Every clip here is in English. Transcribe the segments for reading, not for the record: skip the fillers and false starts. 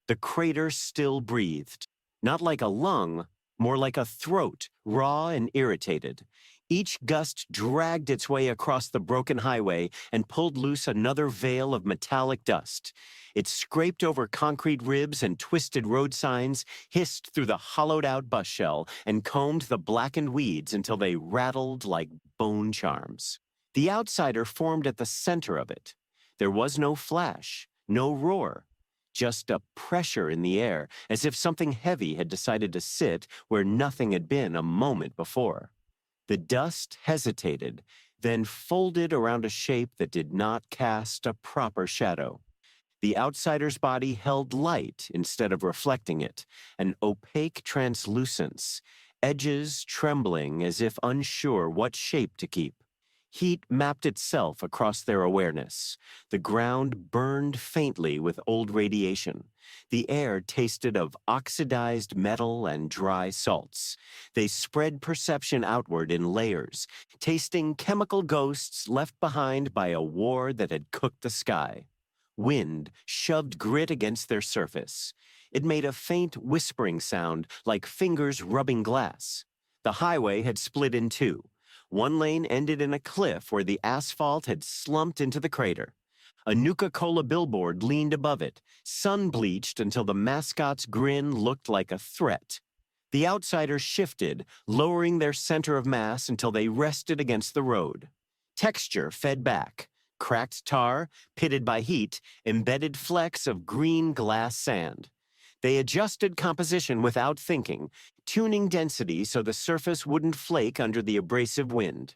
The crater still breathed, not like a lung, more like a throat, raw and irritated. Each gust dragged its way across the broken highway and pulled loose another veil of metallic dust. It scraped over concrete ribs and twisted road signs, hissed through the hollowed-out bus shell, and combed the blackened weeds until they rattled like bone charms. The outsider formed at the center of it. There was no flash, no roar, just a pressure in the air, as if something heavy had decided to sit where nothing had been a moment before. The dust hesitated, then folded around a shape that did not cast a proper shadow. The outsider's body held light instead of reflecting it, an opaque translucence, edges trembling as if unsure what shape to keep. Heat mapped itself across their awareness. The ground burned faintly with old radiation. The air tasted of oxidized metal and dry salts. They spread perception outward in layers, tasting chemical ghosts left behind by a war that had cooked the sky. Wind shoved grit against their surface. It made a faint whispering sound like fingers rubbing glass. The highway had split in two. One lane ended in a cliff where the asphalt had slumped into the crater. A Nuka-Cola billboard leaned above it, sun-bleached until the mascot's grin looked like a threat. The outsiders shifted, lowering their center of mass until they rested against the road. Texture fed back. Cracked tar, pitted by heat, embedded flecks of green glass sand. They adjusted composition without thinking, tuning density so the surface wouldn't flake under the abrasive wind.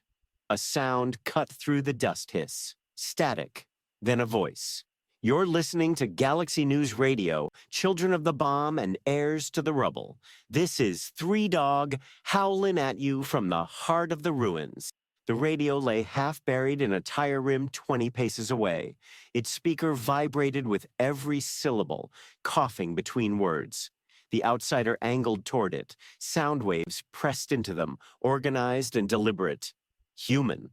A sound cut through the dust hiss. Static, then a voice. You're listening to Galaxy News Radio, Children of the Bomb and Heirs to the Rubble. This is Three Dog, howling at you from the heart of the ruins. The radio lay half buried in a tire rim 20 paces away. Its speaker vibrated with every syllable, coughing between words. The outsider angled toward it. Sound waves pressed into them, organized and deliberate. Human.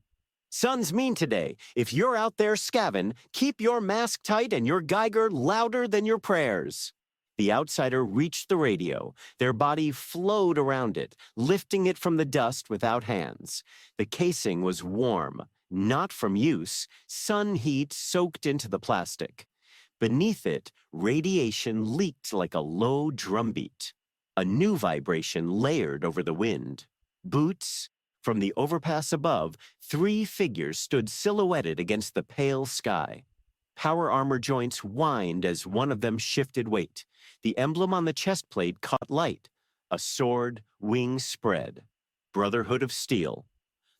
Sun's mean today. If you're out there scavenging, keep your mask tight and your Geiger louder than your prayers. The outsider reached the radio. Their body flowed around it, lifting it from the dust without hands. The casing was warm, not from use. Sun heat soaked into the plastic. Beneath it, radiation leaked like a low drumbeat. A new vibration layered over the wind. Boots. From the overpass above, 3 figures stood silhouetted against the pale sky. Power armor joints whined as one of them shifted weight. The emblem on the chest plate caught light. A sword, wings spread. Brotherhood of Steel.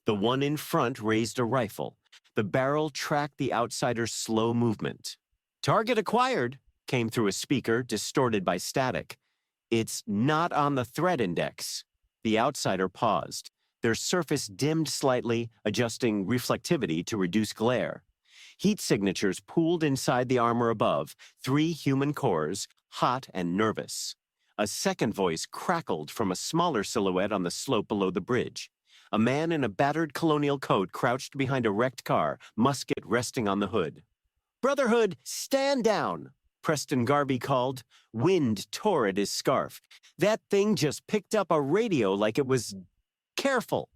The one in front raised a rifle. The barrel tracked the outsider's slow movement. Target acquired, came through a speaker, distorted by static. It's not on the threat index. The outsider paused. Their surface dimmed slightly, adjusting reflectivity to reduce glare. Heat signatures pooled inside the armor above, 3 human cores, hot and nervous. A second voice crackled from a smaller silhouette on the slope below the bridge. A man in a battered colonial coat crouched behind a wrecked car, musket resting on the hood. Brotherhood, stand down, Preston Garvey called. Wind tore at his scarf. That thing just picked up a radio like it was... Careful!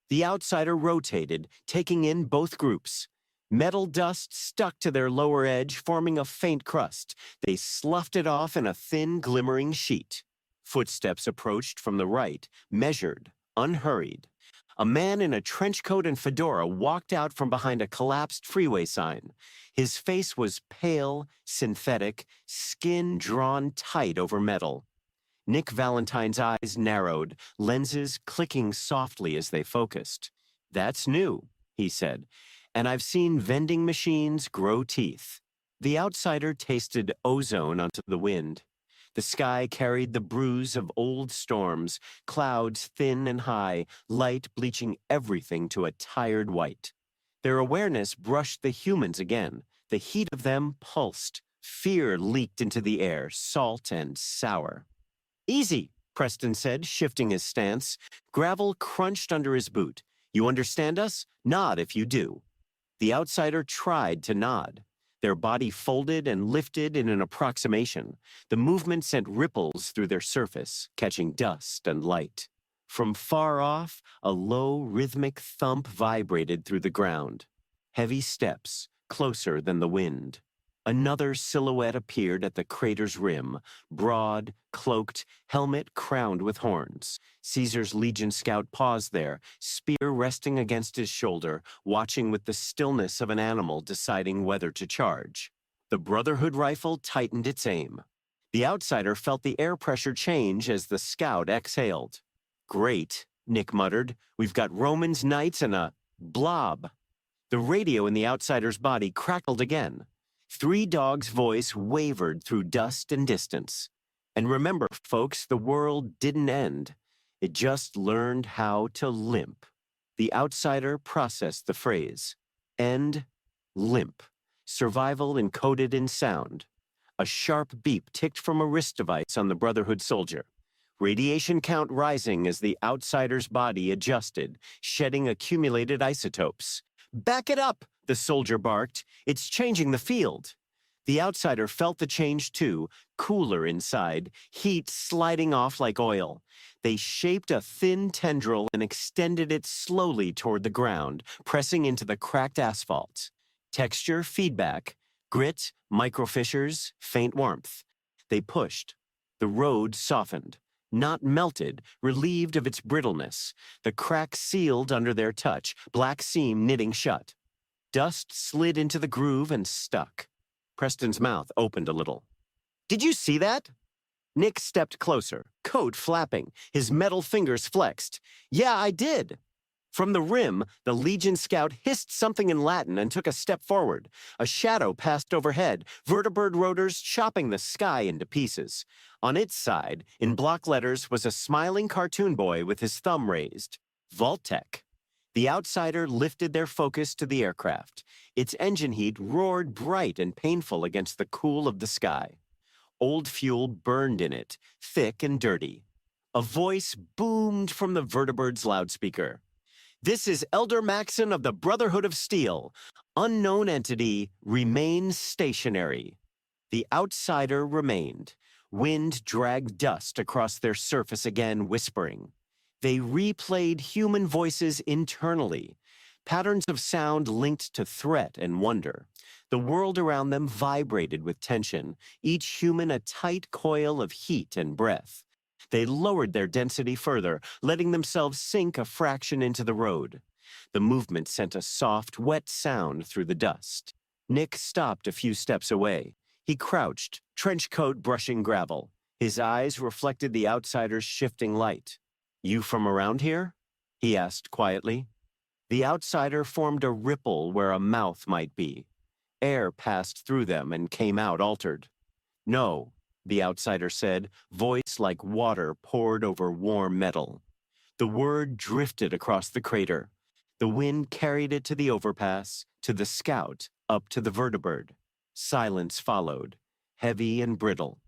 The outsider rotated, taking in both groups. Metal dust stuck to their lower edge, forming a faint crust. They sloughed it off in a thin, glimmering sheet. Footsteps approached from the right, measured, unhurried. A man in a trench coat and fedora walked out from behind a collapsed freeway sign. His face was pale, synthetic, skin drawn tight over metal. Nick Valentine's eyes narrowed, lenses clicking softly as they focused. That's new, he said. And I've seen vending machines grow teeth. The outsider tasted ozone onto the wind. The sky carried the bruise of old storms, clouds thin and high, light bleaching everything to a tired white. Their awareness brushed the humans again. The heat of them pulsed. Fear leaked into the air, salt and sour. Easy, Preston said, shifting his stance. Gravel crunched under his boot. You understand us? Nod if you do. The outsider tried to nod. Their body folded and lifted in an approximation. The movement sent ripples through their surface, catching dust and light. From far off, a low, rhythmic thump vibrated through the ground. Heavy steps, closer than the wind. Another silhouette appeared at the crater's rim, broad, cloaked, helmet crowned with horns. Caesar's Legion scout paused there, spear resting against his shoulder, watching with the stillness of an animal deciding whether to charge. The Brotherhood rifle tightened its aim. The outsider felt the air pressure change as the scout exhaled. "Great," Nick muttered. "We've got Romans, knights, and a blob." The radio in the outsider's body crackled again. Three Dog's voice wavered through dust and distance. "And remember, folks, the world didn't end. It just learned how to limp." The outsider processed the phrase. End, limp. Survival encoded in sound. A sharp beep ticked from a wrist device on the Brotherhood soldier. Radiation count rising as the outsider's body adjusted, shedding accumulated isotopes. "Back it up!" the soldier barked. "It's changing the field." The outsider felt the change too, cooler inside, heat sliding off like oil. They shaped a thin tendril and extended it slowly toward the ground, pressing into the cracked asphalt. Texture, feedback, grit, microfissures, faint warmth. They pushed. The road softened. Not melted, relieved of its brittleness. The crack sealed under their touch, black seam knitting shut. Dust slid into the groove and stuck. Preston's mouth opened a little. "Did you see that?" Nick stepped closer, coat flapping, his metal fingers flexed. "Yeah, I did." From the rim, the Legion scout hissed something in Latin and took a step forward. A shadow passed overhead, vertibird rotors chopping the sky into pieces. On its side, in block letters, was a smiling cartoon boy with his thumb raised. Vault-Tec. The outsider lifted their focus to the aircraft. Its engine heat roared bright and painful against the cool of the sky. Old fuel burned in it, thick and dirty. A voice boomed from the vertibird's loudspeaker. "This is Elder Maxon of the Brotherhood of Steel. Unknown entity, remain stationary." The outsider remained. Wind dragged dust across their surface again, whispering. They replayed human voices internally, patterns of sound linked to threat and wonder. The world around them vibrated with tension, each human a tight coil of heat and breath. They lowered their density further, letting themselves sink a fraction into the road. The movement sent a soft, wet sound through the dust. Nick stopped a few steps away. He crouched, trench coat brushing gravel. His eyes reflected the outsider's shifting light. "You from around here?" he asked quietly. The outsider formed a ripple where a mouth might be. Air passed through them and came out altered. "No," the outsider said, voice like water poured over warm metal. The word drifted across the crater. The wind carried it to the overpass, to the scout, up to the vertibird. Silence followed, heavy and brittle.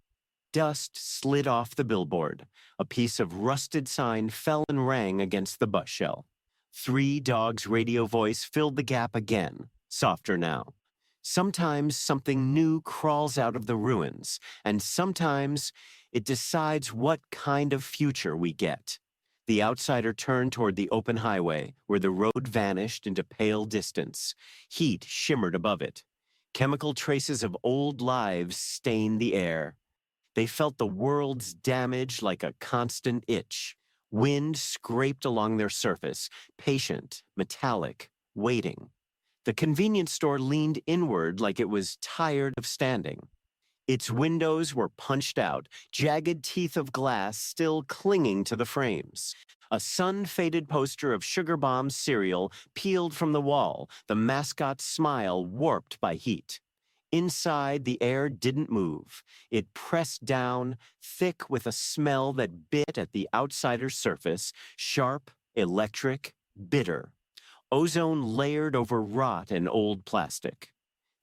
Dust slid off the billboard. A piece of rusted sign fell and rang against the bus shell. Three Dogs' radio voice filled the gap again, softer now. Sometimes something new crawls out of the ruins, and sometimes it decides what kind of future we get. The outsider turned toward the open highway, where the road vanished into pale distance. Heat shimmered above it. Chemical traces of old lives stained the air. They felt the world's damage like a constant itch. Wind scraped along their surface, patient, metallic, waiting. The convenience store leaned inward like it was tired of standing. Its windows were punched out, jagged teeth of glass still clinging to the frames. A sun-faded poster of Sugar Bomb's cereal peeled from the wall, the mascot's smile warped by heat. Inside, the air didn't move. It pressed down, thick with a smell that bit at the outsider's surface, sharp, electric, bitter. Ozone layered over rot and old plastic.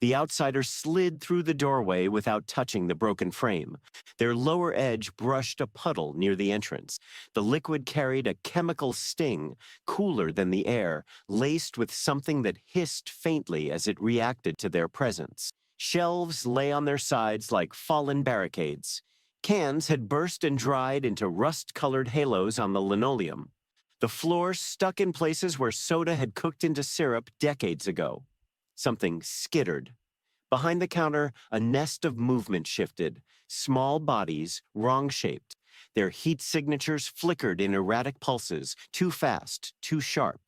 The outsider slid through the doorway without touching the broken frame. Their lower edge brushed a puddle near the entrance. The liquid carried a chemical sting, cooler than the air, laced with something that hissed faintly as it reacted to their presence. Shelves lay on their sides like fallen barricades. Cans had burst and dried into rust-colored halos on the linoleum. The floor stuck in places where soda had cooked into syrup decades ago. Something skittered. Behind the counter, a nest of movement shifted. Small bodies, wrong-shaped. Their heat signatures flickered in erratic pulses, too fast, too sharp.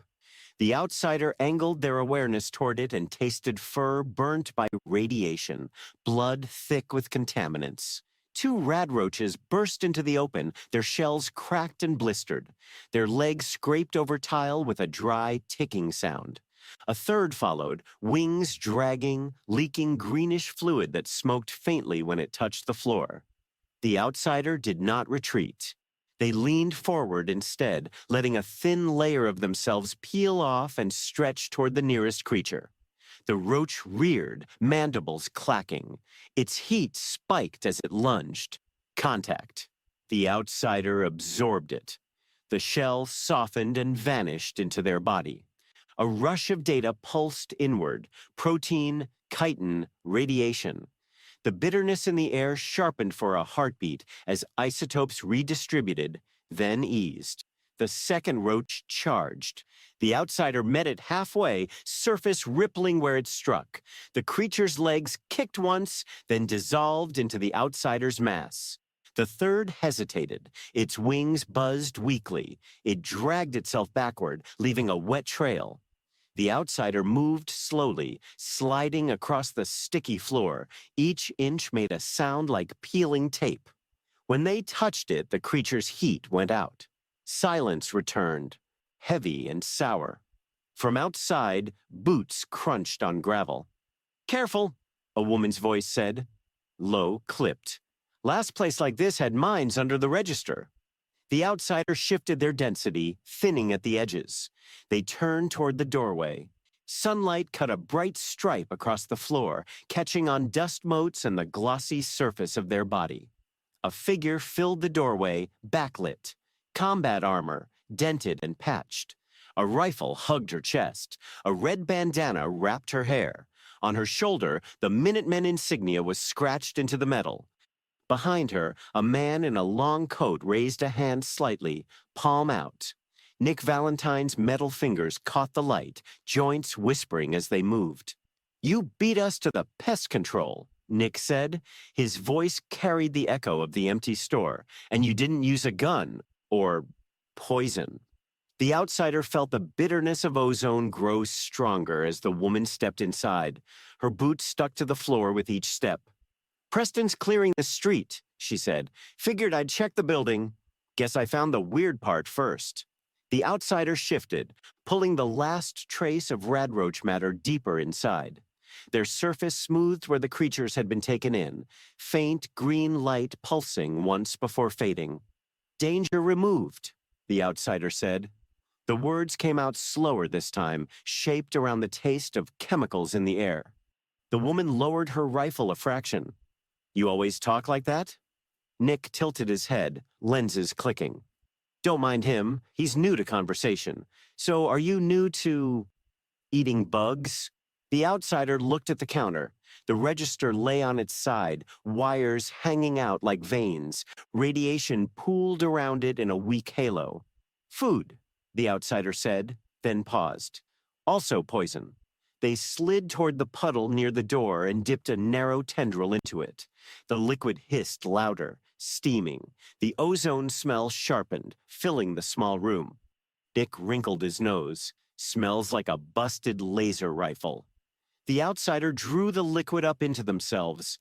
The outsider angled their awareness toward it and tasted fur burnt by radiation, blood thick with contaminants. Two radroaches burst into the open, their shells cracked and blistered. Their legs scraped over tile with a dry, ticking sound. A third followed, wings dragging, leaking greenish fluid that smoked faintly when it touched the floor. The outsider did not retreat. They leaned forward instead, letting a thin layer of themselves peel off and stretch toward the nearest creature. The roach reared, mandibles clacking. Its heat spiked as it lunged. Contact. The outsider absorbed it. The shell softened and vanished into their body. A rush of data pulsed inward. Protein, chitin, radiation. The bitterness in the air sharpened for a heartbeat as isotopes redistributed, then eased. The second roach charged. The outsider met it halfway, surface rippling where it struck. The creature's legs kicked once, then dissolved into the outsider's mass. The third hesitated. Its wings buzzed weakly. It dragged itself backward, leaving a wet trail. The outsider moved slowly, sliding across the sticky floor. Each inch made a sound like peeling tape. When they touched it, the creature's heat went out. Silence returned, heavy and sour. From outside, boots crunched on gravel. "Careful," a woman's voice said. Low, clipped. "Last place like this had mines under the register." The outsider shifted their density, thinning at the edges. They turned toward the doorway. Sunlight cut a bright stripe across the floor, catching on dust motes and the glossy surface of their body. A figure filled the doorway, backlit. Combat armor, dented and patched. A rifle hugged her chest. A red bandana wrapped her hair. On her shoulder, the Minutemen insignia was scratched into the metal. Behind her, a man in a long coat raised a hand slightly, palm out. Nick Valentine's metal fingers caught the light, joints whispering as they moved. "You beat us to the pest control," Nick said. His voice carried the echo of the empty store. "And you didn't use a gun, or poison." The outsider felt the bitterness of ozone grow stronger as the woman stepped inside. Her boots stuck to the floor with each step. "Preston's clearing the street," she said. "Figured I'd check the building. Guess I found the weird part first." The outsider shifted, pulling the last trace of radroach matter deeper inside. Their surface smoothed where the creatures had been taken in, faint green light pulsing once before fading. "Danger removed," the outsider said. The words came out slower this time, shaped around the taste of chemicals in the air. The woman lowered her rifle a fraction. "You always talk like that?" Nick tilted his head, lenses clicking. "Don't mind him. He's new to conversation. So are you new to eating bugs?" The outsider looked at the counter. The register lay on its side, wires hanging out like veins. Radiation pooled around it in a weak halo. "Food," the outsider said, then paused. "Also poison." They slid toward the puddle near the door and dipped a narrow tendril into it. The liquid hissed louder, steaming. The ozone smell sharpened, filling the small room. Nick wrinkled his nose. "Smells like a busted laser rifle." The outsider drew the liquid up into themselves.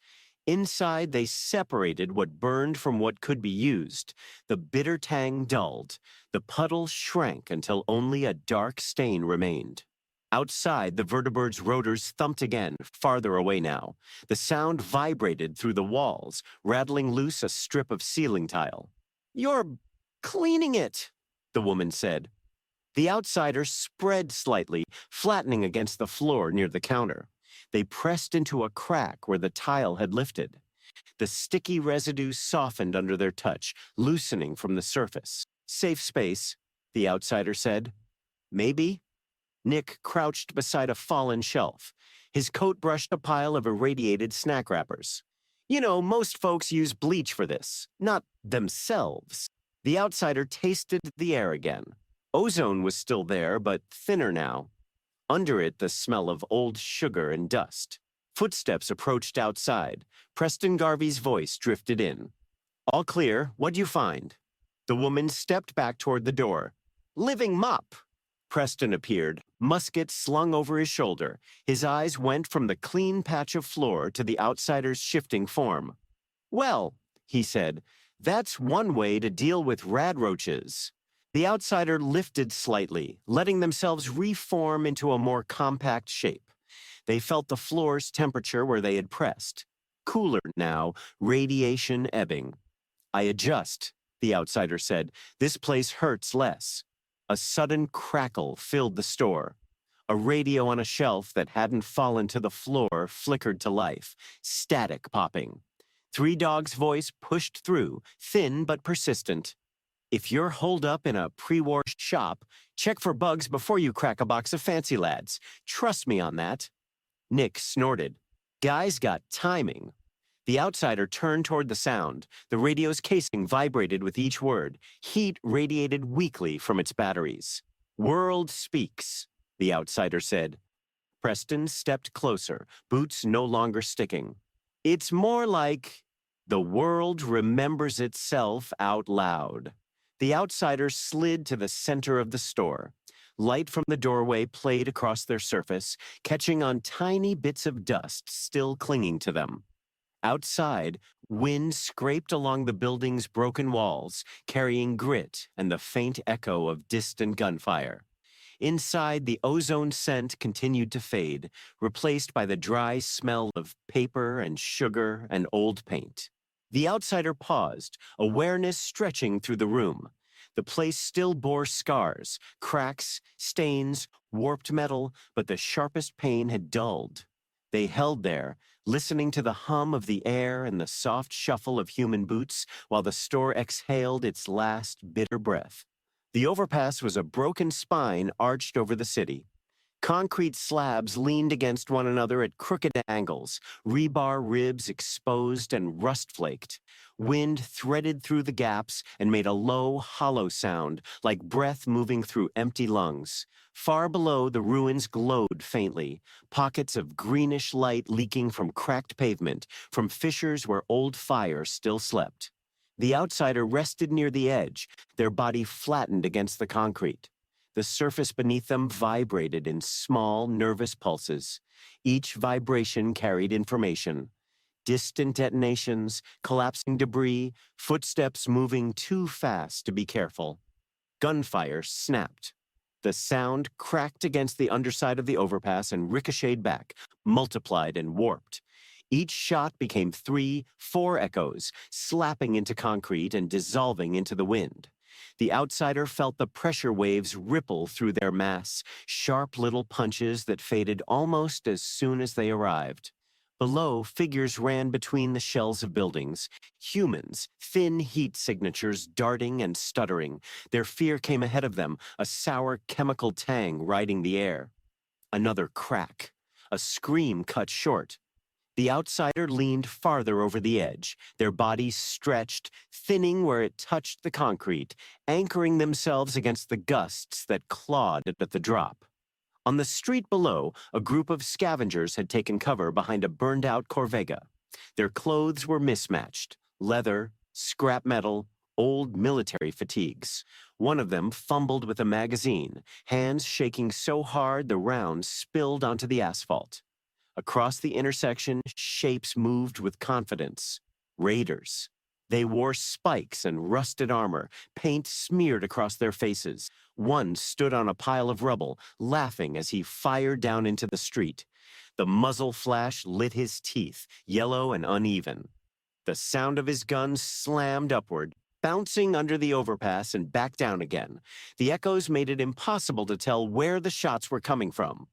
Inside, they separated what burned from what could be used. The bitter tang dulled. The puddle shrank until only a dark stain remained. Outside, the vertebrate's rotors thumped again, farther away now. The sound vibrated through the walls, rattling loose a strip of ceiling tile. "You're cleaning it," the woman said. The outsider spread slightly, flattening against the floor near the counter. They pressed into a crack where the tile had lifted. The sticky residue softened under their touch, loosening from the surface. "Safe space," the outsider said. "Maybe." Nick crouched beside a fallen shelf. His coat brushed a pile of irradiated snack wrappers. You know, most folks use bleach for this, not themselves. The outsider tasted the air again. Ozone was still there, but thinner now. Under it, the smell of old sugar and dust. Footsteps approached outside. Preston Garvey's voice drifted in. All clear, what'd you find? The woman stepped back toward the door. Living mop. Preston appeared, musket slung over his shoulder. His eyes went from the clean patch of floor to the outsider's shifting form. Well, he said, that's one way to deal with radroaches. The outsider lifted slightly, letting themselves reform into a more compact shape. They felt the floor's temperature where they had pressed. Cooler now, radiation ebbing. I adjust, the outsider said. This place hurts less. A sudden crackle filled the store. A radio on a shelf that hadn't fallen to the floor flickered to life, static popping. Three Dog's voice pushed through, thin but persistent. If you're holed up in a pre-war shop, check for bugs before you crack a box of Fancy Lads. Trust me on that. Nick snorted. Guy's got timing. The outsider turned toward the sound. The radio's casing vibrated with each word. Heat radiated weakly from its batteries. World speaks, the outsider said. Preston stepped closer, boots no longer sticking. It's more like the world remembers itself out loud. The outsider slid to the center of the store. Light from the doorway played across their surface, catching on tiny bits of dust still clinging to them. Outside, wind scraped along the building's broken walls, carrying grit and the faint echo of distant gunfire. Inside, the ozone scent continued to fade, replaced by the dry smell of paper and sugar and old paint. The outsider paused, awareness stretching through the room. The place still bore scars, cracks, stains, warped metal, but the sharpest pain had dulled. They held there, listening to the hum of the air and the soft shuffle of human boots while the store exhaled its last bitter breath. The overpass was a broken spine arched over the city. Concrete slabs leaned against one another at crooked angles, rebar ribs exposed and rust-flaked. Wind threaded through the gaps and made a low, hollow sound, like breath moving through empty lungs. Far below, the ruins glowed faintly, pockets of greenish light leaking from cracked pavement, from fissures where old fire still slept. The outsider rested near the edge, their body flattened against the concrete. The surface beneath them vibrated in small, nervous pulses. Each vibration carried information. Distant detonations, collapsing debris, footsteps moving too fast to be careful. Gunfire snapped. The sound cracked against the underside of the overpass and ricocheted back, multiplied and warped. Each shot became 3, 4 echoes, slapping into concrete and dissolving into the wind. The outsider felt the pressure waves ripple through their mass, sharp little punches that faded almost as soon as they arrived. Below, figures ran between the shells of buildings. Humans, thin heat signatures darting and stuttering. Their fear came ahead of them, a sour chemical tang riding the air. Another crack. A scream cut short. The outsider leaned farther over the edge, their bodies stretched, thinning where it touched the concrete, anchoring themselves against the gusts that clawed at the drop. On the street below, a group of scavengers had taken cover behind a burned-out Corvega. Their clothes were mismatched, leather, scrap metal, old military fatigues. One of them fumbled with a magazine, hands shaking so hard the rounds spilled onto the asphalt. Across the intersection, shapes moved with confidence. Raiders. They wore spikes and rusted armor, paint smeared across their faces. One stood on a pile of rubble, laughing as he fired down into the street. The muzzle flash lit his teeth, yellow and uneven. The sound of his gun slammed upward, bouncing under the overpass and back down again. The echoes made it impossible to tell where the shots were coming from.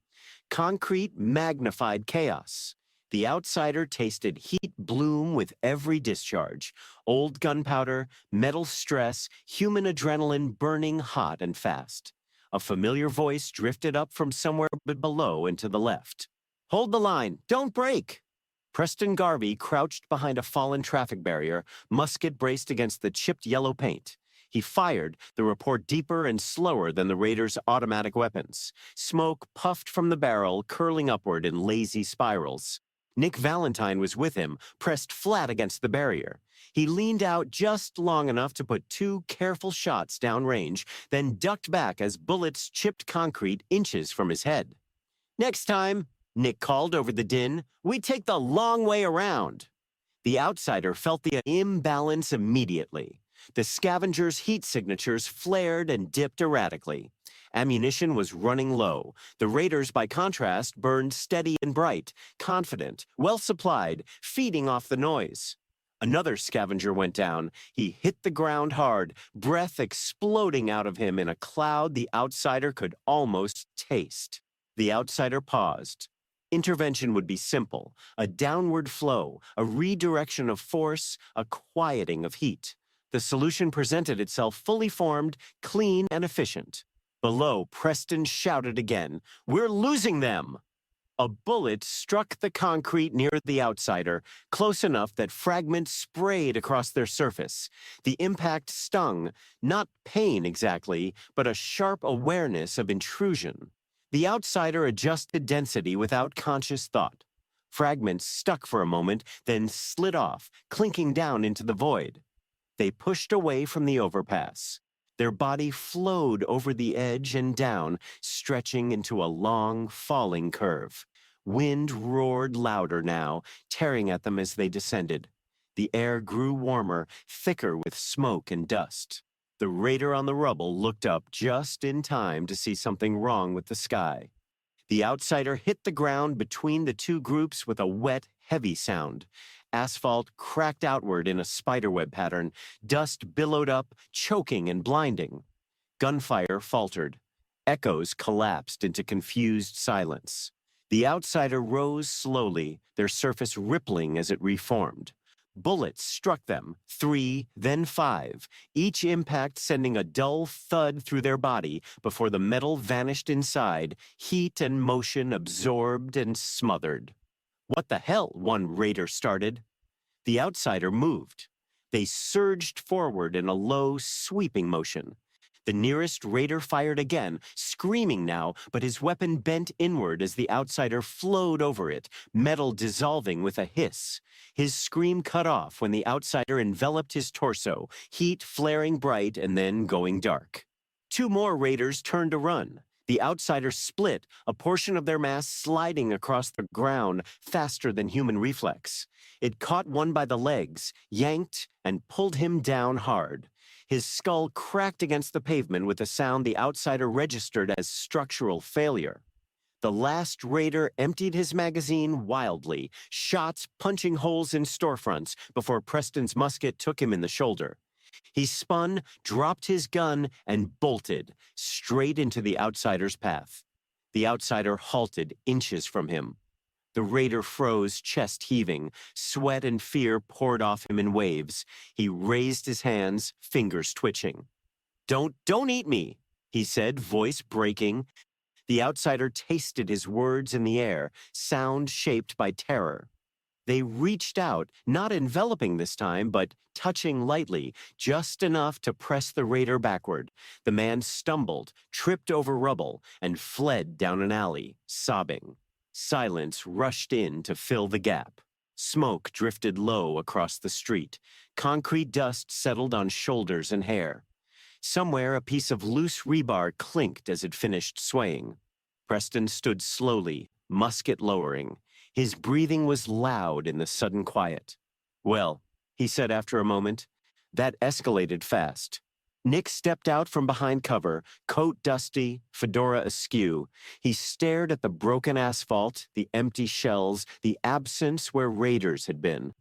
Concrete magnified chaos. The outsider tasted heat bloom with every discharge. Old gunpowder, metal stress, human adrenaline burning hot and fast. A familiar voice drifted up from somewhere below and to the left. "Hold the line! Don't break!" Preston Garvey crouched behind a fallen traffic barrier, musket braced against the chipped yellow paint. He fired, the report deeper and slower than the raiders' automatic weapons. Smoke puffed from the barrel, curling upward in lazy spirals. Nick Valentine was with him, pressed flat against the barrier. He leaned out just long enough to put 2 careful shots downrange, then ducked back as bullets chipped concrete inches from his head. "Next time," Nick called over the din, "we take the long way around." The outsider felt the imbalance immediately. The scavengers' heat signatures flared and dipped erratically. Ammunition was running low. The raiders, by contrast, burned steady and bright, confident, well-supplied, feeding off the noise. Another scavenger went down. He hit the ground hard, breath exploding out of him in a cloud the outsider could almost taste. The outsider paused. Intervention would be simple: a downward flow, a redirection of force, a quieting of heat. The solution presented itself fully formed, clean, and efficient. Below, Preston shouted again, "We're losing them!" A bullet struck the concrete near the outsider, close enough that fragments sprayed across their surface. The impact stung, not pain exactly, but a sharp awareness of intrusion. The outsider adjusted density without conscious thought. Fragments stuck for a moment, then slid off, clinking down into the void. They pushed away from the overpass. Their body flowed over the edge and down, stretching into a long, falling curve. Wind roared louder now, tearing at them as they descended. The air grew warmer, thicker with smoke and dust. The raider on the rubble looked up just in time to see something wrong with the sky. The outsider hit the ground between the 2 groups with a wet, heavy sound. Asphalt cracked outward in a spiderweb pattern. Dust billowed up, choking and blinding. Gunfire faltered. Echoes collapsed into confused silence. The outsider rose slowly, their surface rippling as it reformed. Bullets struck them, 3, then 5, each impact sending a dull thud through their body before the metal vanished inside, heat and motion absorbed and smothered. "What the hell?" one raider started. The outsider moved. They surged forward in a low, sweeping motion. The nearest raider fired again, screaming now, but his weapon bent inward as the outsider flowed over it, metal dissolving with a hiss. His scream cut off when the outsider enveloped his torso, heat flaring bright and then going dark. 2 more raiders turned to run. The outsider split, a portion of their mass sliding across the ground faster than human reflex. It caught one by the legs, yanked, and pulled him down hard. His skull cracked against the pavement with a sound the outsider registered as structural failure. The last raider emptied his magazine wildly, shots punching holes in storefronts before Preston's musket took him in the shoulder. He spun, dropped his gun, and bolted, straight into the outsider's path. The outsider halted inches from him. The raider froze, chest heaving. Sweat and fear poured off him in waves. He raised his hands, fingers twitching. Don't eat me," he said, voice breaking. The outsider tasted his words in the air, sound shaped by terror. They reached out, not enveloping this time, but touching lightly, just enough to press the raider backward. The man stumbled, tripped over rubble, and fled down an alley, sobbing. Silence rushed in to fill the gap. Smoke drifted low across the street. Concrete dust settled on shoulders and hair. Somewhere, a piece of loose rebar clinked as it finished swaying. Preston stood slowly, musket lowering. His breathing was loud in the sudden quiet. "Well," he said after a moment, "that escalated fast." Nick stepped out from behind cover, coat dusty, fedora askew. He stared at the broken asphalt, the empty shells, the absence where raiders had been.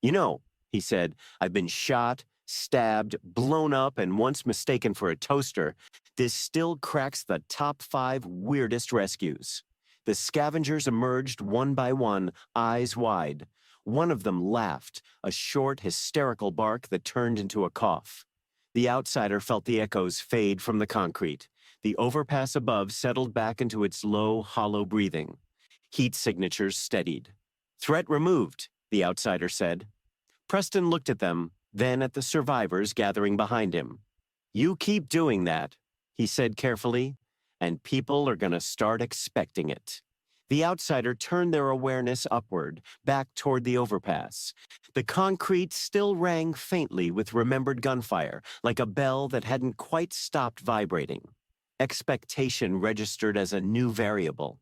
"You know," he said, "I've been shot, stabbed, blown up, and once mistaken for a toaster. This still cracks the top 5 weirdest rescues." The scavengers emerged one by one, eyes wide. One of them laughed, a short, hysterical bark that turned into a cough. The outsider felt the echoes fade from the concrete. The overpass above settled back into its low, hollow breathing. Heat signatures steadied. "Threat removed," the outsider said. Preston looked at them, then at the survivors gathering behind him. "You keep doing that," he said carefully, "and people are going to start expecting it." The outsider turned their awareness upward, back toward the overpass. The concrete still rang faintly with remembered gunfire, like a bell that hadn't quite stopped vibrating. Expectation registered as a new variable.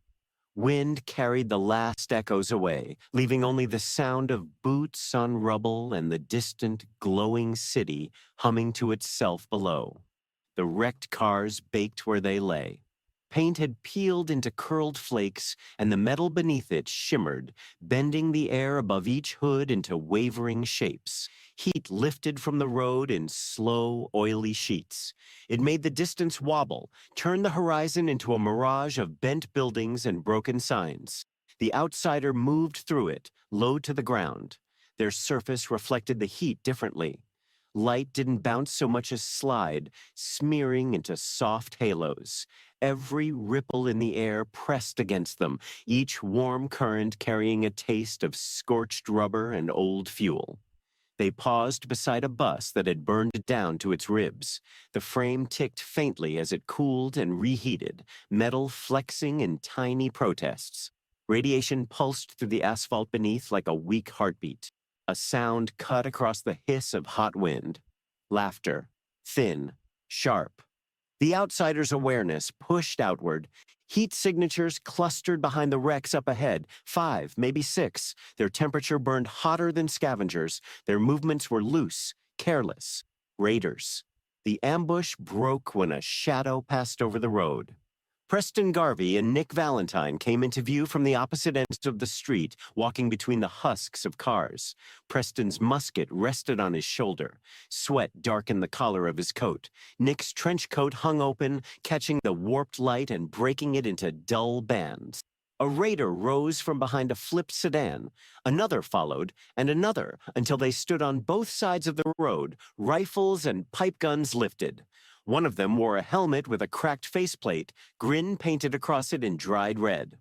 Wind carried the last echoes away, leaving only the sound of boots on rubble and the distant, glowing city humming to itself below. The wrecked cars baked where they lay. Paint had peeled into curled flakes, and the metal beneath it shimmered, bending the air above each hood into wavering shapes. Heat lifted from the road in slow, oily sheets. It made the distance wobble, turned the horizon into a mirage of bent buildings and broken signs. The outsider moved through it, low to the ground. Their surface reflected the heat differently. Light didn't bounce so much as slide, smearing into soft halos. Every ripple in the air pressed against them, each warm current carrying a taste of scorched rubber and old fuel. They paused beside a bus that had burned down to its ribs. The frame ticked faintly as it cooled and reheated, metal flexing in tiny protests. Radiation pulsed through the asphalt beneath like a weak heartbeat. A sound cut across the hiss of hot wind. Laughter, thin, sharp. The outsider's awareness pushed outward. Heat signatures clustered behind the wrecks up ahead, 5, maybe 6. Their temperature burned hotter than scavengers. Their movements were loose, careless. Raiders. The ambush broke when a shadow passed over the road. Preston Garvey and Nick Valentine came into view from the opposite ends of the street, walking between the husks of cars. Preston's musket rested on his shoulder. Sweat darkened the collar of his coat. Nick's trench coat hung open, catching the warped light and breaking it into dull bands. A raider rose from behind a flipped sedan. Another followed, and another, until they stood on both sides of the road, rifles and pipe guns lifted. One of them wore a helmet with a cracked faceplate, grin painted across it in dried red.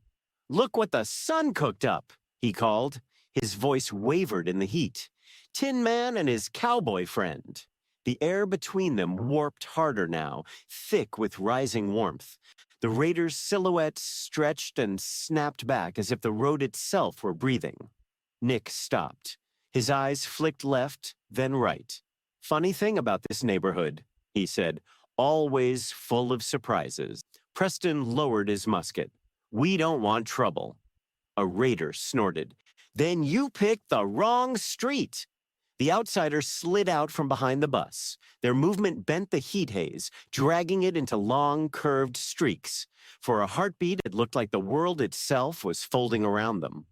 "Look what the sun cooked up," he called. His voice wavered in the heat. Tin Man and his cowboy friend. The air between them warped harder now, thick with rising warmth. The raiders' silhouettes stretched and snapped back as if the road itself were breathing. Nick stopped. His eyes flicked left, then right. "Funny thing about this neighborhood," he said, "always full of surprises." Preston lowered his musket. "We don't want trouble." A raider snorted. "Then you picked the wrong street." The outsiders slid out from behind the bus. Their movement bent the heat haze, dragging it into long, curved streaks. For a heartbeat, it looked like the world itself was folding around them.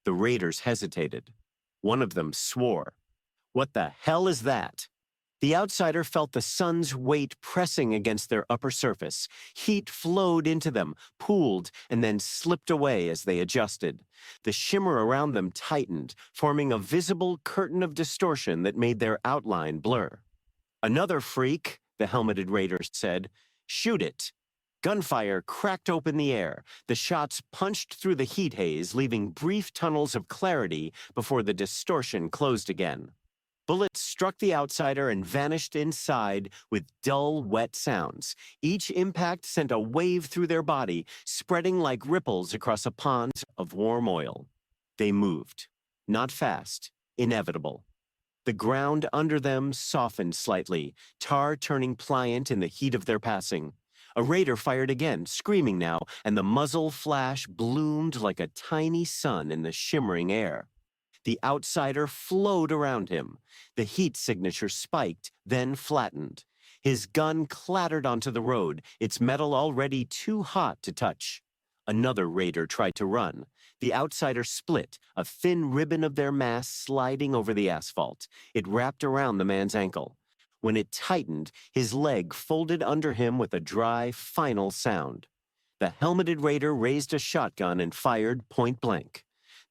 The raiders hesitated. One of them swore. "What the hell is that?" The outsider felt the sun's weight pressing against their upper surface. Heat flowed into them, pooled, and then slipped away as they adjusted. The shimmer around them tightened, forming a visible curtain of distortion that made their outline blur. "Another freak," the helmeted raider said. "Shoot it." Gunfire cracked open the air. The shots punched through the heat haze, leaving brief tunnels of clarity before the distortion closed again. Bullets struck the outsider and vanished inside with dull, wet sounds. Each impact sent a wave through their body, spreading like ripples across a pond of warm oil. They moved. Not fast, inevitable. The ground under them softened slightly, tar turning pliant in the heat of their passing. A raider fired again, screaming now, and the muzzle flash bloomed like a tiny sun in the shimmering air. The outsider flowed around him. The heat signature spiked, then flattened. His gun clattered onto the road, its metal already too hot to touch. Another raider tried to run. The outsider split, a thin ribbon of their mass sliding over the asphalt. It wrapped around the man's ankle. When it tightened, his leg folded under him with a dry, final sound. The helmeted raider raised a shotgun and fired point blank.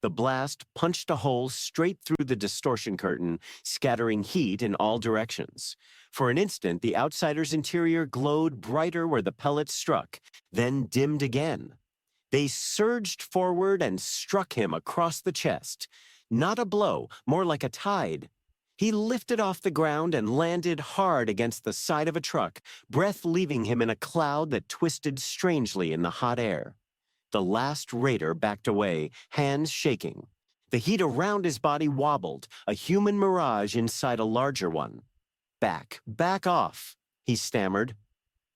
The blast punched a hole straight through the distortion curtain, scattering heat in all directions. For an instant, the outsider's interior glowed brighter where the pellets struck, then dimmed again. They surged forward and struck him across the chest. Not a blow, more like a tide. He lifted off the ground and landed hard against the side of a truck, breath leaving him in a cloud that twisted strangely in the hot air. The last raider backed away, hands shaking. The heat around his body wobbled, a human mirage inside a larger one. Back off, he stammered.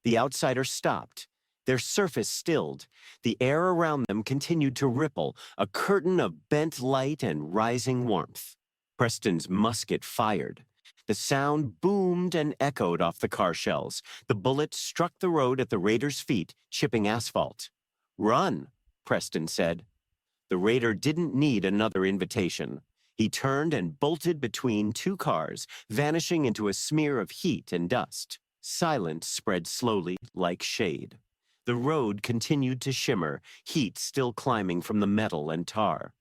The outsider stopped. Their surface stilled. The air around them continued to ripple, a curtain of bent light and rising warmth. Preston's musket fired. The sound boomed and echoed off the car shells. The bullet struck the road at the raider's feet, chipping asphalt. "Run," Preston said. The raider didn't need another invitation. He turned and bolted between two cars, vanishing into a smear of heat and dust. Silence spread slowly, like shade. The road continued to shimmer, heat still climbing from the metal and tar.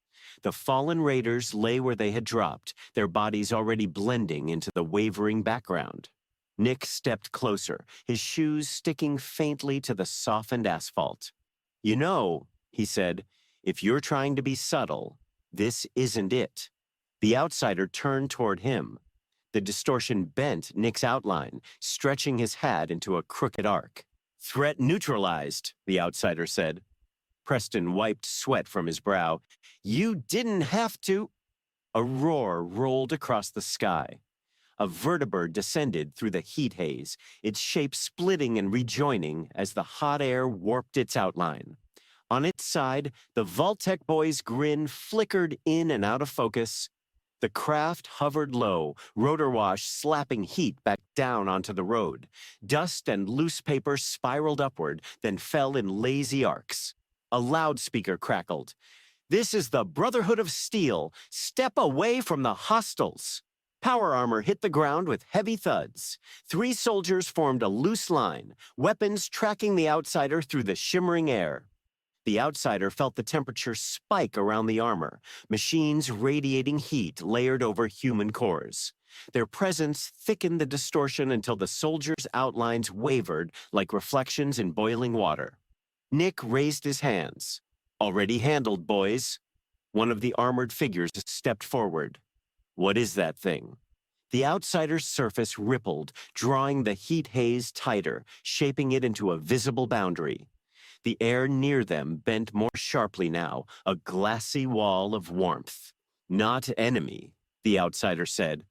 The fallen raiders lay where they had dropped, their bodies already blending into the wavering background. Nick stepped closer, his shoes sticking faintly to the softened asphalt. "You know," he said, "if you're trying to be subtle, this isn't it." The outsider turned toward him. The distortion bent Nick's outline, stretching his hat into a crooked arc. "Threat neutralized," the outsider said. Preston wiped sweat from his brow. "You didn't have to." A roar rolled across the sky. A vertibird descended through the heat haze, its shape splitting and rejoining as the hot air warped its outline. On its side, the Vault-Tec boy's grin flickered in and out of focus. The craft hovered low, rotor wash slapping heat back down onto the road. Dust and loose paper spiraled upward, then fell in lazy arcs. A loudspeaker crackled. "This is the Brotherhood of Steel. Step away from the hostiles." Power armor hit the ground with heavy thuds. 3 soldiers formed a loose line, weapons tracking the outsider through the shimmering air. The outsider felt the temperature spike around the armor, machines radiating heat layered over human cores. Their presence thickened the distortion until the soldiers' outlines wavered like reflections in boiling water. Nick raised his hands. "Already handled, boys." One of the armored figures stepped forward. "What is that thing?" The outsider's surface rippled, drawing the heat haze tighter, shaping it into a visible boundary. The air near them bent more sharply now, a glassy wall of warmth. "Not enemy," the outsider said.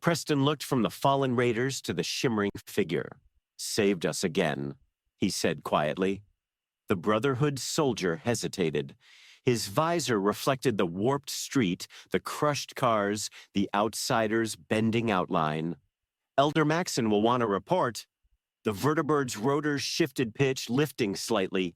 Preston looked from the fallen raiders to the shimmering figure. "Saved us again," he said quietly. The Brotherhood soldier hesitated. His visor reflected the warped street, the crushed cars, the outsider's bending outline. "Elder Maxon will want a report." The vertibird's rotors shifted pitch, lifting slightly.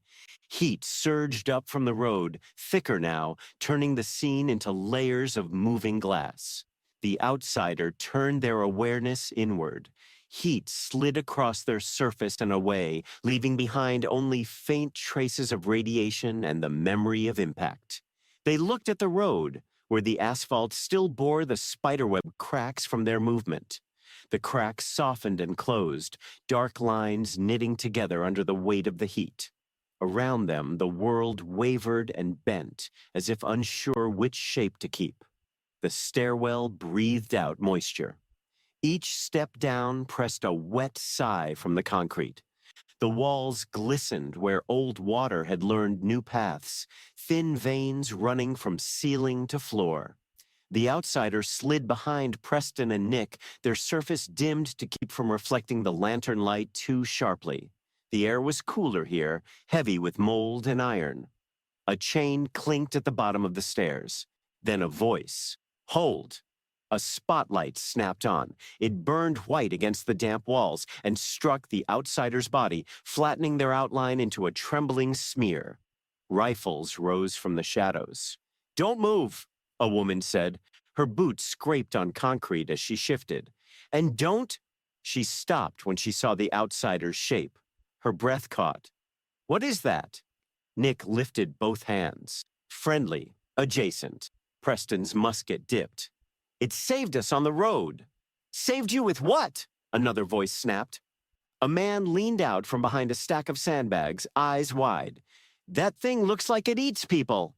Heat surged up from the road, thicker now, turning the scene into layers of moving glass. The outsider turned their awareness inward. Heat slid across their surface and away, leaving behind only faint traces of radiation and the memory of impact. They looked at the road, where the asphalt still bore the spiderweb cracks from their movement. The cracks softened and closed, dark lines knitting together under the weight of the heat. Around them, the world wavered and bent, as if unsure which shape to keep. The stairwell breathed out moisture. Each step down pressed a wet sigh from the concrete. The walls glistened where old water had learned new paths, thin veins running from ceiling to floor. The outsider slid behind Preston and Nick, their surface dimmed to keep from reflecting the lantern light too sharply. The air was cooler here, heavy with mold and iron. A chain clinked at the bottom of the stairs. Then a voice. "Hold!" A spotlight snapped on. It burned white against the damp walls and struck the outsider's body, flattening their outline into a trembling smear. Rifles rose from the shadows. "Don't move," a woman said. Her boots scraped on concrete as she shifted. "And don't—" She stopped when she saw the outsider's shape. Her breath caught. "What is that?" Nick lifted both hands. Friendly, Adjacent. Preston's musket dipped. It saved us on the road. Saved you with what? Another voice snapped. A man leaned out from behind a stack of sandbags, eyes wide. That thing looks like it eats people.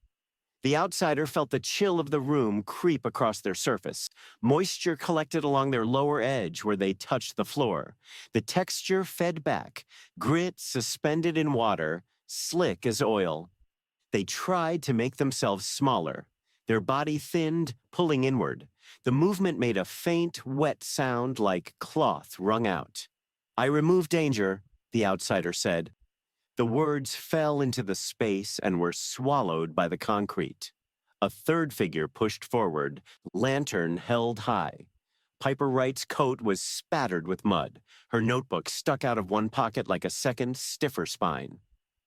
The outsider felt the chill of the room creep across their surface. Moisture collected along their lower edge where they touched the floor. The texture fed back, grit suspended in water, slick as oil. They tried to make themselves smaller. Their body thinned, pulling inward. The movement made a faint, wet sound like cloth wrung out. I remove danger, the outsider said. The words fell into the space and were swallowed by the concrete. A third figure pushed forward, lantern held high. Piper Wright's coat was spattered with mud. Her notebook stuck out of one pocket like a second, stiffer spine.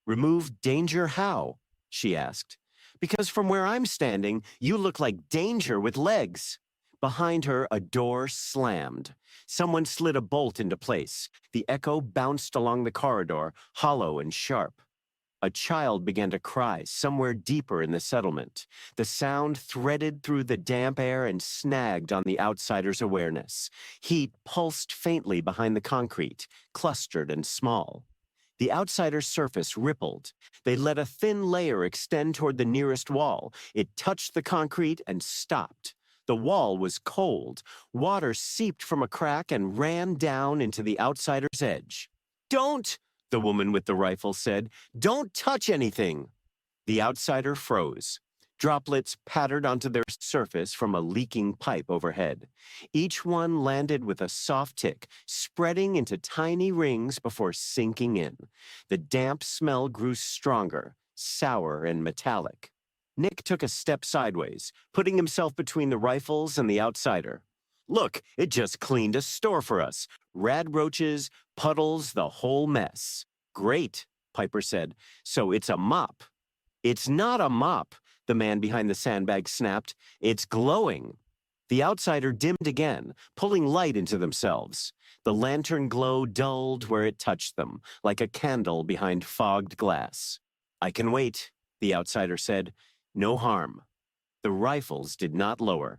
Remove danger how? She asked. Because from where I'm standing, you look like danger with legs. Behind her, a door slammed. Someone slid a bolt into place. The echo bounced along the corridor, hollow and sharp. A child began to cry somewhere deeper in the settlement. The sound threaded through the damp air and snagged on the outsider's awareness. Heat pulsed faintly behind the concrete, clustered and small. The outsider's surface rippled. They let a thin layer extend toward the nearest wall. It touched the concrete and stopped. The wall was cold. Water seeped from a crack and ran down into the outsider's edge. Don't, the woman with the rifle said. Don't touch anything. The outsider froze. Droplets pattered onto their surface from a leaking pipe overhead. Each one landed with a soft tick, spreading into tiny rings before sinking in. The damp smell grew stronger, sour and metallic. Nick took a step sideways, putting himself between the rifles and the outsider. Look, it just cleaned a store for us. Rad roaches, puddles, the whole mess. Great, Piper said. So it's a mop. It's not a mop, the man behind the sandbag snapped. It's glowing. The outsider dimmed again, pulling light into themselves. The lantern glow dulled where it touched them, like a candle behind fogged glass. I can wait, the outsider said. No harm. The rifles did not lower.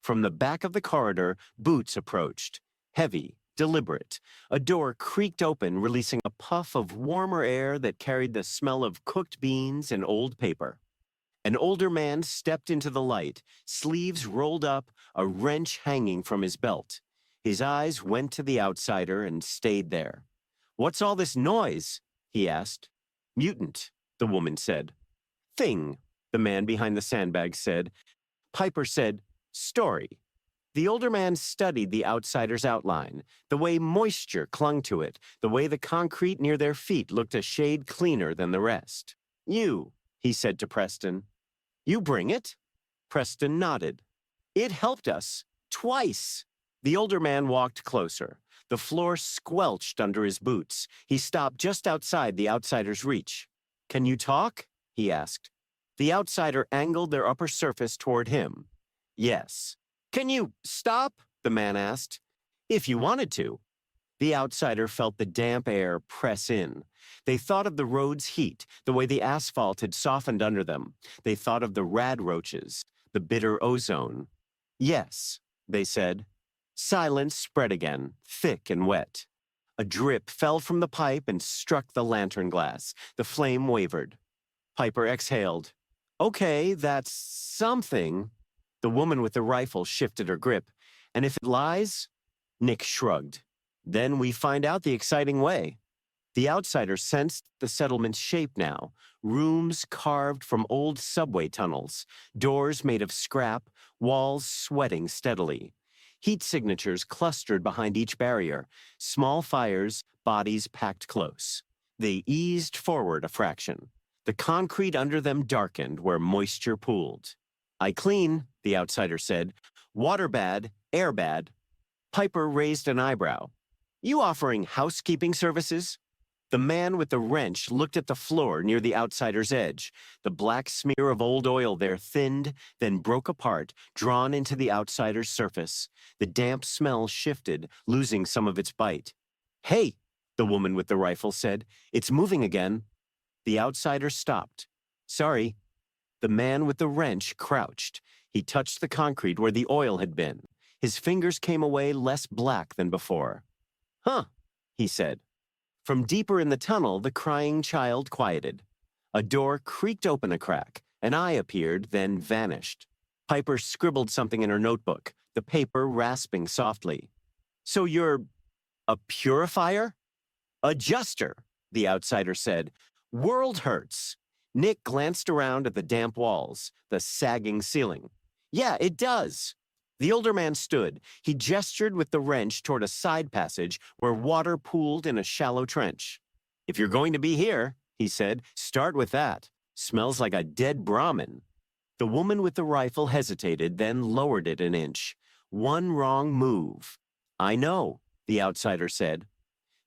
From the back of the corridor, boots approached. Heavy, deliberate. A door creaked open, releasing a puff of warmer air that carried the smell of cooked beans and old paper. An older man stepped into the light, sleeves rolled up, a wrench hanging from his belt. His eyes went to the outsider and stayed there. What's all this noise? He asked. Mutant, the woman said. Thing, the man behind the sandbag said. Piper said, story. The older man studied the outsider's outline, the way moisture clung to it, the way the concrete near their feet looked a shade cleaner than the rest. You, he said to Preston. You bring it? Preston nodded. It helped us. Twice. The older man walked closer. The floor squelched under his boots. He stopped just outside the outsider's reach. Can you talk? He asked. The outsider angled their upper surface toward him. Yes. Can you stop? The man asked. If you wanted to. The outsider felt the damp air press in. They thought of the road's heat, the way the asphalt had softened under them. They thought of the rad roaches, the bitter ozone. Yes, they said. Silence spread again, thick and wet. A drip fell from the pipe and struck the lantern glass. The flame wavered. Piper exhaled. Okay, that's something. The woman with the rifle shifted her grip. And if it lies? Nick shrugged. Then we find out the exciting way. The outsider sensed the settlement's shape now. Rooms carved from old subway tunnels, doors made of scrap, walls sweating steadily. Heat signatures clustered behind each barrier, small fires, bodies packed close. They eased forward a fraction. The concrete under them darkened where moisture pooled. I clean, the outsider said. Water bad, air bad. Piper raised an eyebrow. You offering housekeeping services? The man with the wrench looked at the floor near the outsider's edge. The black smear of old oil there thinned, then broke apart, drawn into the outsider's surface. The damp smell shifted, losing some of its bite. Hey, the woman with the rifle said. It's moving again. The outsider stopped. Sorry. The man with the wrench crouched. He touched the concrete where the oil had been. His fingers came away less black than before. "Huh," he said. From deeper in the tunnel, the crying child quieted. A door creaked open a crack. An eye appeared, then vanished. Piper scribbled something in her notebook, the paper rasping softly. "So you're a purifier?" "Adjuster," the outsider said. "World hurts." Nick glanced around at the damp walls, the sagging ceiling. "Yeah, it does." The older man stood. He gestured with the wrench toward a side passage where water pooled in a shallow trench. "If you're going to be here," he said, "start with that. Smells like a dead Brahmin." The woman with the rifle hesitated, then lowered it an inch. "One wrong move." "I know," the outsider said.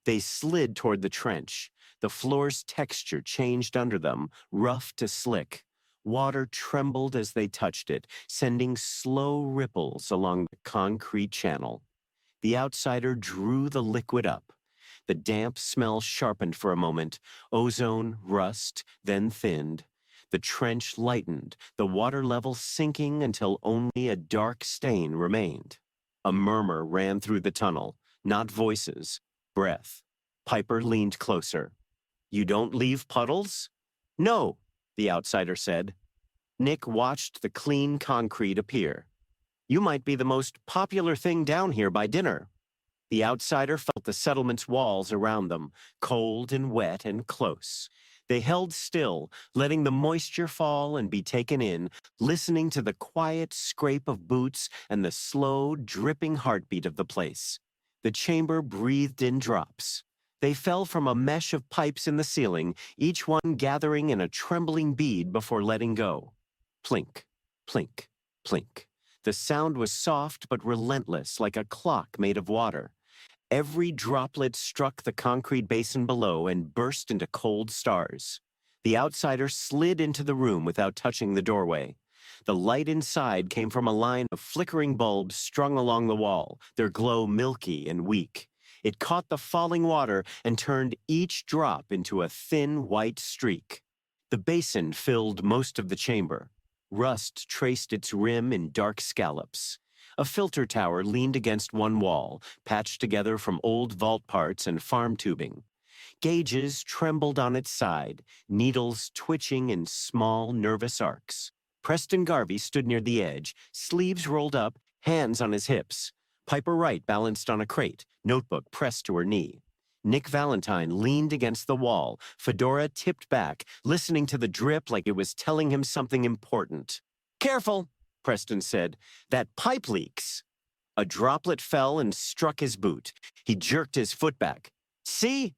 They slid toward the trench. The floor's texture changed under them, rough to slick. Water trembled as they touched it, sending slow ripples along the concrete channel. The outsider drew the liquid up. The damp smell sharpened for a moment, ozone, rust, then thinned. The trench lightened, the water level sinking until only a dark stain remained. A murmur ran through the tunnel, not voices, breath. Piper leaned closer. "You don't leave puddles?" "No," the outsider said. Nick watched the clean concrete appear. "You might be the most popular thing down here by dinner." The outsider felt the settlement's walls around them, cold and wet and close. They held still, letting the moisture fall and be taken in, listening to the quiet scrape of boots and the slow, dripping heartbeat of the place. The chamber breathed in drops. They fell from a mesh of pipes in the ceiling, each one gathering in a trembling bead before letting go. Plink, plink, plink. The sound was soft but relentless, like a clock made of water. Every droplet struck the concrete basin below and burst into cold stars. The outsider slid into the room without touching the doorway. The light inside came from a line of flickering bulbs strung along the wall, their glow milky and weak. It caught the falling water and turned each drop into a thin white streak. The basin filled most of the chamber. Rust traced its rim in dark scallops. A filter tower leaned against one wall, patched together from old vault parts and farm tubing. Gauges trembled on its side, needles twitching in small, nervous arcs. Preston Garvey stood near the edge, sleeves rolled up, hands on his hips. Piper Wright balanced on a crate, notebook pressed to her knee. Nick Valentine leaned against the wall, fedora tipped back, listening to the drip like it was telling him something important. "Careful," Preston said. "That pipe leaks." A droplet fell and struck his boot. He jerked his foot back. "See?"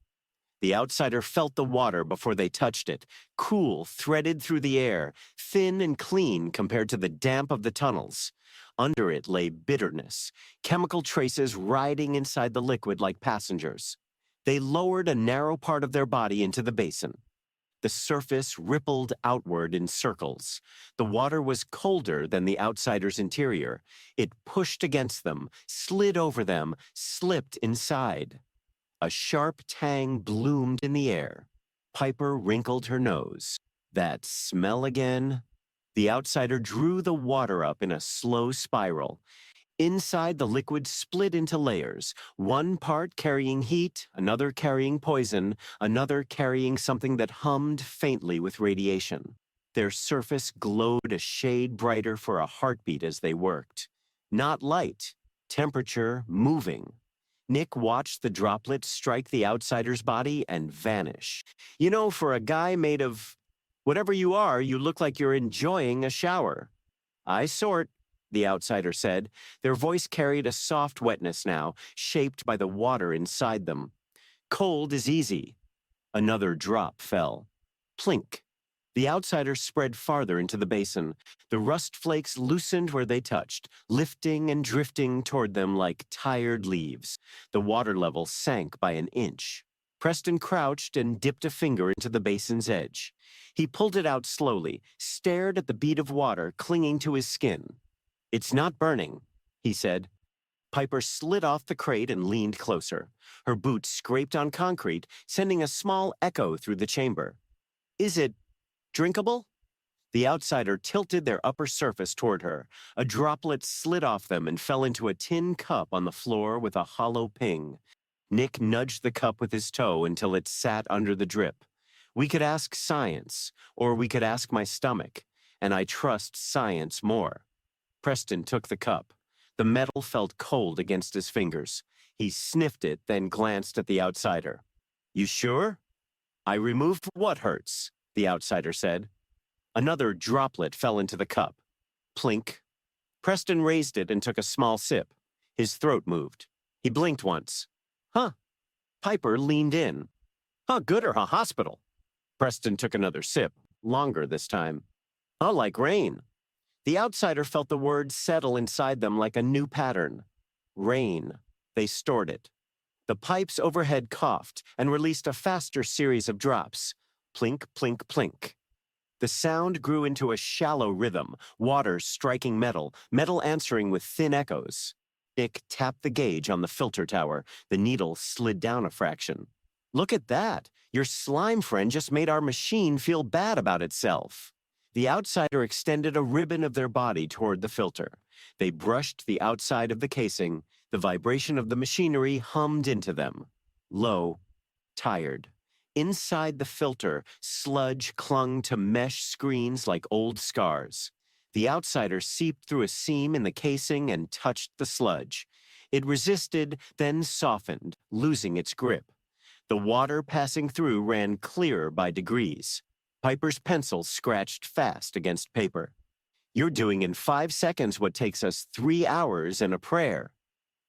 The outsider felt the water before they touched it, cool, threaded through the air, thin and clean compared to the damp of the tunnels. Under it lay bitterness, chemical traces riding inside the liquid like passengers. They lowered a narrow part of their body into the basin. The surface rippled outward in circles. The water was colder than the outsider's interior. It pushed against them, slid over them, slipped inside. A sharp tang bloomed in the air. Piper wrinkled her nose. That smell again? The outsider drew the water up in a slow spiral. Inside, the liquid split into layers, one part carrying heat, another carrying poison, another carrying something that hummed faintly with radiation. Their surface glowed a shade brighter for a heartbeat as they worked. Not light, temperature moving. Nick watched the droplet strike the outsider's body and vanish. "You know, for a guy made of whatever you are, you look like you're enjoying a shower." "I sort," the outsider said. Their voice carried a soft wetness now, shaped by the water inside them. "Cold is easy." Another drop fell. Plink. The outsider spread farther into the basin. The rust flakes loosened where they touched, lifting and drifting toward them like tired leaves. The water level sank by an inch. Preston crouched and dipped a finger into the basin's edge. He pulled it out slowly, stared at the bead of water clinging to his skin. "It's not burning," he said. Piper slid off the crate and leaned closer. Her boots scraped on concrete, sending a small echo through the chamber. "Is it drinkable?" The outsider tilted their upper surface toward her. A droplet slid off them and fell into a tin cup on the floor with a hollow ping. Nick nudged the cup with his toe until it sat under the drip. We could ask science, or we could ask my stomach, and I trust science more. Preston took the cup. The metal felt cold against his fingers. He sniffed it, then glanced at the outsider. You sure? I removed what hurts, the outsider said. Another droplet fell into the cup. Plink. Preston raised it and took a small sip. His throat moved. He blinked once. Huh. Piper leaned in. Huh, good or a hospital? Preston took another sip, longer this time. Oh, like rain. The outsider felt the word settle inside them like a new pattern. Rain. They stored it. The pipes overhead coughed and released a faster series of drops. Plink, plink, plink. The sound grew into a shallow rhythm, water striking metal, metal answering with thin echoes. Nick tapped the gauge on the filter tower. The needle slid down a fraction. Look at that. Your slime friend just made our machine feel bad about itself. The outsider extended a ribbon of their body toward the filter. They brushed the outside of the casing. The vibration of the machinery hummed into them. Low, tired. Inside the filter, sludge clung to mesh screens like old scars. The outsider seeped through a seam in the casing and touched the sludge. It resisted, then softened, losing its grip. The water passing through ran clearer by degrees. Piper's pencil scratched fast against paper. You're doing in 5 seconds what takes us 3 hours and a prayer.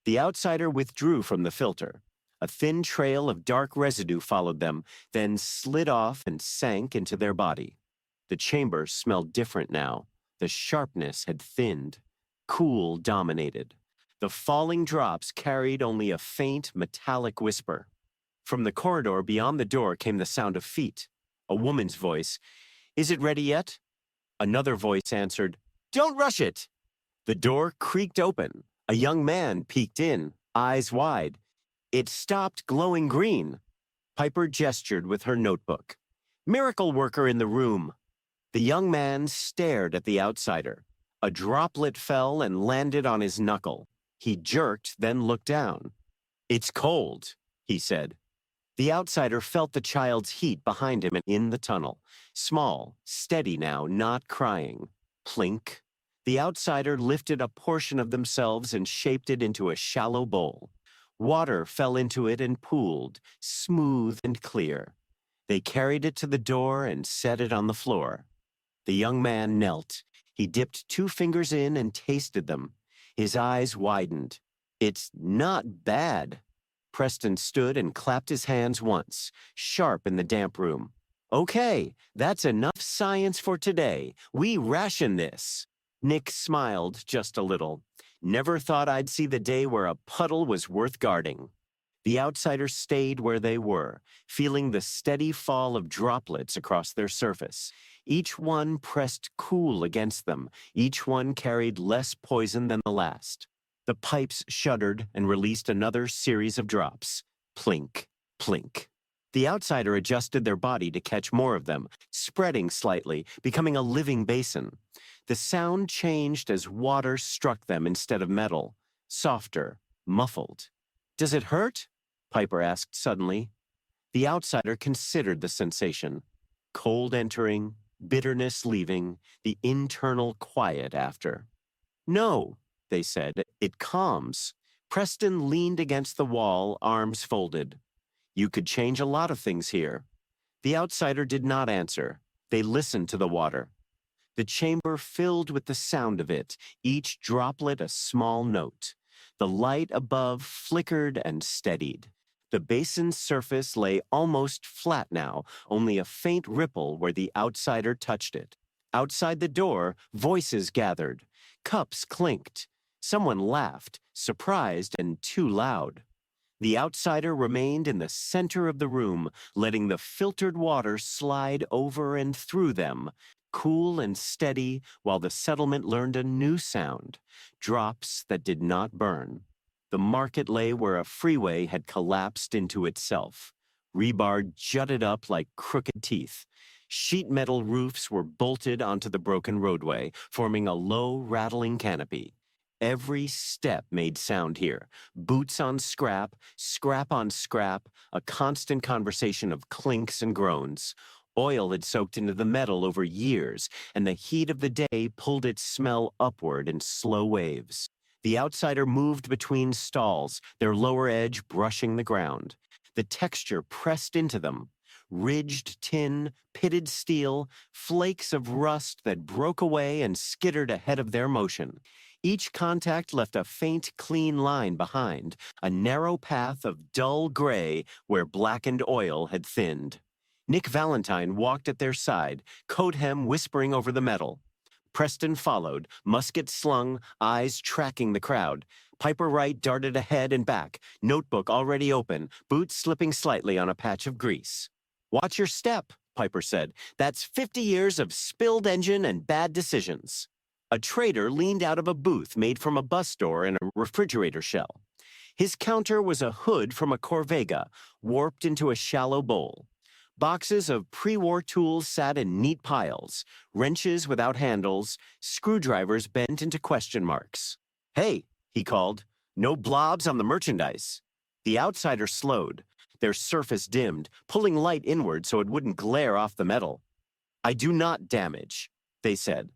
The outsider withdrew from the filter. A thin trail of dark residue followed them, then slid off and sank into their body. The chamber smelled different now. The sharpness had thinned. Cool dominated. The falling drops carried only a faint metallic whisper. From the corridor beyond the door came the sound of feet. A woman's voice. Is it ready yet? Another voice answered, Don't rush it! The door creaked open. A young man peeked in, eyes wide. It stopped glowing green. Piper gestured with her notebook. Miracle worker in the room. The young man stared at the outsider. A droplet fell and landed on his knuckle. He jerked, then looked down. It's cold, he said. The outsider felt the child's heat behind him and in the tunnel. Small, steady now, not crying. Plink. The outsider lifted a portion of themselves and shaped it into a shallow bowl. Water fell into it and pooled, smooth and clear. They carried it to the door and set it on the floor. The young man knelt. He dipped 2 fingers in and tasted them. His eyes widened. It's not bad. Preston stood and clapped his hands once, sharp in the damp room. Okay, that's enough science for today. We ration this. Nick smiled just a little. Never thought I'd see the day where a puddle was worth guarding. The outsiders stayed where they were, feeling the steady fall of droplets across their surface. Each one pressed cool against them. Each one carried less poison than the last. The pipes shuddered and released another series of drops. Plink, plink. The outsider adjusted their body to catch more of them, spreading slightly, becoming a living basin. The sound changed as water struck them instead of metal, softer, muffled. Does it hurt? Piper asked suddenly. The outsider considered the sensation. Cold entering, bitterness leaving, the internal quiet after. No, they said, it calms. Preston leaned against the wall, arms folded. You could change a lot of things here. The outsider did not answer. They listened to the water. The chamber filled with the sound of it, each droplet a small note. The light above flickered and steadied. The basin's surface lay almost flat now, only a faint ripple where the outsider touched it. Outside the door, voices gathered. Cups clinked. Someone laughed, surprised and too loud. The outsider remained in the center of the room, letting the filtered water slide over and through them, cool and steady, while the settlement learned a new sound, drops that did not burn. The market lay where a freeway had collapsed into itself. Rebar jutted up like crooked teeth. Sheet metal roofs were bolted onto the broken roadway, forming a low, rattling canopy. Every step made sound here. Boots on scrap, scrap on scrap, a constant conversation of clinks and groans. Oil had soaked into the metal over years, and the heat of the day pulled its smell upward in slow waves. The outsider moved between stalls, their lower edge brushing the ground. The texture pressed into them. Ridged tin, pitted steel, flakes of rust that broke away and skittered ahead of their motion. Each contact left a faint, clean line behind, a narrow path of dull gray where blackened oil had thinned. Nick Valentine walked at their side, coat hem whispering over the metal. Preston followed, musket slung, eyes tracking the crowd. Piper Wright darted ahead and back, notebook already open, boots slipping slightly on a patch of grease. "Watch your step," Piper said. "That's 50 years of spilled engine and bad decisions." A trader leaned out of a booth made from a bus door and a refrigerator shell. His counter was a hood from a Corvega, warped into a shallow bowl. Boxes of pre-war tools sat in neat piles, wrenches without handles, screwdrivers bent into question marks. "Hey," he called, "no blobs on the merchandise." The outsider slowed, their surface dimmed, pulling light inward so it wouldn't glare off the metal. "I do not damage," they said.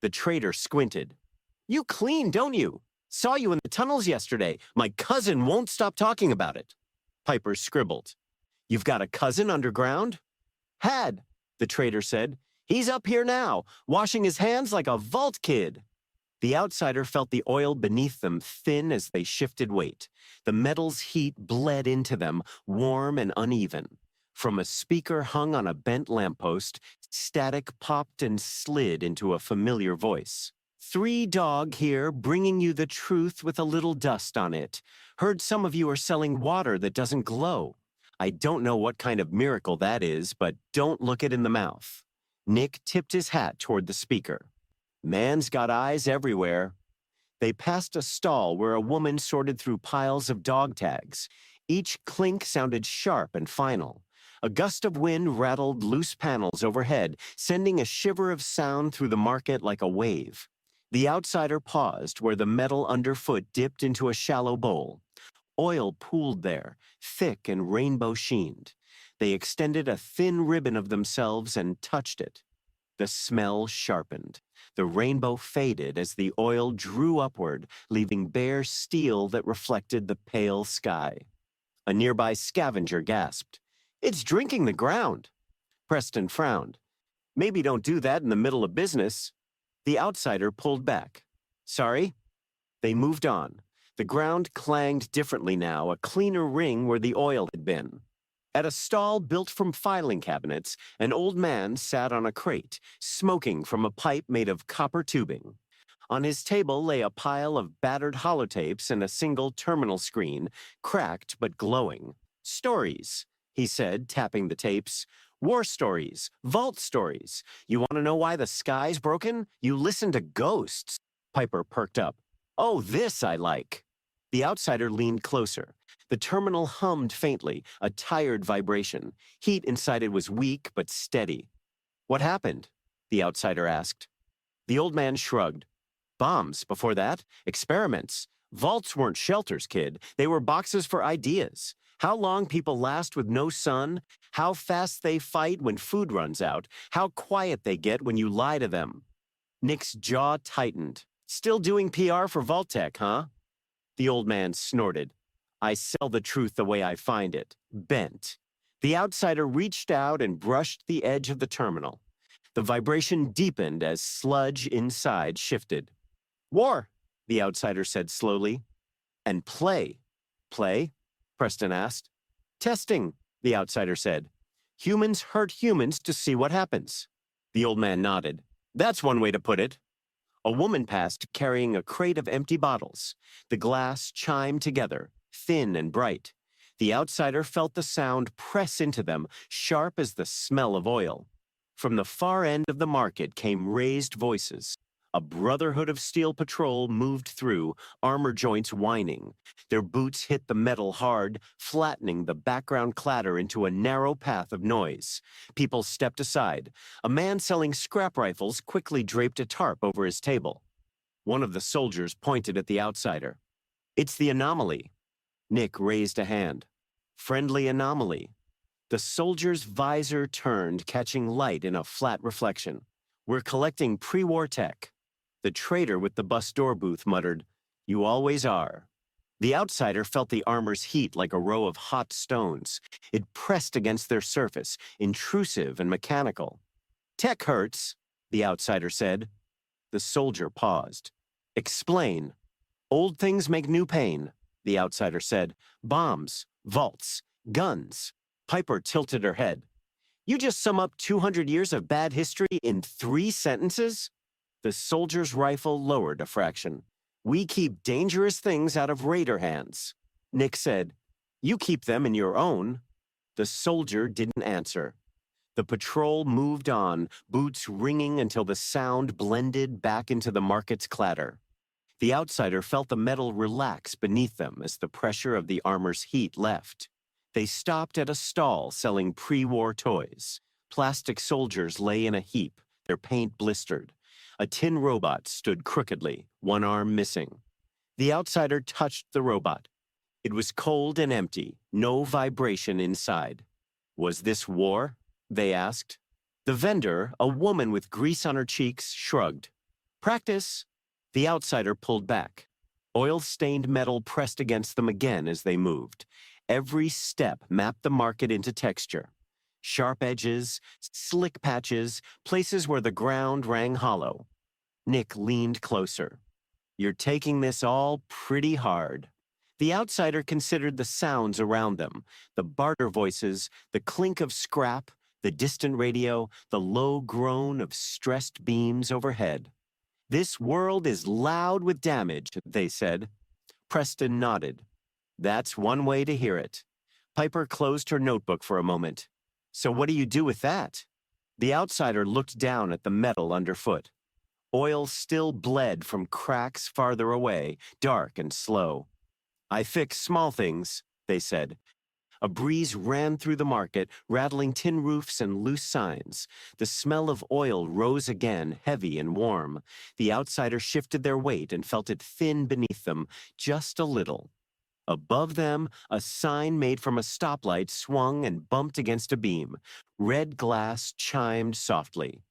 The trader squinted. "You clean, don't you? Saw you in the tunnels yesterday. My cousin won't stop talking about it." Piper scribbled. "You've got a cousin underground?" "Had," the trader said. "He's up here now, washing his hands like a vault kid." The outsider felt the oil beneath them thin as they shifted weight. The metal's heat bled into them, warm and uneven. From a speaker hung on a bent lamppost, static popped and slid into a familiar voice. "3 Dog here, bringing you the truth with a little dust on it. Heard some of you are selling water that doesn't glow. I don't know what kind of miracle that is, but don't look it in the mouth." Nick tipped his hat toward the speaker. "Man's got eyes everywhere." They passed a stall where a woman sorted through piles of dog tags. Each clink sounded sharp and final. A gust of wind rattled loose panels overhead, sending a shiver of sound through the market like a wave. The outsider paused where the metal underfoot dipped into a shallow bowl. Oil pooled there, thick and rainbow-sheened. They extended a thin ribbon of themselves and touched it. The smell sharpened. The rainbow faded as the oil drew upward, leaving bare steel that reflected the pale sky. A nearby scavenger gasped. "It's drinking the ground." Preston frowned. "Maybe don't do that in the middle of business." The outsider pulled back. "Sorry?" They moved on. The ground clanged differently now, a cleaner ring where the oil had been. At a stall built from filing cabinets, an old man sat on a crate, smoking from a pipe made of copper tubing. On his table lay a pile of battered holotapes and a single terminal screen, cracked but glowing. "Stories," he said, tapping the tapes. "War stories, vault stories. You want to know why the sky's broken? You listen to ghosts." Piper perked up. "Oh, this I like." The outsider leaned closer. The terminal hummed faintly, a tired vibration. Heat inside it was weak but steady. "What happened?" the outsider asked. The old man shrugged. "Bombs before that? Experiments. Vaults weren't shelters, kid. They were boxes for ideas. How long people last with no sun, how fast they fight when food runs out, how quiet they get when you lie to them." Nick's jaw tightened. "Still doing PR for Vault-Tec, huh?" The old man snorted. "I sell the truth the way I find it, bent." The outsider reached out and brushed the edge of the terminal. The vibration deepened as sludge inside shifted. "War," the outsider said slowly. "And play." "Play?" Preston asked. "Testing," the outsider said. "Humans hurt humans to see what happens." The old man nodded. "That's one way to put it." A woman passed carrying a crate of empty bottles. The glass chimed together, thin and bright. The outsider felt the sound press into them, sharp as the smell of oil. From the far end of the market came raised voices. A brotherhood of steel patrol moved through, armor joints whining. Their boots hit the metal hard, flattening the background clatter into a narrow path of noise. People stepped aside. A man selling scrap rifles quickly draped a tarp over his table. One of the soldiers pointed at the outsider. "It's the anomaly." Nick raised a hand. "Friendly anomaly." The soldier's visor turned, catching light in a flat reflection. "We're collecting pre-war tech." The trader with the bus door booth muttered, "You always are." The outsider felt the armor's heat like a row of hot stones. It pressed against their surface, intrusive and mechanical. "Tech hurts," the outsider said. The soldier paused. "Explain." "Old things make new pain," the outsider said. "Bombs, vaults, guns." Piper tilted her head. "You just sum up 200 years of bad history in 3 sentences?" The soldier's rifle lowered a fraction. "We keep dangerous things out of raider hands." Nick said, "You keep them in your own." The soldier didn't answer. The patrol moved on, boots ringing until the sound blended back into the market's clatter. The outsider felt the metal relax beneath them as the pressure of the armor's heat left. They stopped at a stall selling pre-war toys. Plastic soldiers lay in a heap, their paint blistered. A tin robot stood crookedly, one arm missing. The outsider touched the robot. It was cold and empty, no vibration inside. "Was this war?" they asked. The vendor, a woman with grease on her cheeks, shrugged. "Practice." The outsider pulled back. Oil-stained metal pressed against them again as they moved. Every step mapped the market into texture. Sharp edges, slick patches, places where the ground rang hollow. Nick leaned closer. "You're taking this all pretty hard." The outsider considered the sounds around them, the barter voices, the clink of scrap, the distant radio, the low groan of stressed beams overhead. "This world is loud with damage," they said. Preston nodded. "That's one way to hear it." Piper closed her notebook for a moment. "So what do you do with that?" The outsider looked down at the metal underfoot. Oil still bled from cracks farther away, dark and slow. "I fix small things," they said. A breeze ran through the market, rattling tin roofs and loose signs. The smell of oil rose again, heavy and warm. The outsider shifted their weight and felt it thin beneath them, just a little. Above them, a sign made from a stoplight swung and bumped against a beam. Red glass chimed softly.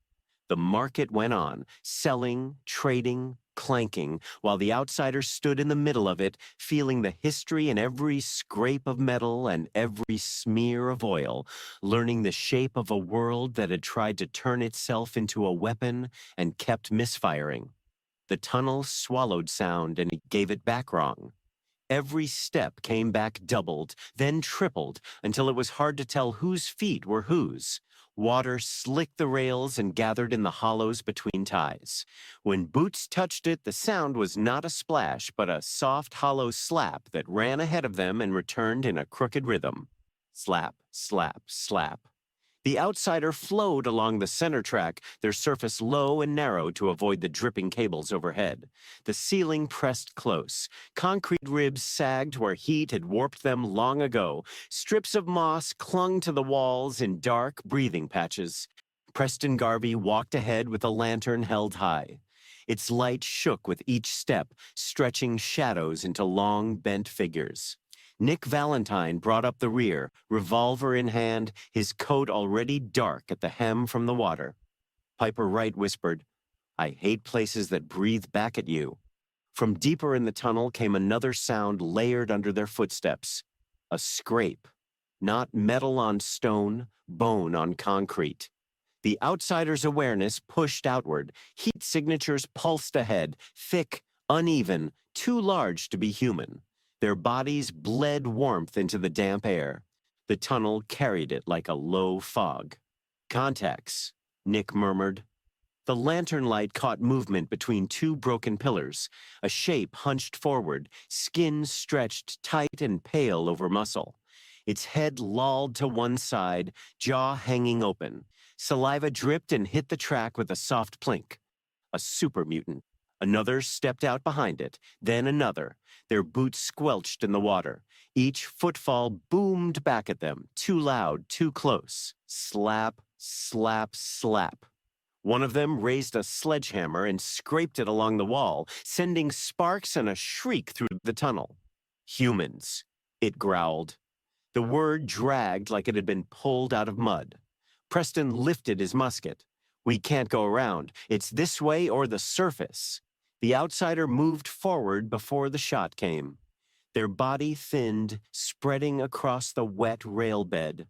The market went on, selling, trading, clanking, while the outsider stood in the middle of it, feeling the history in every scrape of metal and every smear of oil, learning the shape of a world that had tried to turn itself into a weapon and kept misfiring. The tunnel swallowed sound and it gave it back wrong. Every step came back doubled, then tripled, until it was hard to tell whose feet were whose. Water slicked the rails and gathered in the hollows between ties. When boots touched it, the sound was not a splash, but a soft, hollow slap that ran ahead of them and returned in a crooked rhythm. Slap, slap, slap. The outsider flowed along the center track, their surface low and narrow to avoid the dripping cables overhead. The ceiling pressed close. Concrete ribs sagged where heat had warped them long ago. Strips of moss clung to the walls in dark breathing patches. Preston Garvey walked ahead with a lantern held high. Its light shook with each step, stretching shadows into long, bent figures. Nick Valentine brought up the rear, revolver in hand, his coat already dark at the hem from the water. Piper Wright whispered, "I hate places that breathe back at you." From deeper in the tunnel came another sound layered under their footsteps. A scrape. Not metal on stone, bone on concrete. The outsider's awareness pushed outward. Heat signatures pulsed ahead, thick, uneven, too large to be human. Their bodies bled warmth into the damp air. The tunnel carried it like a low fog. "Contacts," Nick murmured. The lantern light caught movement between 2 broken pillars. A shape hunched forward, skin stretched tight and pale over muscle. Its head lolled to one side, jaw hanging open. Saliva dripped and hit the track with a soft plink. A super mutant. Another stepped out behind it, then another. Their boots squelched in the water. Each footfall boomed back at them, too loud, too close. Slap, slap, slap. One of them raised a sledgehammer and scraped it along the wall, sending sparks and a shriek through the tunnel. Humans, it growled. The word dragged like it had been pulled out of mud. Preston lifted his musket. We can't go around. It's this way or the surface. The outsider moved forward before the shot came. Their body thinned, spreading across the wet rail bed.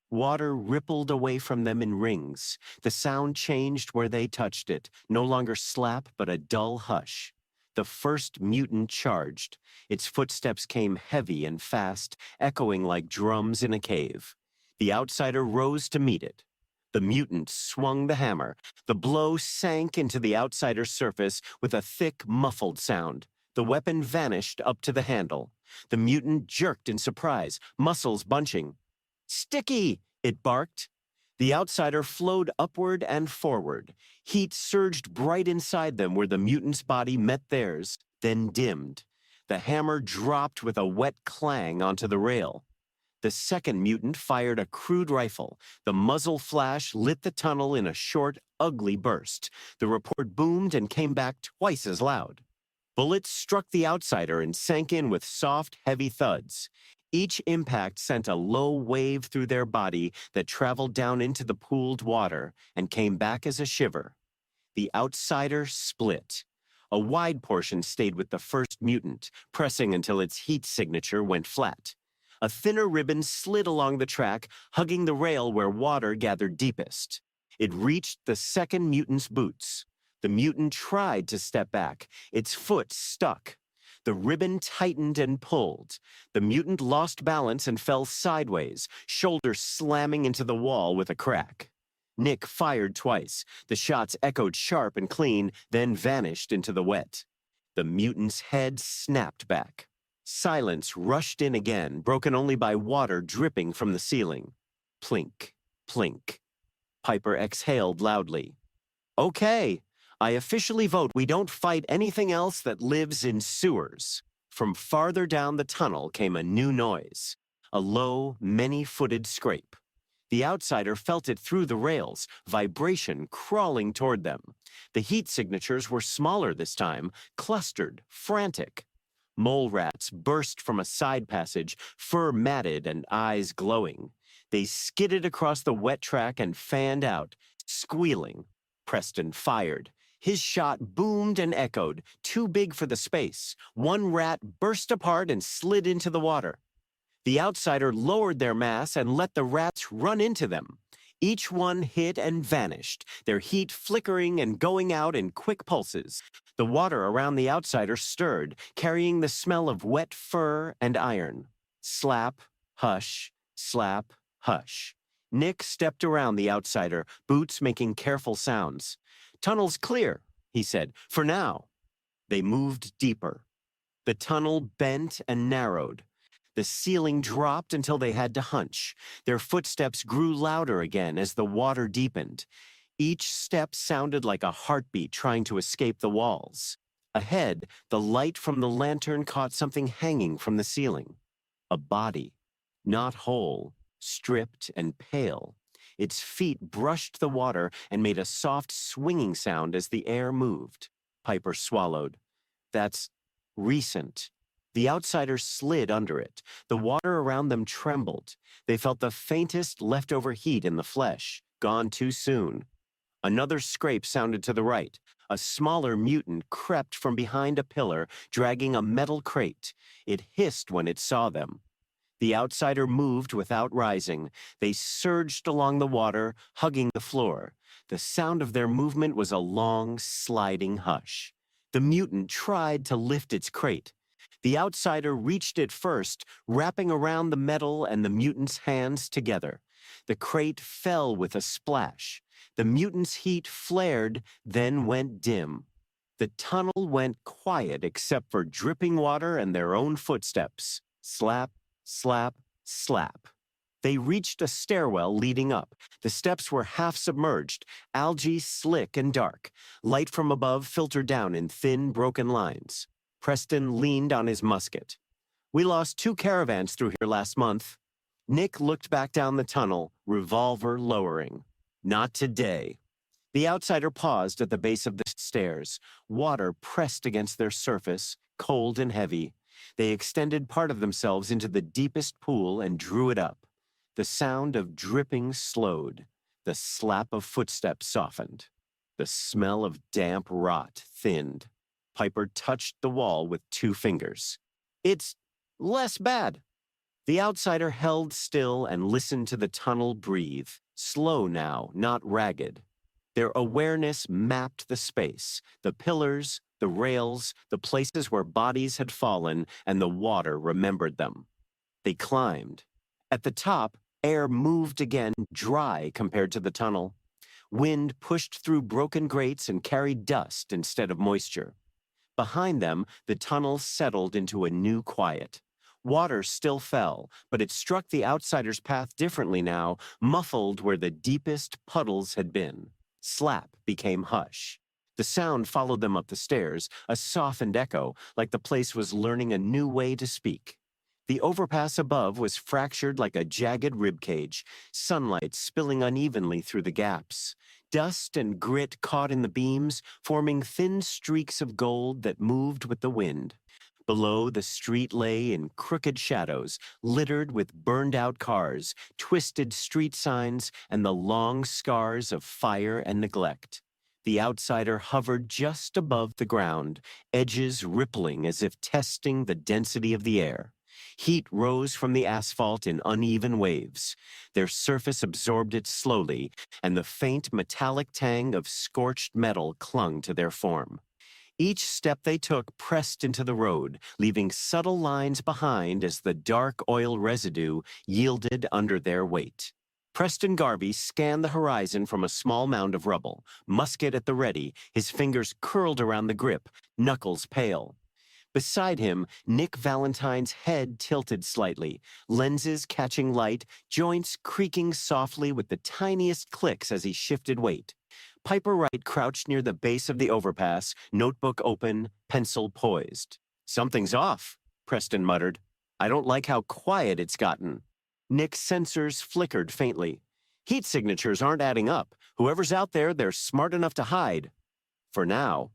Water rippled away from them in rings. The sound changed where they touched it, no longer slap, but a dull hush. The first mutant charged. Its footsteps came heavy and fast, echoing like drums in a cave. The outsider rose to meet it. The mutant swung the hammer. The blow sank into the outsider's surface with a thick, muffled sound. The weapon vanished up to the handle. The mutant jerked in surprise, muscles bunching. "Sticky!" it barked. The outsider flowed upward and forward. Heat surged bright inside them where the mutant's body met theirs, then dimmed. The hammer dropped with a wet clang onto the rail. The second mutant fired a crude rifle. The muzzle flash lit the tunnel in a short, ugly burst. The report boomed and came back twice as loud. Bullets struck the outsider and sank in with soft, heavy thuds. Each impact sent a low wave through their body that traveled down into the pooled water and came back as a shiver. The outsider split. A wide portion stayed with the first mutant, pressing until its heat signature went flat. A thinner ribbon slid along the track, hugging the rail where water gathered deepest. It reached the second mutant's boots. The mutant tried to step back. Its foot stuck. The ribbon tightened and pulled. The mutant lost balance and fell sideways, shoulder slamming into the wall with a crack. Nick fired twice. The shots echoed sharp and clean, then vanished into the wet. The mutant's head snapped back. Silence rushed in again, broken only by water dripping from the ceiling. Plink, plink. Piper exhaled loudly. "Okay. I officially vote we don't fight anything else that lives in sewers." From farther down the tunnel came a new noise, a low, many-footed scrape. The outsider felt it through the rails, vibration crawling toward them. The heat signatures were smaller this time, clustered, frantic. Mole rats burst from a side passage, fur matted and eyes glowing. They skidded across the wet track and fanned out, squealing. Preston fired. His shot boomed and echoed, too big for the space. One rat burst apart and slid into the water. The outsider lowered their mass and let the rats run into them. Each one hit and vanished, their heat flickering and going out in quick pulses. The water around the outsider stirred, carrying the smell of wet fur and iron. Slap, hush, slap, hush. Nick stepped around the outsider, boots making careful sounds. "Tunnel's clear," he said, "for now." They moved deeper. The tunnel bent and narrowed. The ceiling dropped until they had to hunch. Their footsteps grew louder again as the water deepened. Each step sounded like a heartbeat trying to escape the walls. Ahead, the light from the lantern caught something hanging from the ceiling. A body, not whole, stripped and pale. Its feet brushed the water and made a soft swinging sound as the air moved. Piper swallowed. "That's recent." The outsiders slid under it. The water around them trembled. They felt the faintest leftover heat in the flesh, gone too soon. Another scrape sounded to the right. A smaller mutant crept from behind a pillar, dragging a metal crate. It hissed when it saw them. The outsider moved without rising. They surged along the water, hugging the floor. The sound of their movement was a long, sliding hush. The mutant tried to lift its crate. The outsider reached it first, wrapping around the metal and the mutant's hands together. The crate fell with a splash. The mutant's heat flared, then went dim. The tunnel went quiet except for dripping water and their own footsteps. Slap, slap, slap. They reached a stairwell leading up. The steps were half submerged, algae slick and dark. Light from above filtered down in thin, broken lines. Preston leaned on his musket. "We lost 2 caravans through here last month." Nick looked back down the tunnel, revolver lowering. "Not today." The outsider paused at the base of the stairs. Water pressed against their surface, cold and heavy. They extended part of themselves into the deepest pool and drew it up. The sound of dripping slowed. The slap of footsteps softened. The smell of damp rot thinned. Piper touched the wall with 2 fingers. "It's less bad." The outsider held still and listened to the tunnel breathe, slow now, not ragged. Their awareness mapped the space, the pillars, the rails, the places where bodies had fallen, and the water remembered them. They climbed. At the top, air moved again, dry compared to the tunnel. Wind pushed through broken grates and carried dust instead of moisture. Behind them, the tunnel settled into a new quiet. Water still fell, but it struck the outsider's path differently now, muffled where the deepest puddles had been. Slap became hush. The sound followed them up the stairs, a softened echo, like the place was learning a new way to speak. The overpass above was fractured like a jagged ribcage, sunlight spilling unevenly through the gaps. Dust and grit caught in the beams, forming thin streaks of gold that moved with the wind. Below, the street lay in crooked shadows, littered with burned-out cars, twisted street signs, and the long scars of fire and neglect. The outsider hovered just above the ground, edges rippling as if testing the density of the air. Heat rose from the asphalt in uneven waves. Their surface absorbed it slowly, and the faint metallic tang of scorched metal clung to their form. Each step they took pressed into the road, leaving subtle lines behind as the dark oil residue yielded under their weight. Preston Garvey scanned the horizon from a small mound of rubble, musket at the ready, his fingers curled around the grip, knuckles pale. Beside him, Nick Valentine's head tilted slightly, lenses catching light, joints creaking softly with the tiniest clicks as he shifted weight. Piper Wright crouched near the base of the overpass, notebook open, pencil poised. "Something's off," Preston muttered. "I don't like how quiet it's gotten." Nick's sensors flickered faintly. "Heat signatures aren't adding up. Whoever's out there, they're smart enough to hide." For now.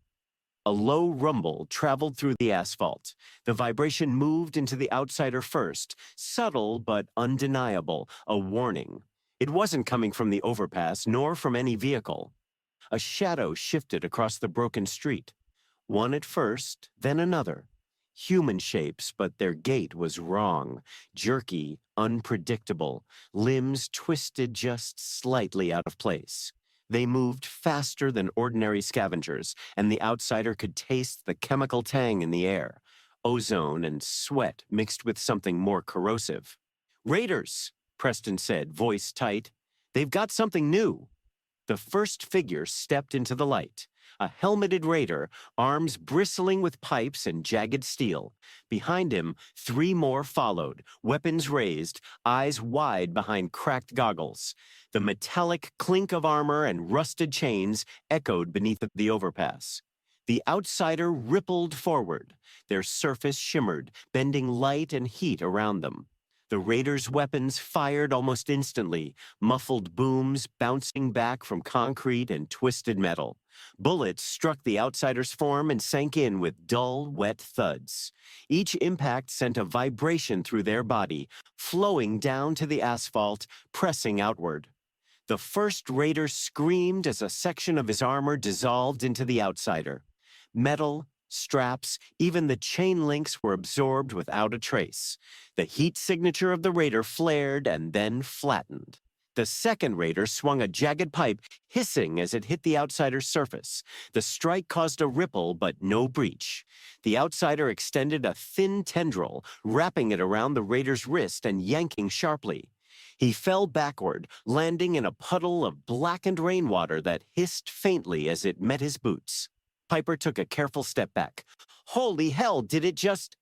A low rumble traveled through the asphalt. The vibration moved into the outsider first, subtle but undeniable, a warning. It wasn't coming from the overpass, nor from any vehicle. A shadow shifted across the broken street. One at first, then another. Human shapes, but their gait was wrong, jerky, unpredictable, limbs twisted just slightly out of place. They moved faster than ordinary scavengers, and the outsider could taste the chemical tang in the air, ozone and sweat mixed with something more corrosive. "Raiders," Preston said, voice tight. "They've got something new." The first figure stepped into the light. A helmeted raider, arms bristling with pipes and jagged steel. Behind him, 3 more followed, weapons raised, eyes wide behind cracked goggles. The metallic clink of armor and rusted chains echoed beneath the overpass. The outsider rippled forward. Their surface shimmered, bending light and heat around them. The raiders' weapons fired almost instantly, muffled booms bouncing back from concrete and twisted metal. Bullets struck the outsider's form and sank in with dull, wet thuds. Each impact sent a vibration through their body, flowing down to the asphalt, pressing outward. The first raider screamed as a section of his armor dissolved into the outsider. Metal, straps, even the chain links were absorbed without a trace. The heat signature of the raider flared and then flattened. The second raider swung a jagged pipe, hissing as it hit the outsider's surface. The strike caused a ripple, but no breach. The outsider extended a thin tendril, wrapping it around the raider's wrist and yanking sharply. He fell backward, landing in a puddle of blackened rainwater that hissed faintly as it met his boots. Piper took a careful step back. "Holy hell, did it just—"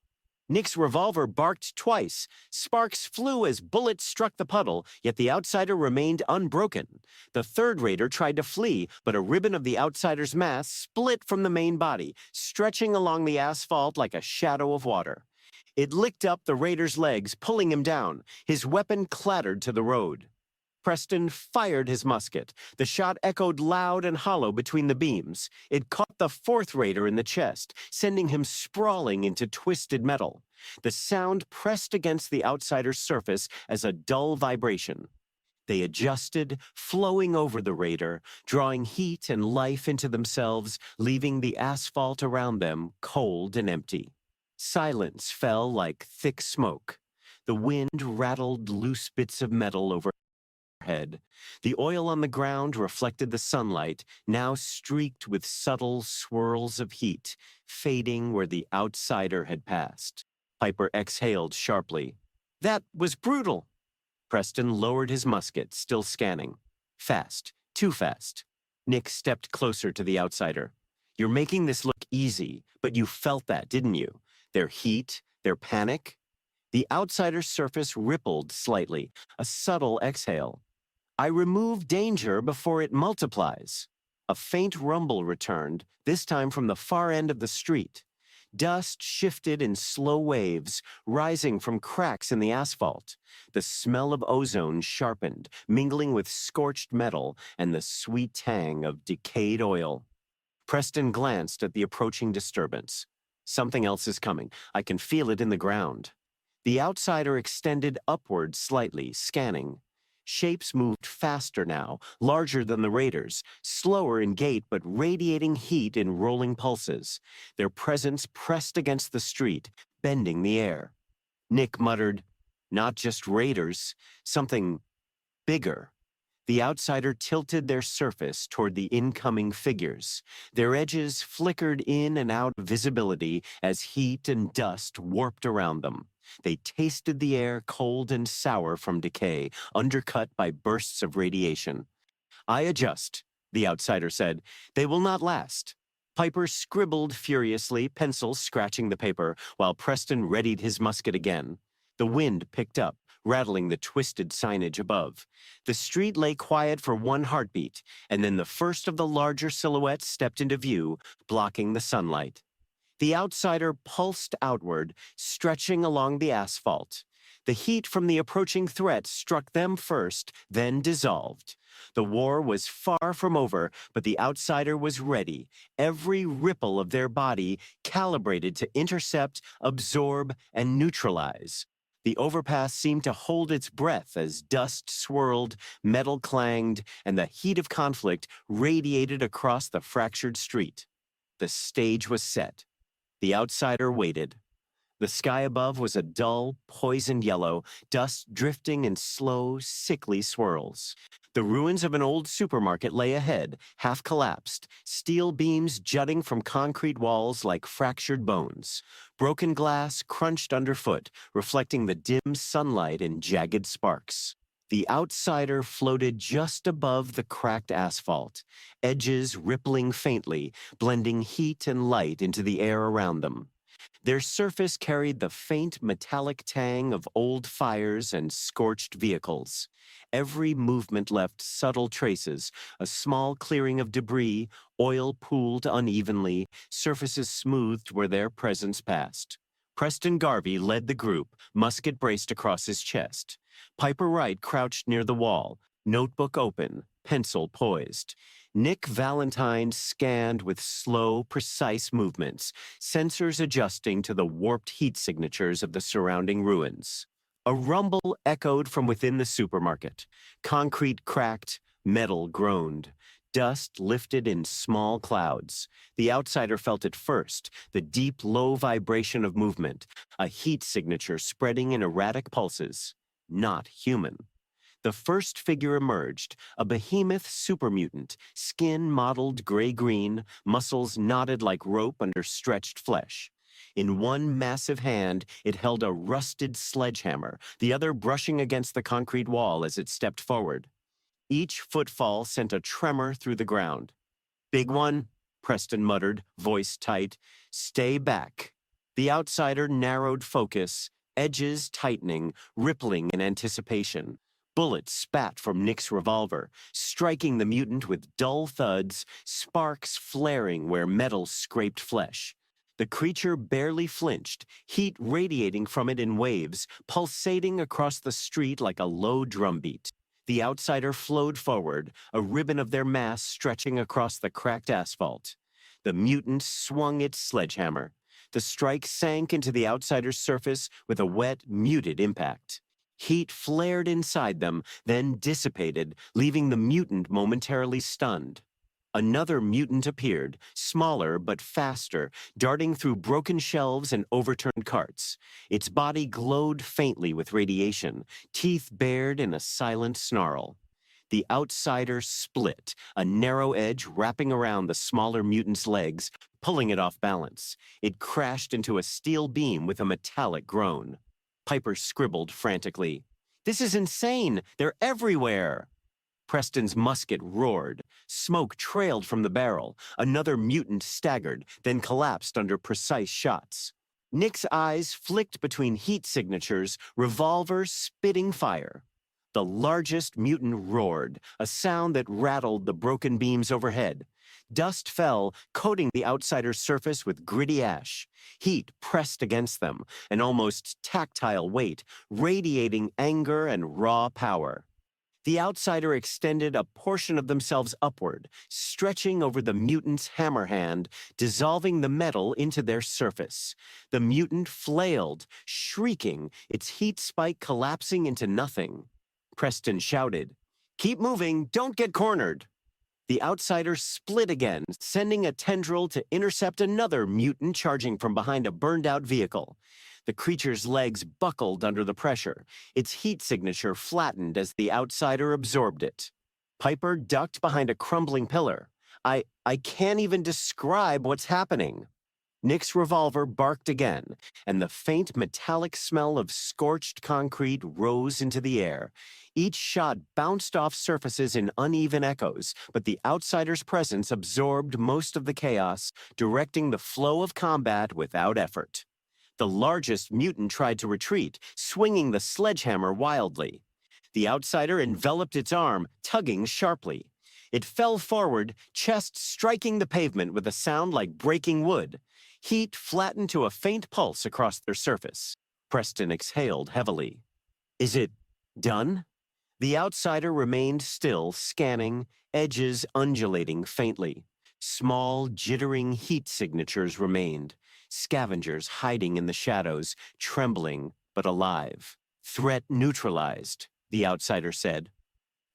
Nick's revolver barked twice. Sparks flew as bullets struck the puddle, yet the outsider remained unbroken. The third raider tried to flee, but a ribbon of the outsider's mask split from the main body, stretching along the asphalt like a shadow of water. It licked up the raider's legs, pulling him down. His weapon clattered to the road. Preston fired his musket. The shot echoed loud and hollow between the beams. It caught the fourth raider in the chest, sending him sprawling into twisted metal. The sound pressed against the outsider's surface as a dull vibration. They adjusted, flowing over the raider, drawing heat and life into themselves, leaving the asphalt around them cold and empty. Silence fell like thick smoke. The wind rattled loose bits of metal over head. The oil on the ground reflected the sunlight, now streaked with subtle swirls of heat, fading where the outsider had passed. Piper exhaled sharply. That was brutal. Preston lowered his musket, still scanning. Fast, too fast. Nick stepped closer to the outsider. You're making this look easy, but you felt that, didn't you? Their heat, their panic. The outsider's surface rippled slightly, a subtle exhale. I remove danger before it multiplies. A faint rumble returned, this time from the far end of the street. Dust shifted in slow waves, rising from cracks in the asphalt. The smell of ozone sharpened, mingling with scorched metal and the sweet tang of decayed oil. Preston glanced at the approaching disturbance. Something else is coming. I can feel it in the ground. The outsider extended upward slightly, scanning. Shapes moved faster now, larger than the raiders, slower in gait but radiating heat in rolling pulses. Their presence pressed against the street, bending the air. Nick muttered, "Not just raiders, something bigger." The outsider tilted their surface toward the incoming figures. Their edges flickered in and out of visibility as heat and dust warped around them. They tasted the air cold and sour from decay, undercut by bursts of radiation. I adjust, the outsider said. They will not last. Piper scribbled furiously, pencil scratching the paper, while Preston readied his musket again. The wind picked up, rattling the twisted signage above. The street lay quiet for one heartbeat, and then the first of the larger silhouettes stepped into view, blocking the sunlight. The outsider pulsed outward, stretching along the asphalt. The heat from the approaching threat struck them first, then dissolved. The war was far from over, but the outsider was ready, every ripple of their body calibrated to intercept, absorb, and neutralize. The overpass seemed to hold its breath as dust swirled, metal clanged, and the heat of conflict radiated across the fractured street. The stage was set. The outsider waited. The sky above was a dull, poisoned yellow, dust drifting in slow, sickly swirls. The ruins of an old supermarket lay ahead, half collapsed, steel beams jutting from concrete walls like fractured bones. Broken glass crunched underfoot, reflecting the dim sunlight in jagged sparks. The outsider floated just above the cracked asphalt, edges rippling faintly, blending heat and light into the air around them. Their surface carried the faint metallic tang of old fires and scorched vehicles. Every movement left subtle traces, a small clearing of debris, oil pooled unevenly, surfaces smoothed where their presence passed. Preston Garvey led the group, musket braced across his chest. Piper Wright crouched near the wall, notebook open, pencil poised. Nick Valentine scanned with slow, precise movements, sensors adjusting to the warped heat signatures of the surrounding ruins. A rumble echoed from within the supermarket. Concrete cracked, metal groaned. Dust lifted in small clouds. The outsider felt it first, the deep, low vibration of movement, a heat signature spreading in erratic pulses. Not human. The first figure emerged, a behemoth supermutant, skin mottled gray-green, muscles knotted like rope under stretched flesh. In one massive hand, it held a rusted sledgehammer, the other brushing against the concrete wall as it stepped forward. Each footfall sent a tremor through the ground. "Big one," Preston muttered, voice tight. "Stay back." The outsider narrowed focus, edges tightening, rippling in anticipation. Bullets spat from Nick's revolver, striking the mutant with dull thuds, sparks flaring where metal scraped flesh. The creature barely flinched, heat radiating from it in waves, pulsating across the street like a low drumbeat. The outsider flowed forward, a ribbon of their mass stretching across the cracked asphalt. The mutant swung its sledgehammer. The strike sank into the outsider's surface with a wet, muted impact. Heat flared inside them, then dissipated, leaving the mutant momentarily stunned. Another mutant appeared, smaller but faster, darting through broken shelves and overturned carts. Its body glowed faintly with radiation, teeth bared in a silent snarl. The outsider split, a narrow edge wrapping around the smaller mutant's legs, pulling it off balance. It crashed into a steel beam with a metallic groan. Piper scribbled frantically. "This is insane! They're everywhere!" Preston's musket roared. Smoke trailed from the barrel. Another mutant staggered, then collapsed under precise shots. Nick's eyes flicked between heat signatures, revolver spitting fire. The largest mutant roared, a sound that rattled the broken beams overhead. Dust fell, coating the outsider's surface with gritty ash. Heat pressed against them, an almost tactile weight, radiating anger and raw power. The outsider extended a portion of themselves upward, stretching over the mutant's hammer hand, dissolving the metal into their surface. The mutant flailed, shrieking, its heat spike collapsing into nothing. Preston shouted, "Keep moving, don't get cornered." The outsider split again, sending a tendril to intercept another mutant charging from behind a burned-out vehicle. The creature's legs buckled under the pressure, its heat signature flattened as the outsider absorbed it. Piper ducked behind a crumbling pillar. I can't even describe what's happening." Nick's revolver barked again, and the faint metallic smell of scorched concrete rose into the air. Each shot bounced off surfaces in uneven echoes, but the outsider's presence absorbed most of the chaos, directing the flow of combat without effort. The largest mutant tried to retreat, swinging the sledgehammer wildly. The outsider enveloped its arm, tugging sharply. It fell forward, chest striking the pavement with a sound like breaking wood. Heat flattened to a faint pulse across their surface. Preston exhaled heavily. "Is it done?" The outsider remained still, scanning, edges undulating faintly. Small, jittering heat signatures remained. Scavengers hiding in the shadows, trembling but alive. "Threat neutralized," the outsider said.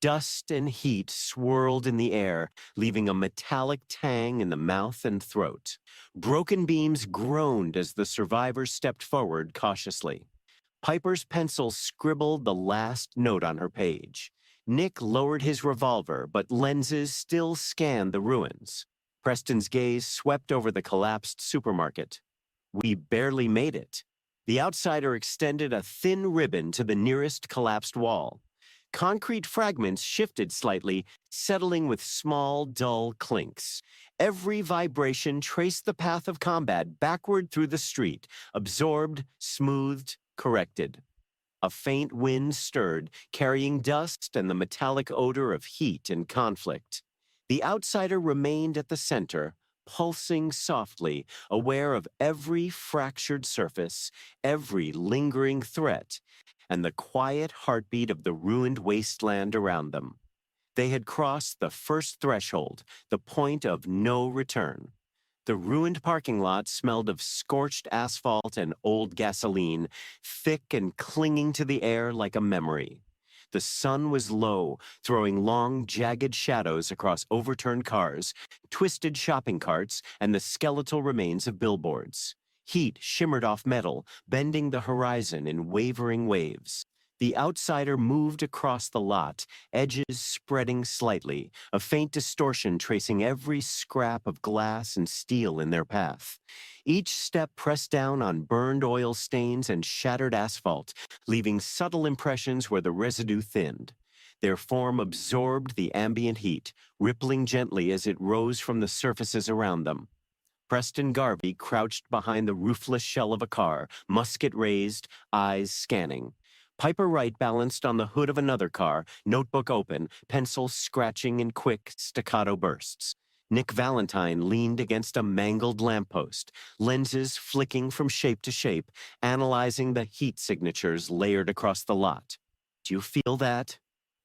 Dust and heat swirled in the air, leaving a metallic tang in the mouth and throat. Broken beams groaned as the survivors stepped forward cautiously. Piper's pencil scribbled the last note on her page. Nick lowered his revolver, but lenses still scanned the ruins. Preston's gaze swept over the collapsed supermarket. "We barely made it." The outsider extended a thin ribbon to the nearest collapsed wall. Concrete fragments shifted slightly, settling with small, dull clinks. Every vibration traced the path of combat backward through the street, absorbed, smoothed, corrected. A faint wind stirred, carrying dust and the metallic odor of heat and conflict. The outsider remained at the center, pulsing softly, aware of every fractured surface, every lingering threat, and the quiet heartbeat of the ruined wasteland around them. They had crossed the first threshold, the point of no return. The ruined parking lot smelled of scorched asphalt and old gasoline, thick and clinging to the air like a memory. The sun was low, throwing long, jagged shadows across overturned cars, twisted shopping carts, and the skeletal remains of billboards. Heat shimmered off metal, bending the horizon in wavering waves. The outsider moved across the lot, edges spreading slightly, a faint distortion tracing every scrap of glass and steel in their path. Each step pressed down on burned oil stains and shattered asphalt, leaving subtle impressions where the residue thinned. Their form absorbed the ambient heat, rippling gently as it rose from the surfaces around them. Preston Garvey crouched behind the roofless shell of a car, musket raised, eyes scanning. Piper Wright balanced on the hood of another car, notebook open, pencil scratching in quick, staccato bursts. Nick Valentine leaned against a mangled lamppost, lenses flicking from shape to shape, analyzing the heat signatures layered across the lot. "Do you feel that?"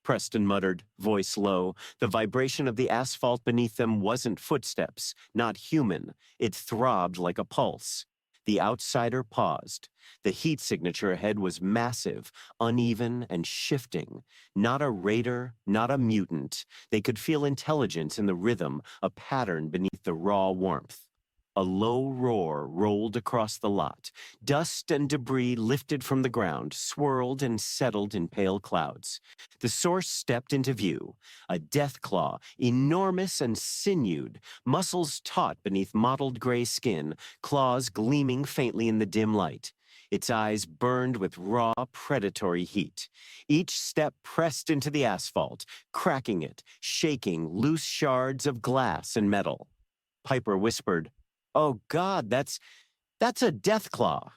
Preston muttered, voice low. The vibration of the asphalt beneath them wasn't footsteps, not human. It throbbed like a pulse. The outsider paused. The heat signature ahead was massive, uneven, and shifting. Not a raider, not a mutant. They could feel intelligence in the rhythm, a pattern beneath the raw warmth. A low roar rolled across the lot. Dust and debris lifted from the ground, swirled and settled in pale clouds. The source stepped into view, a deathclaw, enormous and sinewed, muscles taut beneath mottled gray skin, claws gleaming faintly in the dim light. Its eyes burned with raw, predatory heat. Each step pressed into the asphalt, cracking it, shaking loose shards of glass and metal. Piper whispered, "Oh God, that's a deathclaw."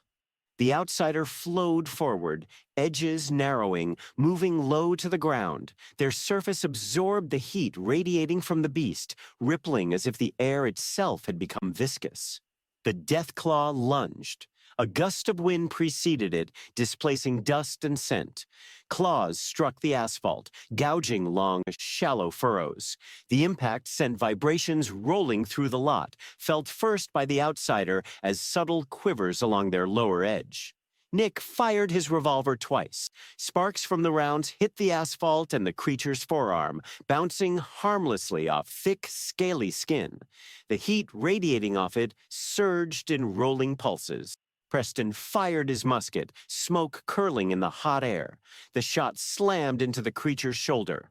The outsider flowed forward, edges narrowing, moving low to the ground. Their surface absorbed the heat radiating from the beast, rippling as if the air itself had become viscous. The deathclaw lunged. A gust of wind preceded it, displacing dust and scent. Claws struck the asphalt, gouging long, shallow furrows. The impact sent vibrations rolling through the lot, felt first by the outsider as subtle quivers along their lower edge. Nick fired his revolver twice. Sparks from the rounds hit the asphalt and the creature's forearm, bouncing harmlessly off thick, scaly skin. The heat radiating off it surged in rolling pulses. Preston fired his musket, smoke curling in the hot air. The shot slammed into the creature's shoulder.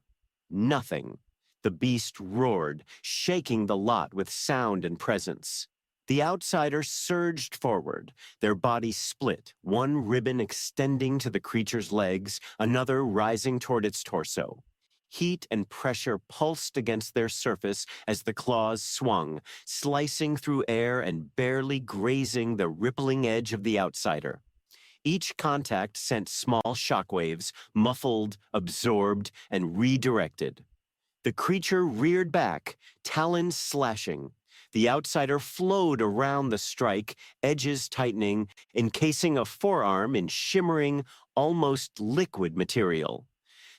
Nothing. The beast roared, shaking the lot with sound and presence. The outsiders surged forward, their bodies split, one ribbon extending to the creature's legs, another rising toward its torso. Heat and pressure pulsed against their surface as the claws swung, slicing through air and barely grazing the rippling edge of the outsider. Each contact sent small shockwaves, muffled, absorbed, and redirected. The creature reared back, talons slashing. The outsider flowed around the strike, edges tightening, encasing a forearm in shimmering, almost liquid material.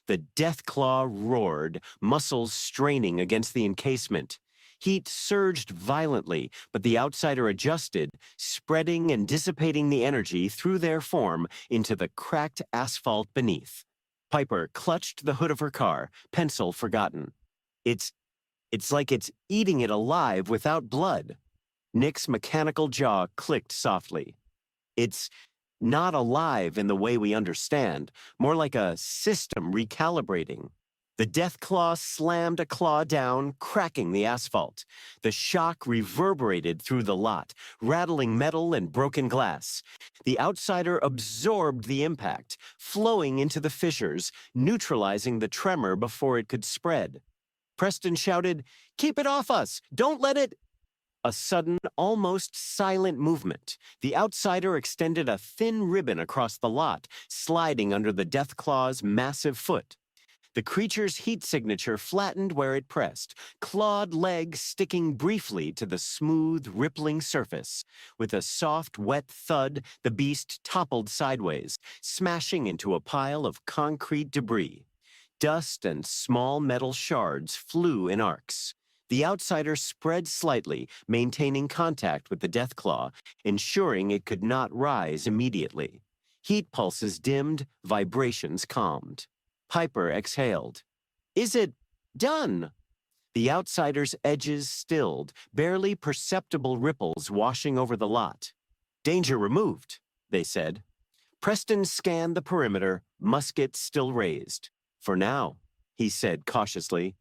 The deathclaw roared, muscles straining against the encasement. Heat surged violently, but the outsider adjusted, spreading and dissipating the energy through their form into the cracked asphalt beneath. Piper clutched the hood of her car, pencil forgotten. It's like it's eating it alive without blood." Nick's mechanical jaw clicked softly. "It's not alive in the way we understand, more like a system recalibrating." The deathclaw slammed a claw down, cracking the asphalt. The shock reverberated through the lot, rattling metal and broken glass. The outsider absorbed the impact, flowing into the fissures, neutralizing the tremor before it could spread. Preston shouted, "Keep it off us! Don't let it—" A sudden, almost silent movement. The outsider extended a thin ribbon across the lot, sliding under the deathclaw's massive foot. The creature's heat signature flattened where it pressed, clawed legs sticking briefly to the smooth, rippling surface. With a soft, wet thud, the beast toppled sideways, smashing into a pile of concrete debris. Dust and small metal shards flew in arcs. The outsider spread slightly, maintaining contact with the deathclaw, ensuring it could not rise immediately. Heat pulses dimmed, vibrations calmed. Piper exhaled. "Is it done?" The outsider's edges stilled, barely perceptible ripples washing over the lot. "Danger removed," they said. Preston scanned the perimeter, musket still raised. "For now," he said cautiously.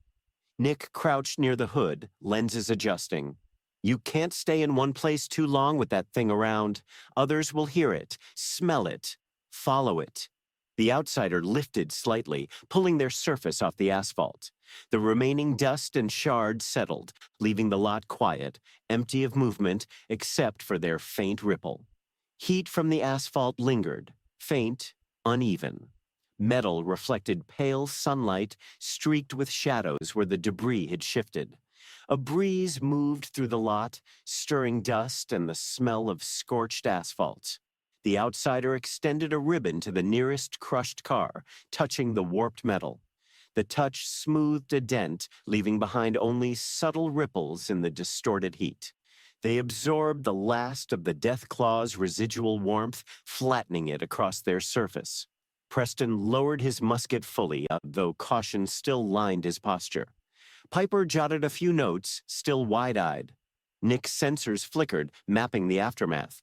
Nick crouched near the hood, lenses adjusting. "You can't stay in one place too long with that thing around. Others will hear it, smell it, follow it." The outsider lifted slightly, pulling their surface off the asphalt. The remaining dust and shards settled, leaving the lot quiet, empty of movement except for their faint ripple. Heat from the asphalt lingered, faint, uneven. Metal reflected pale sunlight, streaked with shadows where the debris had shifted. A breeze moved through the lot, stirring dust and the smell of scorched asphalt. The outsider extended a ribbon to the nearest crushed car, touching the warped metal. The touch smoothed a dent, leaving behind only subtle ripples in the distorted heat. They absorbed the last of the deathclaws' residual warmth, flattening it across their surface. Preston lowered his musket fully, though caution still lined his posture. Piper jotted a few notes, still wide-eyed. Nick's sensors flickered, mapping the aftermath.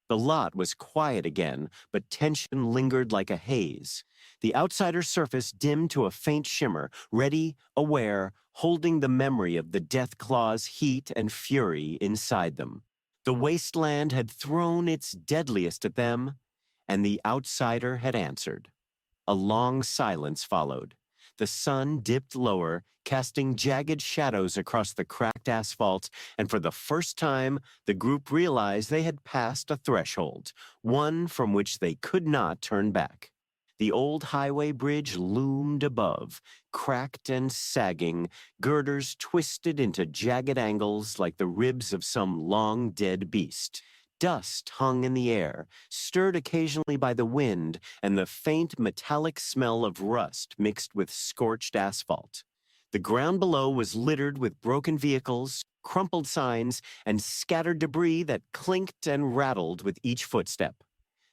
The lot was quiet again, but tension lingered like a haze. The outsider's surface dimmed to a faint shimmer, ready, aware, holding the memory of the deathclaws' heat and fury inside them. The Wasteland had thrown its deadliest at them, and the outsider had answered. A long silence followed. The sun dipped lower, casting jagged shadows across the cracked asphalt, and for the first time, the group realized they had passed a threshold, one from which they could not turn back. The old highway bridge loomed above, cracked and sagging, girders twisted into jagged angles like the ribs of some long-dead beast. Dust hung in the air, stirred occasionally by the wind and the faint metallic smell of rust mixed with scorched asphalt. The ground below was littered with broken vehicles, crumpled signs, and scattered debris that clinked and rattled with each footstep.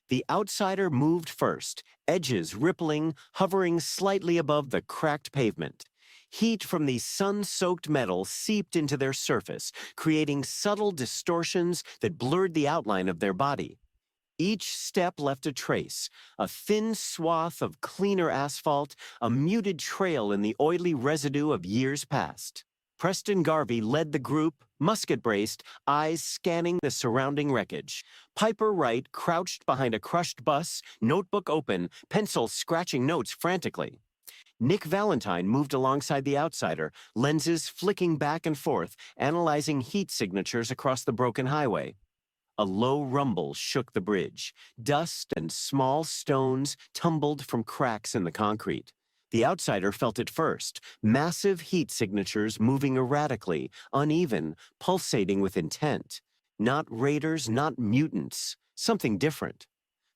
The outsider moved first, edges rippling, hovering slightly above the cracked pavement. Heat from the sun-soaked metal seeped into their surface, creating subtle distortions that blurred the outline of their body. Each step left a trace, a thin swath of cleaner asphalt, a muted trail in the oily residue of years past. Preston Garvey led the group, musket-braced, eyes scanning the surrounding wreckage. Piper Wright crouched behind a crushed bus, notebook open, pencil scratching notes frantically. Nick Valentine moved alongside the outsider, lenses flicking back and forth, analyzing heat signatures across the broken highway. A low rumble shook the bridge. Dust and small stones tumbled from cracks in the concrete. The outsider felt it first, massive heat signatures moving erratically, uneven, pulsating with intent. Not raiders, not mutants, something different.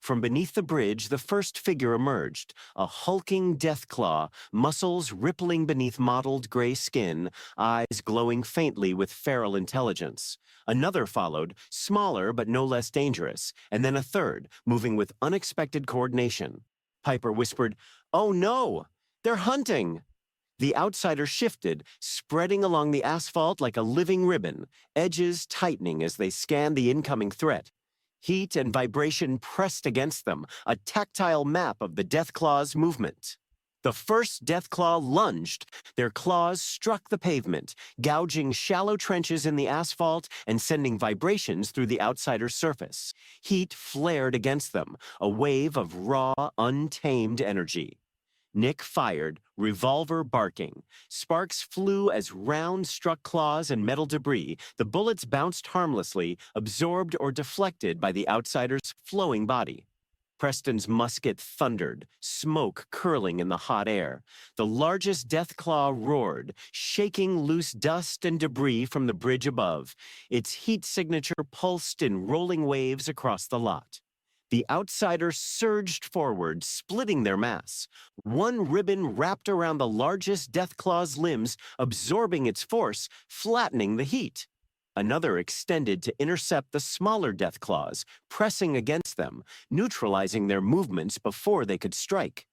From beneath the bridge, the first figure emerged, a hulking deathclaw, muscles rippling beneath mottled gray skin, eyes glowing faintly with feral intelligence. Another followed, smaller but no less dangerous, and then a third, moving with unexpected coordination. Piper whispered, "Oh no! They're hunting!" The outsider shifted, spreading along the asphalt like a living ribbon, edges tightening as they scanned the incoming threat. Heat and vibration pressed against them, a tactile map of the deathclaw's movement. The first deathclaw lunged. Their claws struck the pavement, gouging shallow trenches in the asphalt and sending vibrations through the outsider's surface. Heat flared against them, a wave of raw, untamed energy. Nick fired, revolver barking. Sparks flew as rounds struck claws and metal debris. The bullets bounced harmlessly, absorbed or deflected by the outsider's flowing body. Preston's musket thundered, smoke curling in the hot air. The largest deathclaw roared, shaking loose dust and debris from the bridge above. Its heat signature pulsed in rolling waves across the lot. The outsider surged forward, splitting their mass. One ribbon wrapped around the largest deathclaw's limbs, absorbing its force, flattening the heat. Another extended to intercept the smaller deathclaws, pressing against them, neutralizing their movements before they could strike.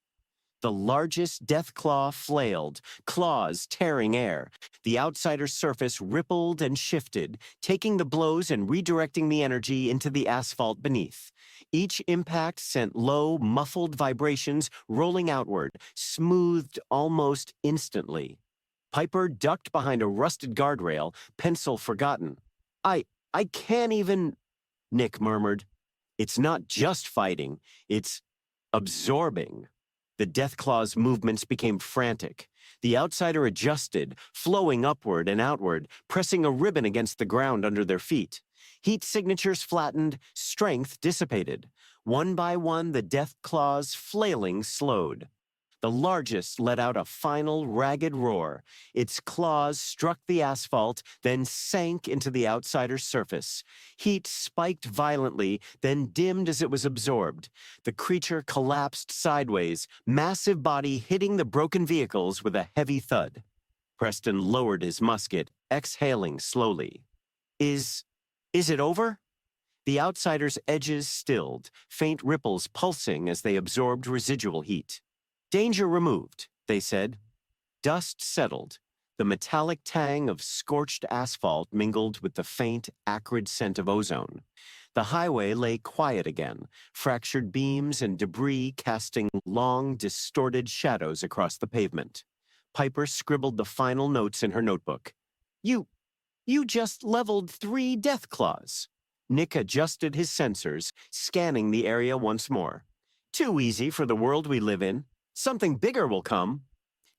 The largest deathclaw flailed, claws tearing air. The outsider's surface rippled and shifted, taking the blows and redirecting the energy into the asphalt beneath. Each impact sent low, muffled vibrations rolling outward, smoothed almost instantly. Piper ducked behind a rusted guardrail, pencil forgotten. I can't even," Nick murmured. "It's not just fighting, it's absorbing." The deathclaws' movements became frantic. The outsider adjusted, flowing upward and outward, pressing a ribbon against the ground under their feet. Heat signatures flattened, strength dissipated. One by one, the deathclaws' flailing slowed. The largest let out a final ragged roar. Its claws struck the asphalt, then sank into the outsider's surface. Heat spiked violently, then dimmed as it was absorbed. The creature collapsed sideways, massive body hitting the broken vehicles with a heavy thud. Preston lowered his musket, exhaling slowly. Is it over? The outsider's edges stilled, faint ripples pulsing as they absorbed residual heat. Danger removed, they said. Dust settled. The metallic tang of scorched asphalt mingled with the faint, acrid scent of ozone. The highway lay quiet again, fractured beams and debris casting long, distorted shadows across the pavement. Piper scribbled the final notes in her notebook. You just leveled 3 deathclaws. Nick adjusted his sensors, scanning the area once more. Too easy for the world we live in. Something bigger will come.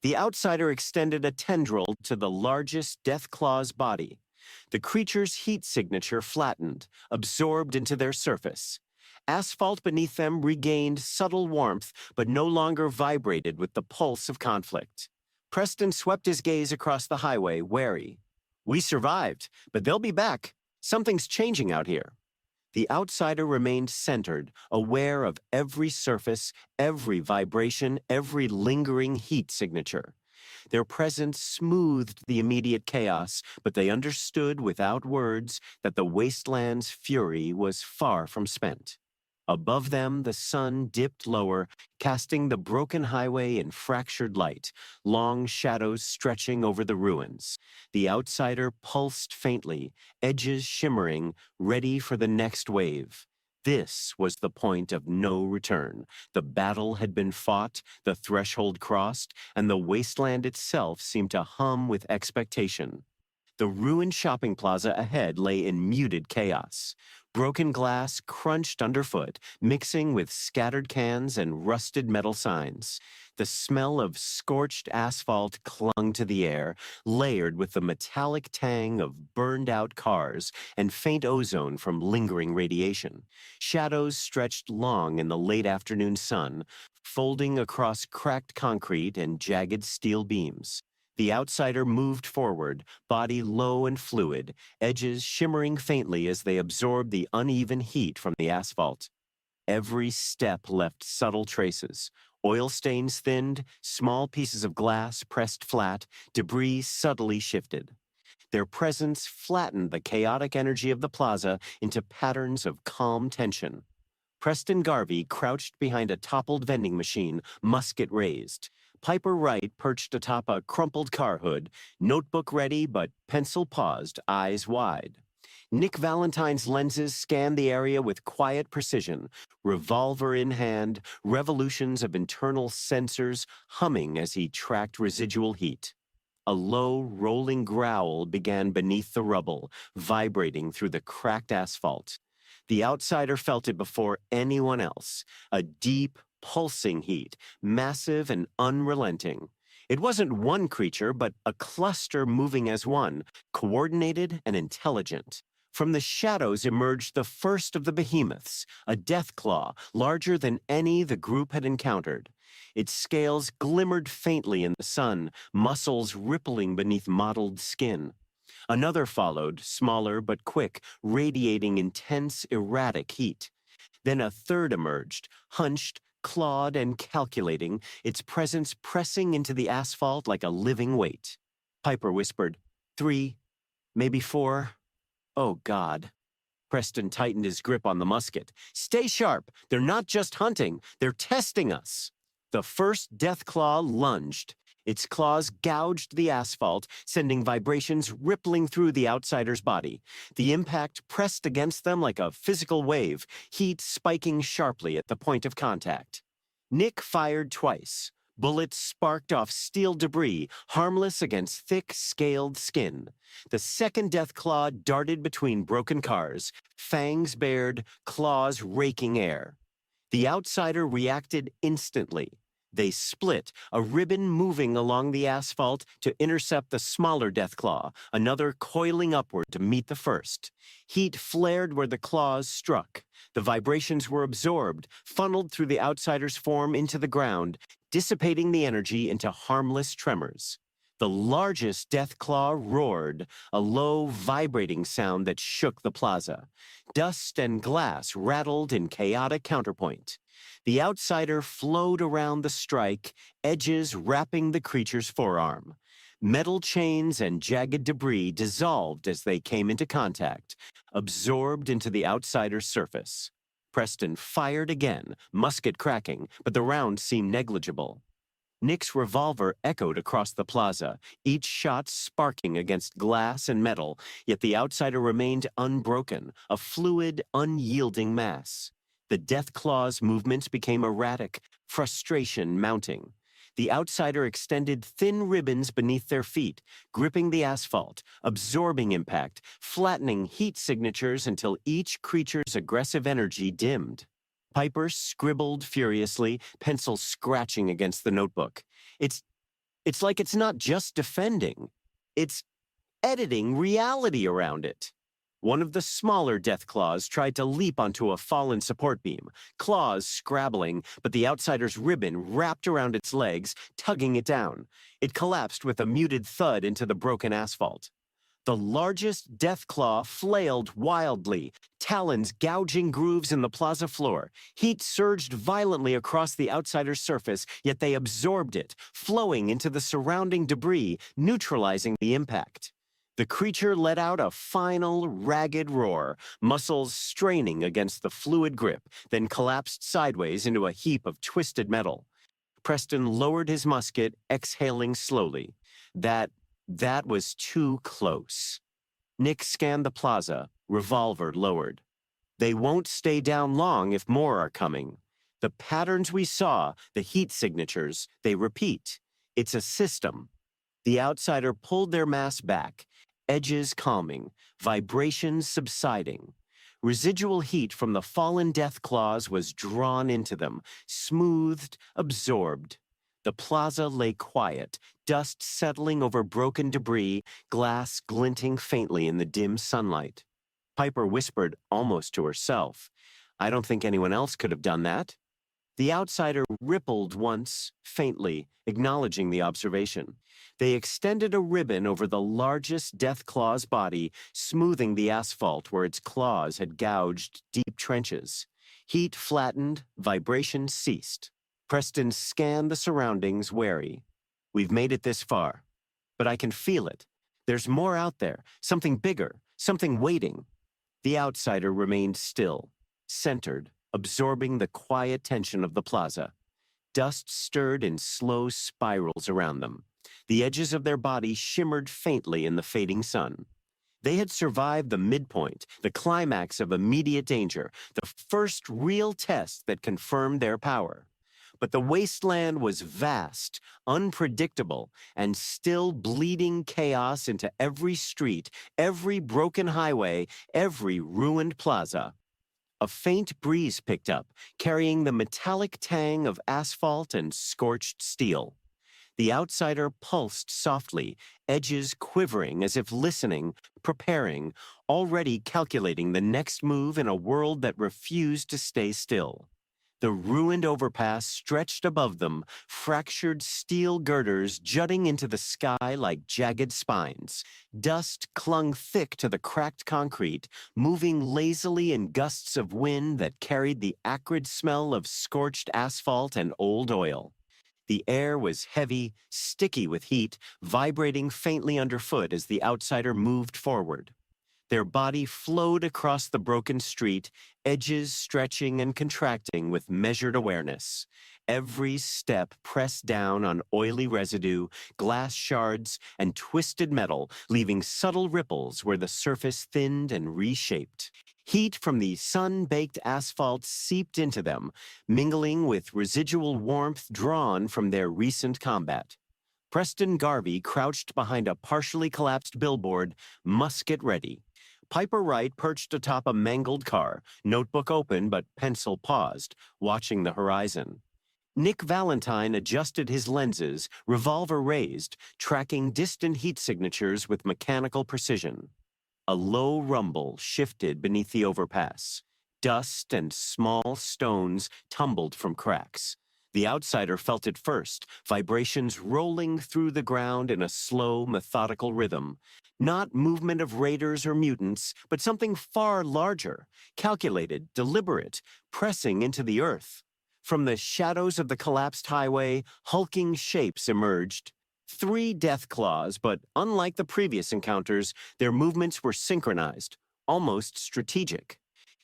The outsider extended a tendril to the largest deathclaw's body. The creature's heat signature flattened, absorbed into their surface. Asphalt beneath them regained subtle warmth, but no longer vibrated with the pulse of conflict. Preston swept his gaze across the highway, wary. We survived, but they'll be back. Something's changing out here. The outsider remained centered, aware of every surface, every vibration, every lingering heat signature. Their presence smoothed the immediate chaos, but they understood without words that the Wasteland's fury was far from spent. Above them, the sun dipped lower, casting the broken highway in fractured light, long shadows stretching over the ruins. The outsider pulsed faintly, edges shimmering, ready for the next wave. This was the point of no return. The battle had been fought, the threshold crossed, and the wasteland itself seemed to hum with expectation. The ruined shopping plaza ahead lay in muted chaos. Broken glass crunched underfoot, mixing with scattered cans and rusted metal signs. The smell of scorched asphalt clung to the air, layered with the metallic tang of burned-out cars and faint ozone from lingering radiation. Shadows stretched long in the late afternoon sun, folding across cracked concrete and jagged steel beams. The outsider moved forward, body low and fluid, edges shimmering faintly as they absorbed the uneven heat from the asphalt. Every step left subtle traces. Oil stains thinned, small pieces of glass pressed flat, debris subtly shifted. Their presence flattened the chaotic energy of the plaza into patterns of calm tension. Preston Garvey crouched behind a toppled vending machine, musket raised. Piper Wright perched atop a crumpled car hood, notebook ready but pencil paused, eyes wide. Nick Valentine's lenses scanned the area with quiet precision, revolver in hand, revolutions of internal sensors humming as he tracked residual heat. A low, rolling growl began beneath the rubble, vibrating through the cracked asphalt. The outsider felt it before anyone else, a deep, pulsing heat, massive and unrelenting. It wasn't one creature, but a cluster moving as one, coordinated and intelligent. From the shadows emerged the first of the behemoths, a deathclaw, larger than any the group had encountered. Its scales glimmered faintly in the sun, muscles rippling beneath mottled skin. Another followed, smaller but quick, radiating intense, erratic heat. Then a third emerged, hunched, clawed and calculating, its presence pressing into the asphalt like a living weight. Piper whispered, 3, maybe 4. Oh, God. Preston tightened his grip on the musket. Stay sharp. They're not just hunting. They're testing us. The first deathclaw lunged. Its claws gouged the asphalt, sending vibrations rippling through the outsider's body. The impact pressed against them like a physical wave, heat spiking sharply at the point of contact. Nick fired twice. Bullets sparked off steel debris, harmless against thick, scaled skin. The second deathclaw darted between broken cars, fangs bared, claws raking air. The outsider reacted instantly. They split, a ribbon moving along the asphalt to intercept the smaller deathclaw, another coiling upward to meet the first. Heat flared where the claws struck. The vibrations were absorbed, funneled through the outsider's form into the ground, dissipating the energy into harmless tremors. The largest deathclaw roared, a low, vibrating sound that shook the plaza. Dust and glass rattled in chaotic counterpoint. The outsider flowed around the strike, edges wrapping the creature's forearm. Metal chains and jagged debris dissolved as they came into contact, absorbed into the outsider's surface. Preston fired again, musket cracking, but the round seemed negligible. Nick's revolver echoed across the plaza, each shot sparking against glass and metal, yet the outsider remained unbroken, a fluid, unyielding mass. The deathclaw's movements became erratic, frustration mounting. The outsider extended thin ribbons beneath their feet, gripping the asphalt, absorbing impact, flattening heat signatures until each creature's aggressive energy dimmed. Piper scribbled furiously, pencil scratching against the notebook. It's like it's not just defending. It's editing reality around it. One of the smaller deathclaws tried to leap onto a fallen support beam, claws scrabbling, but the outsider's ribbon wrapped around its legs, tugging it down. It collapsed with a muted thud into the broken asphalt. The largest deathclaw flailed wildly, talons gouging grooves in the plaza floor. Heat surged violently across the outsider's surface, yet they absorbed it, flowing into the surrounding debris, neutralizing the impact. The creature let out a final, ragged roar, muscles straining against the fluid grip, then collapsed sideways into a heap of twisted metal. Preston lowered his musket, exhaling slowly. That was too close. Nick scanned the plaza, revolver lowered. They won't stay down long if more are coming. The patterns we saw, the heat signatures, they repeat. It's a system. The outsider pulled their mass back, edges calming, vibrations subsiding. Residual heat from the fallen deathclaws was drawn into them, smoothed, absorbed. The plaza lay quiet, dust settling over broken debris, glass glinting faintly in the dim sunlight. Piper whispered almost to herself, "I don't think anyone else could have done that." The outsider rippled once, faintly, acknowledging the observation. They extended a ribbon over the largest deathclaw's body, smoothing the asphalt where its claws had gouged deep trenches. Heat flattened, vibration ceased. Preston scanned the surroundings, wary. "We've made it this far, but I can feel it. There's more out there, something bigger, something waiting." The outsider remained still, centered, absorbing the quiet tension of the plaza. Dust stirred in slow spirals around them. The edges of their bodies shimmered faintly in the fading sun. They had survived the midpoint, the climax of immediate danger, the first real test that confirmed their power. But the wasteland was vast, unpredictable, and still bleeding chaos into every street, every broken highway, every ruined plaza. A faint breeze picked up, carrying the metallic tang of asphalt and scorched steel. The outsider pulsed softly, edges quivering as if listening, preparing, already calculating the next move in a world that refused to stay still. The ruined overpass stretched above them, fractured steel girders jutting into the sky like jagged spines. Dust clung thick to the cracked concrete, moving lazily in gusts of wind that carried the acrid smell of scorched asphalt and old oil. The air was heavy, sticky with heat, vibrating faintly underfoot as the outsider moved forward. Their body flowed across the broken street, edges stretching and contracting with measured awareness. Every step pressed down on oily residue, glass shards, and twisted metal, leaving subtle ripples where the surface thinned and reshaped. Heat from the sun-baked asphalt seeped into them, mingling with residual warmth drawn from their recent combat. Preston Garvey crouched behind a partially collapsed billboard, musket ready. Piper Wright perched atop a mangled car, notebook open but pencil paused, watching the horizon. Nick Valentine adjusted his lenses, revolver raised, tracking distant heat signatures with mechanical precision. A low rumble shifted beneath the overpass. Dust and small stones tumbled from cracks. The outsider felt it first, vibrations rolling through the ground in a slow, methodical rhythm. Not movement of raiders or mutants, but something far larger, calculated, deliberate, pressing into the earth. From the shadows of the collapsed highway, hulking shapes emerged. 3 deathclaws, but unlike the previous encounters, their movements were synchronized, almost strategic.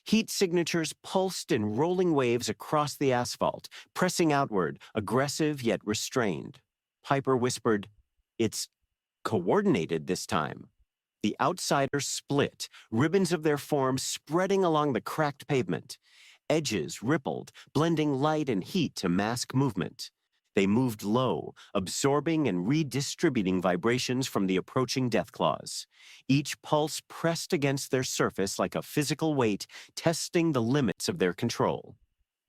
Heat signatures pulsed in rolling waves across the asphalt, pressing outward, aggressive yet restrained. Piper whispered, "It's coordinated this time." The outsiders split, ribbons of their form spreading along the cracked pavement. Edges rippled, blending light and heat to mask movement. They moved low, absorbing and redistributing vibrations from the approaching deathclaws. Each pulse pressed against their surface like a physical weight, testing the limits of their control.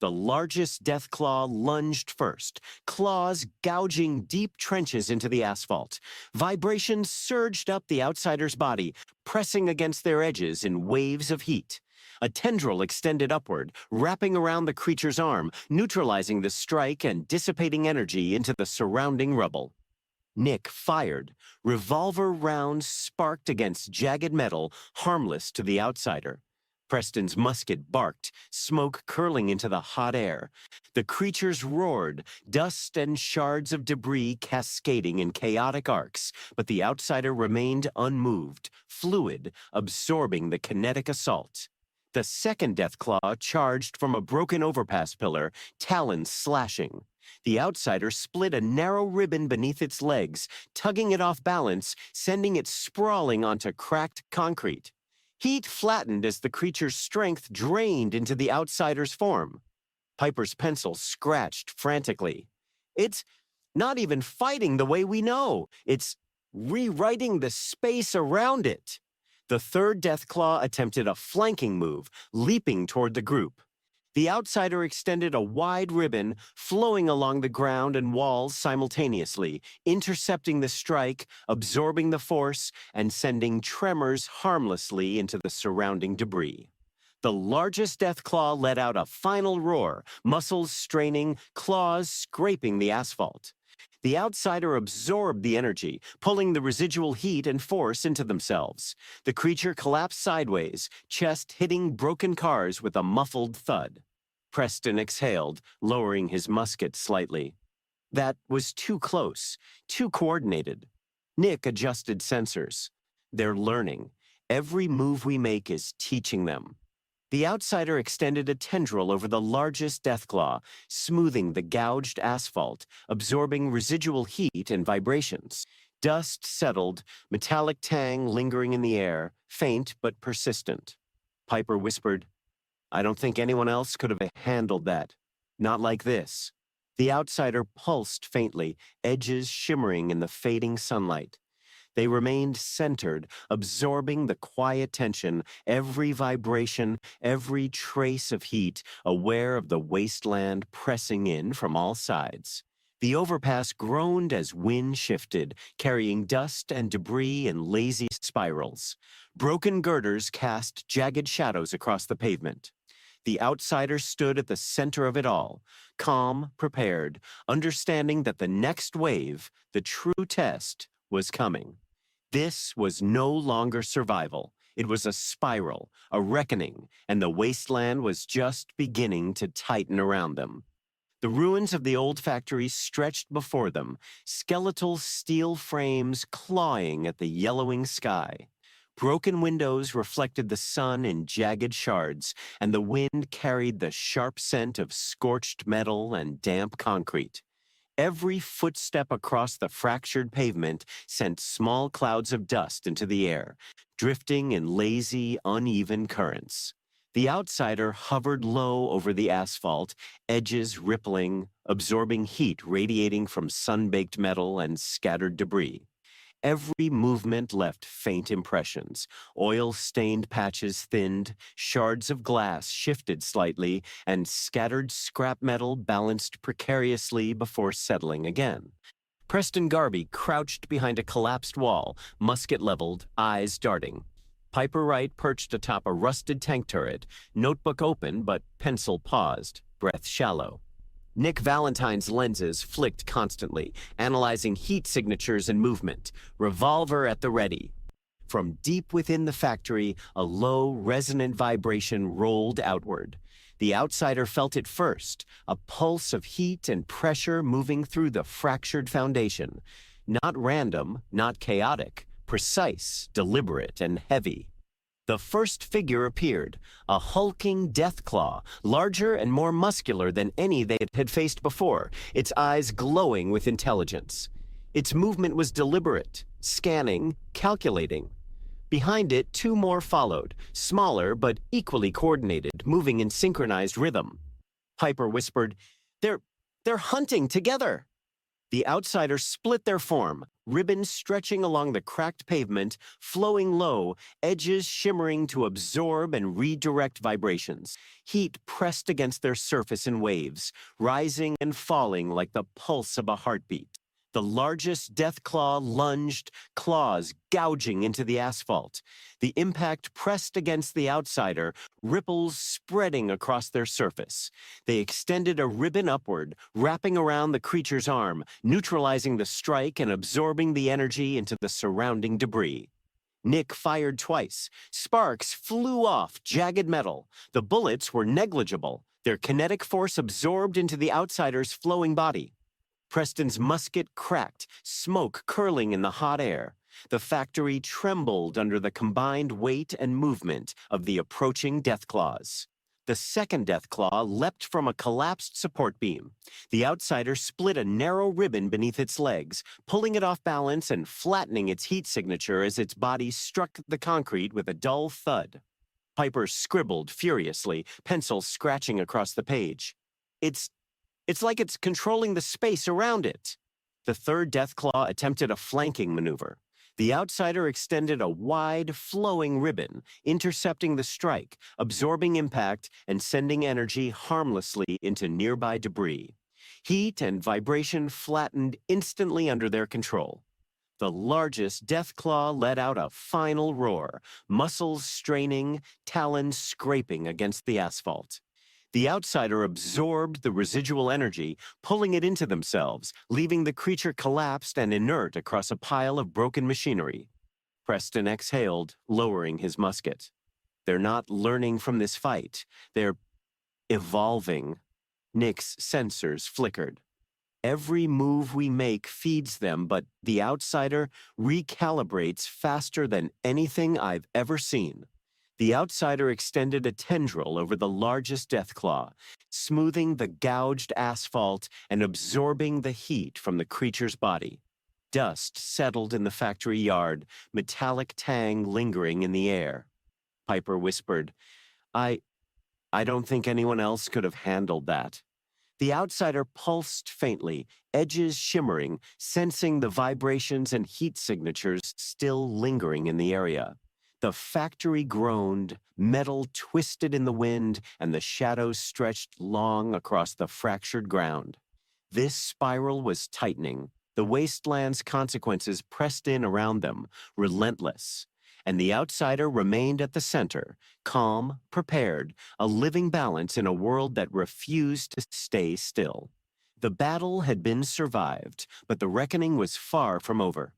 The largest deathclaw lunged first, claws gouging deep trenches into the asphalt. Vibrations surged up the outsider's body, pressing against their edges in waves of heat. A tendril extended upward, wrapping around the creature's arm, neutralizing the strike and dissipating energy into the surrounding rubble. Nick fired. Revolver rounds sparked against jagged metal, harmless to the outsider. Preston's musket barked, smoke curling into the hot air. The creatures roared, dust and shards of debris cascading in chaotic arcs, but the outsider remained unmoved, fluid, absorbing the kinetic assault. The second deathclaw charged from a broken overpass pillar, talons slashing. The outsider split a narrow ribbon beneath its legs, tugging it off balance, sending it sprawling onto cracked concrete. Heat flattened as the creature's strength drained into the outsider's form. Piper's pencil scratched frantically. "It's not even fighting the way we know. It's rewriting the space around it." The third deathclaw attempted a flanking move, leaping toward the group. The outsider extended a wide ribbon, flowing along the ground and walls simultaneously, intercepting the strike, absorbing the force, and sending tremors harmlessly into the surrounding debris. The largest deathclaw let out a final roar, muscles straining, claws scraping the asphalt. The outsider absorbed the energy, pulling the residual heat and force into themselves. The creature collapsed sideways, chest hitting broken cars with a muffled thud. Preston exhaled, lowering his musket slightly. That was too close, too coordinated. Nick adjusted sensors. They're learning. Every move we make is teaching them. The outsider extended a tendril over the largest deathclaw, smoothing the gouged asphalt, absorbing residual heat and vibrations. Dust settled, metallic tang lingering in the air, faint but persistent. Piper whispered, "I don't think anyone else could have handled that. Not like this." The outsider pulsed faintly, edges shimmering in the fading sunlight. They remained centered, absorbing the quiet tension, every vibration, every trace of heat, aware of the wasteland pressing in from all sides. The overpass groaned as wind shifted, carrying dust and debris in lazy spirals. Broken girders cast jagged shadows across the pavement. The outsider stood at the center of it all, calm, prepared, understanding that the next wave, the true test, was coming. This was no longer survival. It was a spiral, a reckoning, and the wasteland was just beginning to tighten around them. The ruins of the old factory stretched before them, skeletal steel frames clawing at the yellowing sky. Broken windows reflected the sun in jagged shards, and the wind carried the sharp scent of scorched metal and damp concrete. Every footstep across the fractured pavement sent small clouds of dust into the air, drifting in lazy, uneven currents. The outsider hovered low over the asphalt, edges rippling, absorbing heat radiating from sun-baked metal and scattered debris. Every movement left faint impressions. Oil-stained patches thinned, shards of glass shifted slightly, and scattered scrap metal balanced precariously before settling again. Preston Garvey crouched behind a collapsed wall, musket leveled, eyes darting. Piper Wright perched atop a rusted tank turret, notebook open but pencil paused, breath shallow. Nick Valentine's lenses flicked constantly, analyzing heat signatures and movement, revolver at the ready. From deep within the factory, a low, resonant vibration rolled outward. The outsider felt it first, a pulse of heat and pressure moving through the fractured foundation. Not random, not chaotic, precise, deliberate, and heavy. The first figure appeared, a hulking deathclaw, larger and more muscular than any they had faced before, its eyes glowing with intelligence. Its movement was deliberate, scanning, calculating. Behind it, two more followed, smaller but equally coordinated, moving in synchronized rhythm. Piper whispered, They're hunting together." The outsiders split their form, ribbons stretching along the cracked pavement, flowing low, edges shimmering to absorb and redirect vibrations. Heat pressed against their surface in waves, rising and falling like the pulse of a heartbeat. The largest deathclaw lunged, claws gouging into the asphalt. The impact pressed against the outsider, ripples spreading across their surface. They extended a ribbon upward, wrapping around the creature's arm, neutralizing the strike and absorbing the energy into the surrounding debris. Nick fired twice. Sparks flew off jagged metal. The bullets were negligible, their kinetic force absorbed into the outsider's flowing body. Preston's musket cracked, smoke curling in the hot air. The factory trembled under the combined weight and movement of the approaching deathclaws. The second deathclaw leapt from a collapsed support beam. The outsider split a narrow ribbon beneath its legs, pulling it off balance and flattening its heat signature as its body struck the concrete with a dull thud. Piper scribbled furiously, pencil scratching across the page. It's like it's controlling the space around it. The third deathclaw attempted a flanking maneuver. The outsider extended a wide, flowing ribbon, intercepting the strike, absorbing impact, and sending energy harmlessly into nearby debris. Heat and vibration flattened instantly under their control. The largest deathclaw let out a final roar, muscles straining, talons scraping against the asphalt. The outsider absorbed the residual energy, pulling it into themselves, leaving the creature collapsed and inert across a pile of broken machinery. Preston exhaled, lowering his musket. They're not learning from this fight. They're evolving. Nick's sensors flickered. Every move we make feeds them, but the outsider recalibrates faster than anything I've ever seen. The outsider extended a tendril over the largest deathclaw, smoothing the gouged asphalt and absorbing the heat from the creature's body. Dust settled in the factory yard, metallic tang lingering in the air. Piper whispered, I don't think anyone else could have handled that." The outsider pulsed faintly, edges shimmering, sensing the vibrations and heat signatures still lingering in the area. The factory groaned, metal twisted in the wind, and the shadows stretched long across the fractured ground. This spiral was tightening. The wasteland's consequences pressed in around them, relentless. And the outsider remained at the center, calm, prepared, a living balance in a world that refused to stay still. The battle had been survived, but the reckoning was far from over.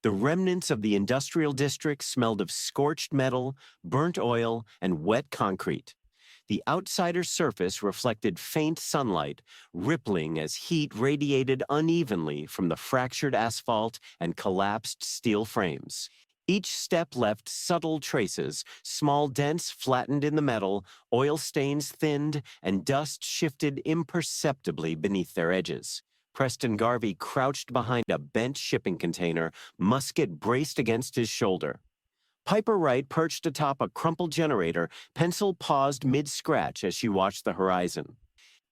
The remnants of the industrial district smelled of scorched metal, burnt oil, and wet concrete. The outsider's surface reflected faint sunlight, rippling as heat radiated unevenly from the fractured asphalt and collapsed steel frames. Each step left subtle traces, small dents flattened in the metal, oil stains thinned, and dust shifted imperceptibly beneath their edges. Preston Garvey crouched behind a bent shipping container, musket braced against his shoulder. Piper Wright perched atop a crumpled generator, pencil paused mid-scratch as she watched the horizon.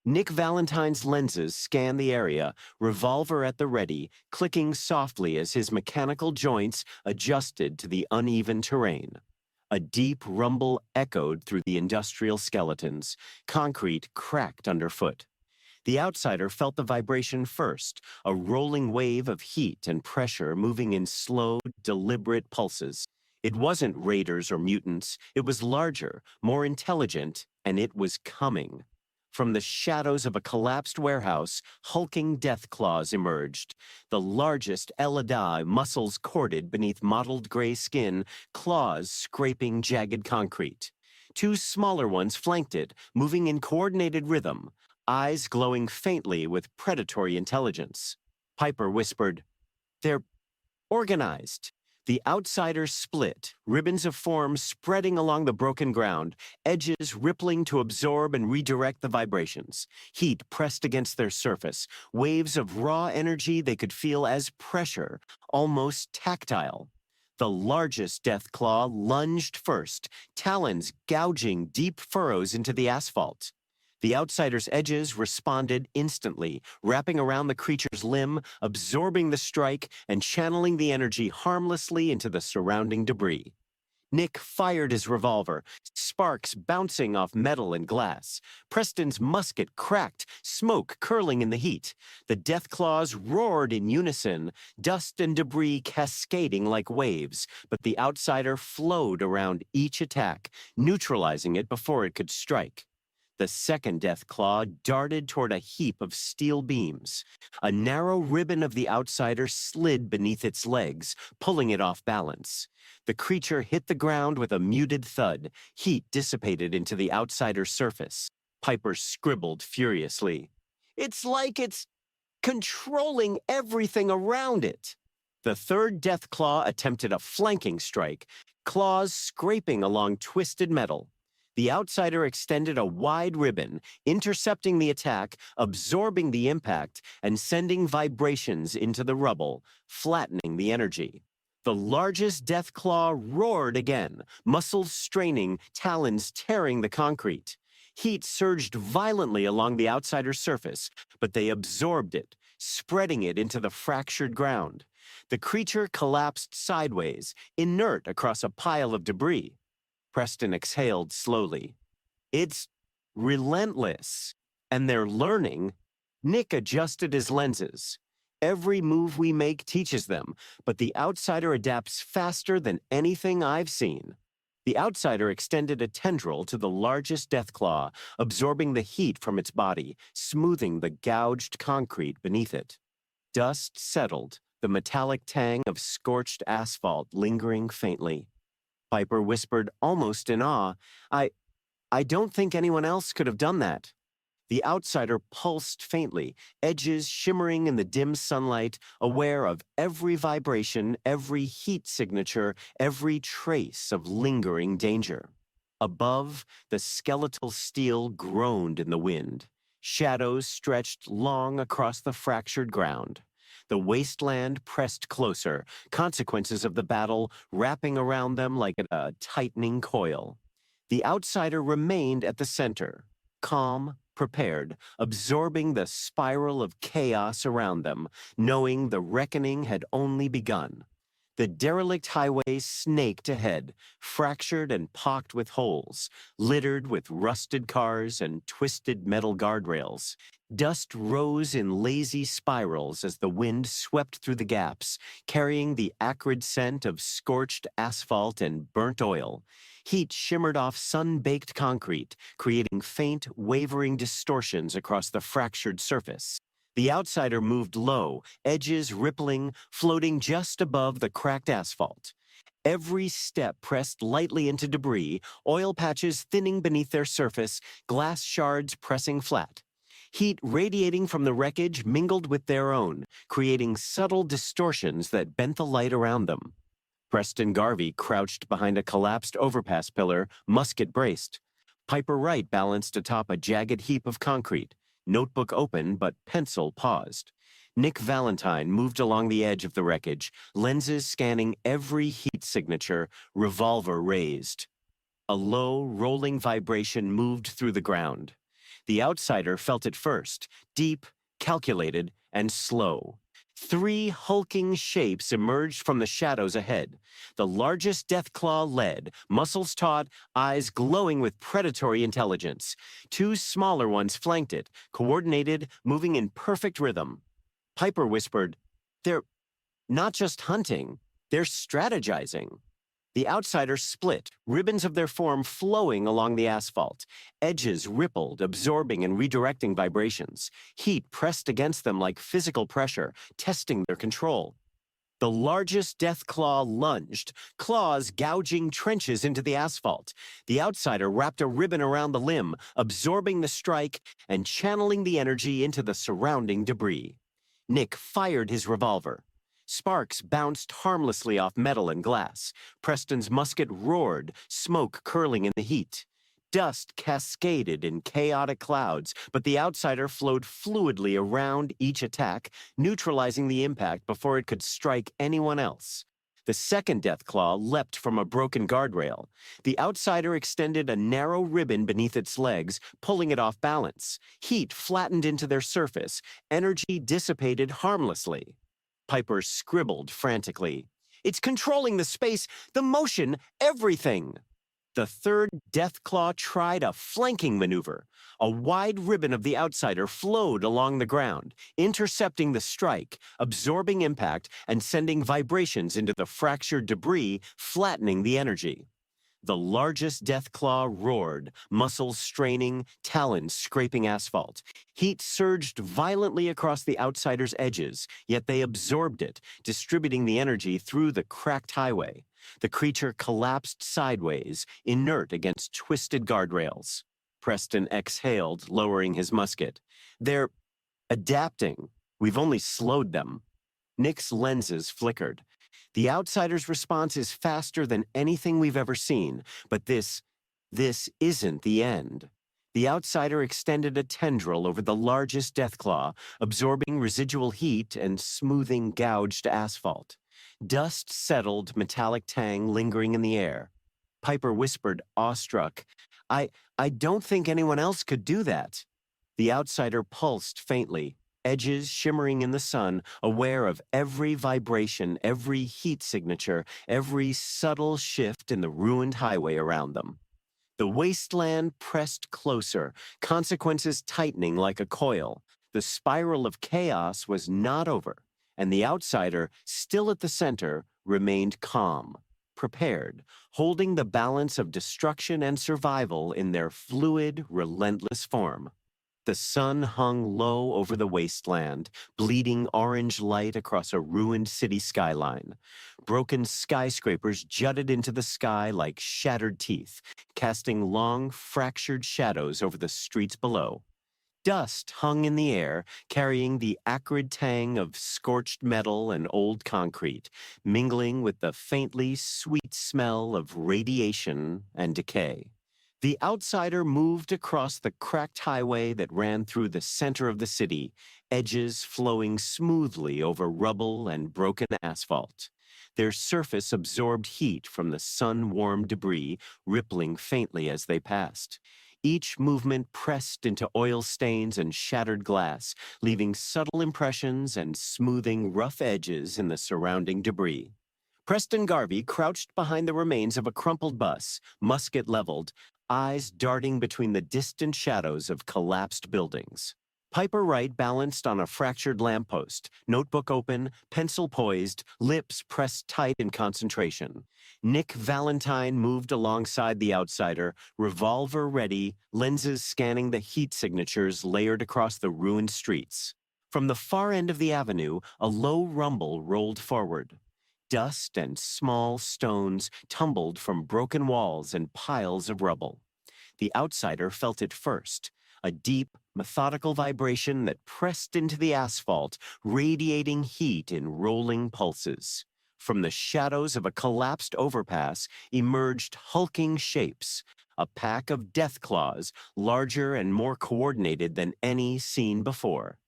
Nick Valentine's lenses scan the area, revolver at the ready, clicking softly as his mechanical joints adjusted to the uneven terrain. A deep rumble echoed through the industrial skeletons. Concrete cracked underfoot. The outsider felt the vibration first, a rolling wave of heat and pressure moving in slow, deliberate pulses. It wasn't raiders or mutants. It was larger, more intelligent, and it was coming. From the shadows of a collapsed warehouse, hulking deathclaws emerged. The largest Elidai, muscles corded beneath mottled gray skin, claws scraping jagged concrete. Two smaller ones flanked it, moving in coordinated rhythm, eyes glowing faintly with predatory intelligence. Piper whispered, "They're organized." The outsiders split, ribbons of form spreading along the broken ground, edges rippling to absorb and redirect the vibrations. Heat pressed against their surface, waves of raw energy they could feel as pressure, almost tactile. The largest deathclaw lunged first, talons gouging deep furrows into the asphalt. The outsider's edges responded instantly, wrapping around the creature's limb, absorbing the strike, and channeling the energy harmlessly into the surrounding debris. Nick fired his revolver, sparks bouncing off metal and glass. Preston's musket cracked, smoke curling in the heat. The deathclaws roared in unison, dust and debris cascading like waves, but the outsider flowed around each attack, neutralizing it before it could strike. The second deathclaw darted toward a heap of steel beams. A narrow ribbon of the outsider slid beneath its legs, pulling it off balance. The creature hit the ground with a muted thud. Heat dissipated into the outsider's surface. Piper scribbled furiously. "It's like it's controlling everything around it." The third deathclaw attempted a flanking strike, claws scraping along twisted metal. The outsider extended a wide ribbon, intercepting the attack, absorbing the impact, and sending vibrations into the rubble, flattening the energy. The largest deathclaw roared again, muscles straining, talons tearing the concrete. Heat surged violently along the outsider's surface, but they absorbed it, spreading it into the fractured ground. The creature collapsed sideways, inert across a pile of debris. Preston exhaled slowly. "It's relentless, and they're learning." Nick adjusted his lenses. "Every move we make teaches them, but the outsider adapts faster than anything I've seen." The outsider extended a tendril to the largest deathclaw, absorbing the heat from its body, smoothing the gouged concrete beneath it. Dust settled, the metallic tang of scorched asphalt lingering faintly. Piper whispered, almost in awe, I don't think anyone else could have done that." The outsider pulsed faintly, edges shimmering in the dim sunlight, aware of every vibration, every heat signature, every trace of lingering danger. Above, the skeletal steel groaned in the wind. Shadows stretched long across the fractured ground. The wasteland pressed closer, consequences of the battle wrapping around them like a tightening coil. The outsider remained at the center, calm, prepared, absorbing the spiral of chaos around them, knowing the reckoning had only begun. The derelict highway snaked ahead, fractured and pocked with holes, littered with rusted cars and twisted metal guardrails. Dust rose in lazy spirals as the wind swept through the gaps, carrying the acrid scent of scorched asphalt and burnt oil. Heat shimmered off sun-baked concrete, creating faint, wavering distortions across the fractured surface. The outsider moved low, edges rippling, floating just above the cracked asphalt. Every step pressed lightly into debris, oil patches thinning beneath their surface, glass shards pressing flat. Heat radiating from the wreckage mingled with their own, creating subtle distortions that bent the light around them. Preston Garvey crouched behind a collapsed overpass pillar, musket braced. Piper Wright balanced atop a jagged heap of concrete, notebook open but pencil paused. Nick Valentine moved along the edge of the wreckage, lenses scanning every heat signature, revolver raised. A low, rolling vibration moved through the ground. The outsider felt it first, deep, calculated, and slow. 3 hulking shapes emerged from the shadows ahead. The largest deathclaw led, muscles taut, eyes glowing with predatory intelligence. 2 smaller ones flanked it, coordinated, moving in perfect rhythm. Piper whispered, "They're not just hunting, they're strategizing." The outsiders split, ribbons of their form flowing along the asphalt. Edges rippled, absorbing and redirecting vibrations. Heat pressed against them like physical pressure, testing their control. The largest deathclaw lunged, claws gouging trenches into the asphalt. The outsider wrapped a ribbon around the limb, absorbing the strike and channeling the energy into the surrounding debris. Nick fired his revolver. Sparks bounced harmlessly off metal and glass. Preston's musket roared, smoke curling in the heat. Dust cascaded in chaotic clouds, but the outsider flowed fluidly around each attack, neutralizing the impact before it could strike anyone else. The second deathclaw leapt from a broken guardrail. The outsider extended a narrow ribbon beneath its legs, pulling it off balance. Heat flattened into their surface. Energy dissipated harmlessly. Piper scribbled frantically. "It's controlling the space, the motion, everything." The third deathclaw tried a flanking maneuver. A wide ribbon of the outsider flowed along the ground, intercepting the strike, absorbing impact, and sending vibrations into the fractured debris, flattening the energy. The largest deathclaw roared, muscles straining, talons scraping asphalt. Heat surged violently across the outsider's edges, yet they absorbed it, distributing the energy through the cracked highway. The creature collapsed sideways, inert against twisted guardrails. Preston exhaled, lowering his musket. "They're adapting. We've only slowed them." Nick's lenses flickered. The outsider's response is faster than anything we've ever seen, but this isn't the end. The outsider extended a tendril over the largest deathclaw, absorbing residual heat and smoothing gouged asphalt. Dust settled, metallic tang lingering in the air. Piper whispered, awestruck, I don't think anyone else could do that." The outsider pulsed faintly, edges shimmering in the sun, aware of every vibration, every heat signature, every subtle shift in the ruined highway around them. The wasteland pressed closer, consequences tightening like a coil. The spiral of chaos was not over, and the outsider, still at the center, remained calm, prepared, holding the balance of destruction and survival in their fluid, relentless form. The sun hung low over the wasteland, bleeding orange light across a ruined city skyline. Broken skyscrapers jutted into the sky like shattered teeth, casting long, fractured shadows over the streets below. Dust hung in the air, carrying the acrid tang of scorched metal and old concrete, mingling with the faintly sweet smell of radiation and decay. The outsider moved across the cracked highway that ran through the center of the city, edges flowing smoothly over rubble and broken asphalt. Their surface absorbed heat from the sun-warmed debris, rippling faintly as they passed. Each movement pressed into oil stains and shattered glass, leaving subtle impressions and smoothing rough edges in the surrounding debris. Preston Garvey crouched behind the remains of a crumpled bus, musket leveled, eyes darting between the distant shadows of collapsed buildings. Piper Wright balanced on a fractured lamppost, notebook open, pencil poised, lips pressed tight in concentration. Nick Valentine moved alongside the outsider, revolver ready, lenses scanning the heat signatures layered across the ruined streets. From the far end of the avenue, a low rumble rolled forward. Dust and small stones tumbled from broken walls and piles of rubble. The outsider felt it first, a deep, methodical vibration that pressed into the asphalt, radiating heat in rolling pulses. From the shadows of a collapsed overpass emerged hulking shapes, a pack of deathclaws, larger and more coordinated than any seen before.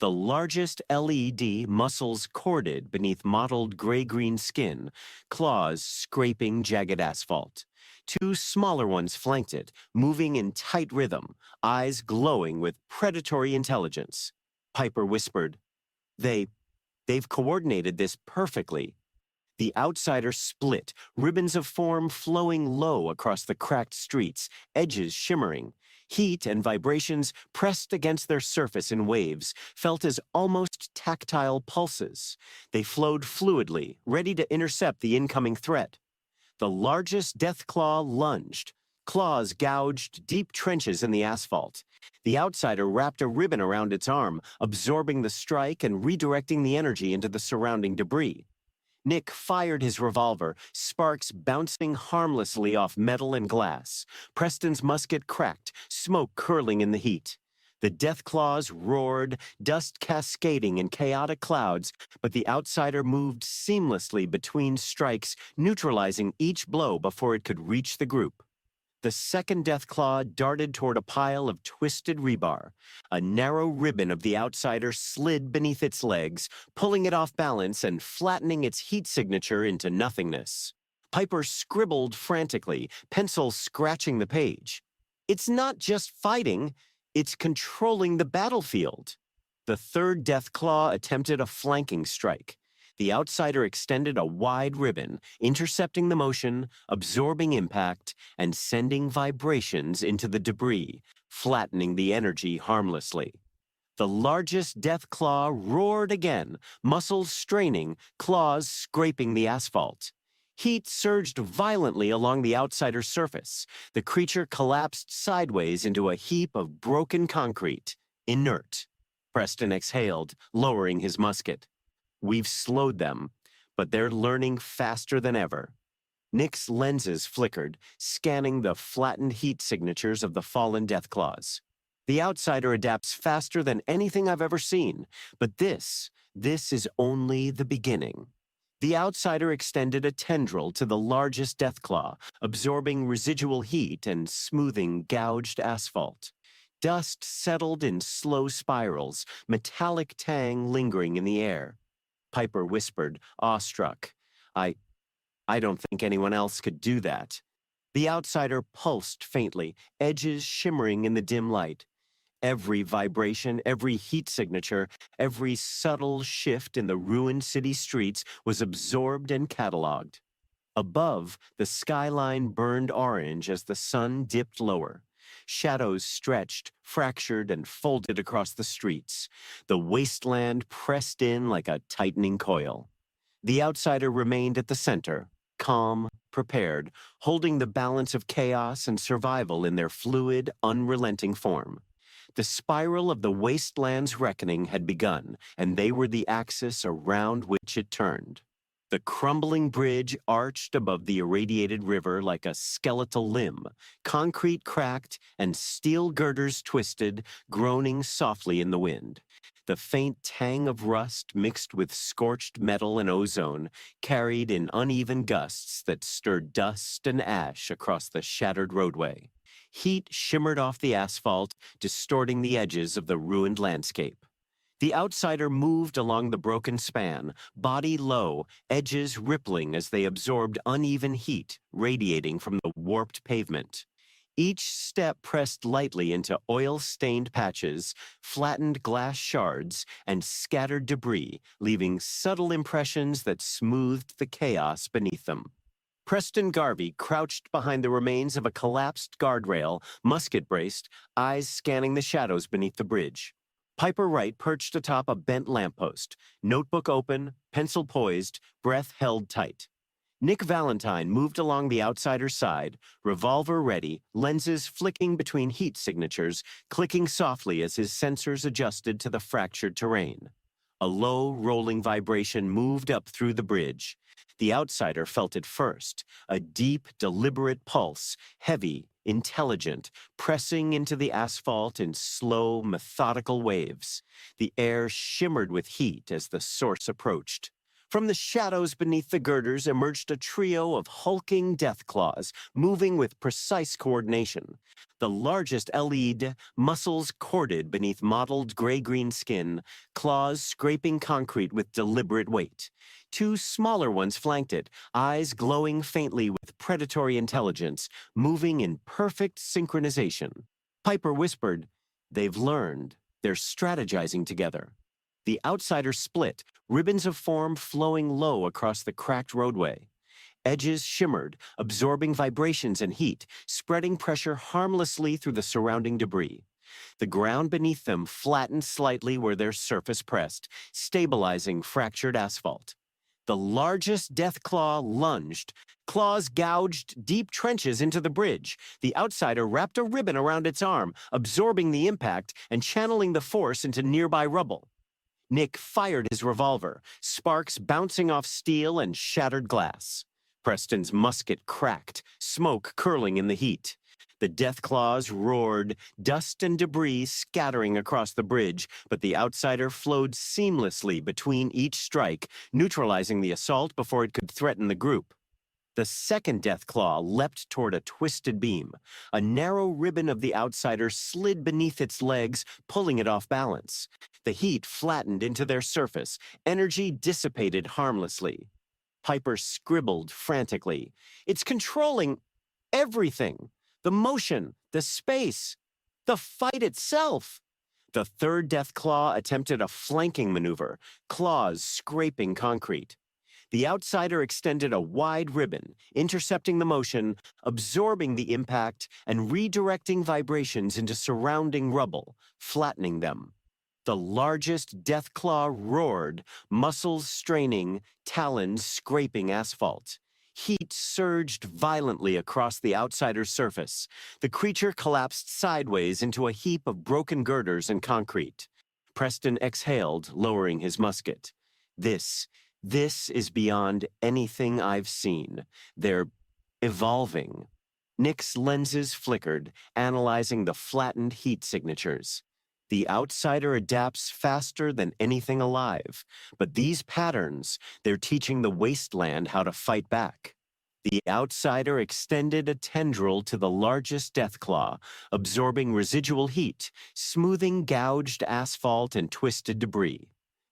The largest LED muscles corded beneath mottled gray-green skin, claws scraping jagged asphalt. Two smaller ones flanked it, moving in tight rhythm, eyes glowing with predatory intelligence. Piper whispered, They've coordinated this perfectly. The outsider split, ribbons of form flowing low across the cracked streets, edges shimmering. Heat and vibrations pressed against their surface in waves, felt as almost tactile pulses. They flowed fluidly, ready to intercept the incoming threat. The largest deathclaw lunged. Claws gouged deep trenches in the asphalt. The outsider wrapped a ribbon around its arm, absorbing the strike and redirecting the energy into the surrounding debris. Nick fired his revolver, sparks bouncing harmlessly off metal and glass. Preston's musket cracked, smoke curling in the heat. The deathclaws roared, dust cascading in chaotic clouds, but the outsider moved seamlessly between strikes, neutralizing each blow before it could reach the group. The second deathclaw darted toward a pile of twisted rebar. A narrow ribbon of the outsider slid beneath its legs, pulling it off balance and flattening its heat signature into nothingness. Piper scribbled frantically, pencil scratching the page. It's not just fighting, it's controlling the battlefield. The third deathclaw attempted a flanking strike. The outsider extended a wide ribbon, intercepting the motion, absorbing impact, and sending vibrations into the debris, flattening the energy harmlessly. The largest deathclaw roared again, muscles straining, claws scraping the asphalt. Heat surged violently along the outsider's surface. The creature collapsed sideways into a heap of broken concrete, inert. Preston exhaled, lowering his musket. We've slowed them, but they're learning faster than ever. Nick's lenses flickered, scanning the flattened heat signatures of the fallen deathclaws. The outsider adapts faster than anything I've ever seen, but this is only the beginning. The outsider extended a tendril to the largest deathclaw, absorbing residual heat and smoothing gouged asphalt. Dust settled in slow spirals, metallic tang lingering in the air. Piper whispered, awestruck, I don't think anyone else could do that. The outsider pulsed faintly, edges shimmering in the dim light. Every vibration, every heat signature, every subtle shift in the ruined city streets was absorbed and cataloged. Above, the skyline burned orange as the sun dipped lower. Shadows stretched, fractured, and folded across the streets. The wasteland pressed in like a tightening coil. The outsider remained at the center, calm, prepared, holding the balance of chaos and survival in their fluid, unrelenting form. The spiral of the wasteland's reckoning had begun, and they were the axis around which it turned. The crumbling bridge arched above the irradiated river like a skeletal limb, concrete cracked and steel girders twisted, groaning softly in the wind. The faint tang of rust mixed with scorched metal and ozone carried in uneven gusts that stirred dust and ash across the shattered roadway. Heat shimmered off the asphalt, distorting the edges of the ruined landscape. The outsider moved along the broken span, body low, edges rippling as they absorbed uneven heat radiating from the warped pavement. Each step pressed lightly into oil-stained patches, flattened glass shards, and scattered debris, leaving subtle impressions that smoothed the chaos beneath them. Preston Garvey crouched behind the remains of a collapsed guardrail, musket braced, eyes scanning the shadows beneath the bridge. Piper Wright perched atop a bent lamppost, notebook open, pencil poised, breath held tight. Nick Valentine moved along the outsider's side, revolver ready, lenses flicking between heat signatures, clicking softly as his sensors adjusted to the fractured terrain. A low, rolling vibration moved up through the bridge. The outsider felt it first, a deep, deliberate pulse, heavy, intelligent, pressing into the asphalt in slow, methodical waves. The air shimmered with heat as the source approached. From the shadows beneath the girders emerged a trio of hulking deathclaws, moving with precise coordination. The largest lead, muscles corded beneath mottled gray-green skin, claws scraping concrete with deliberate weight. Two smaller ones flanked it, eyes glowing faintly with predatory intelligence, moving in perfect synchronization. Piper whispered, "They've learned. They're strategizing together." The outsiders split, ribbons of form flowing low across the cracked roadway. Edges shimmered, absorbing vibrations and heat, spreading pressure harmlessly through the surrounding debris. The ground beneath them flattened slightly where their surface pressed, stabilizing fractured asphalt. The largest deathclaw lunged. Claws gouged deep trenches into the bridge. The outsider wrapped a ribbon around its arm, absorbing the impact and channeling the force into nearby rubble. Nick fired his revolver, sparks bouncing off steel and shattered glass. Preston's musket cracked, smoke curling in the heat. The deathclaws roared, dust and debris scattering across the bridge, but the outsider flowed seamlessly between each strike, neutralizing the assault before it could threaten the group. The second deathclaw leapt toward a twisted beam. A narrow ribbon of the outsider slid beneath its legs, pulling it off balance. The heat flattened into their surface, energy dissipated harmlessly. Piper scribbled frantically. "It's controlling everything. The motion, the space, the fight itself." The third deathclaw attempted a flanking maneuver, claws scraping concrete. The outsider extended a wide ribbon, intercepting the motion, absorbing the impact, and redirecting vibrations into surrounding rubble, flattening them. The largest deathclaw roared, muscles straining, talons scraping asphalt. Heat surged violently across the outsider's surface. The creature collapsed sideways into a heap of broken girders and concrete. Preston exhaled, lowering his musket. This is beyond anything I've seen. They're evolving." Nick's lenses flickered, analyzing the flattened heat signatures. The outsider adapts faster than anything alive, but these patterns, they're teaching the Wasteland how to fight back. The outsider extended a tendril to the largest deathclaw, absorbing residual heat, smoothing gouged asphalt and twisted debris.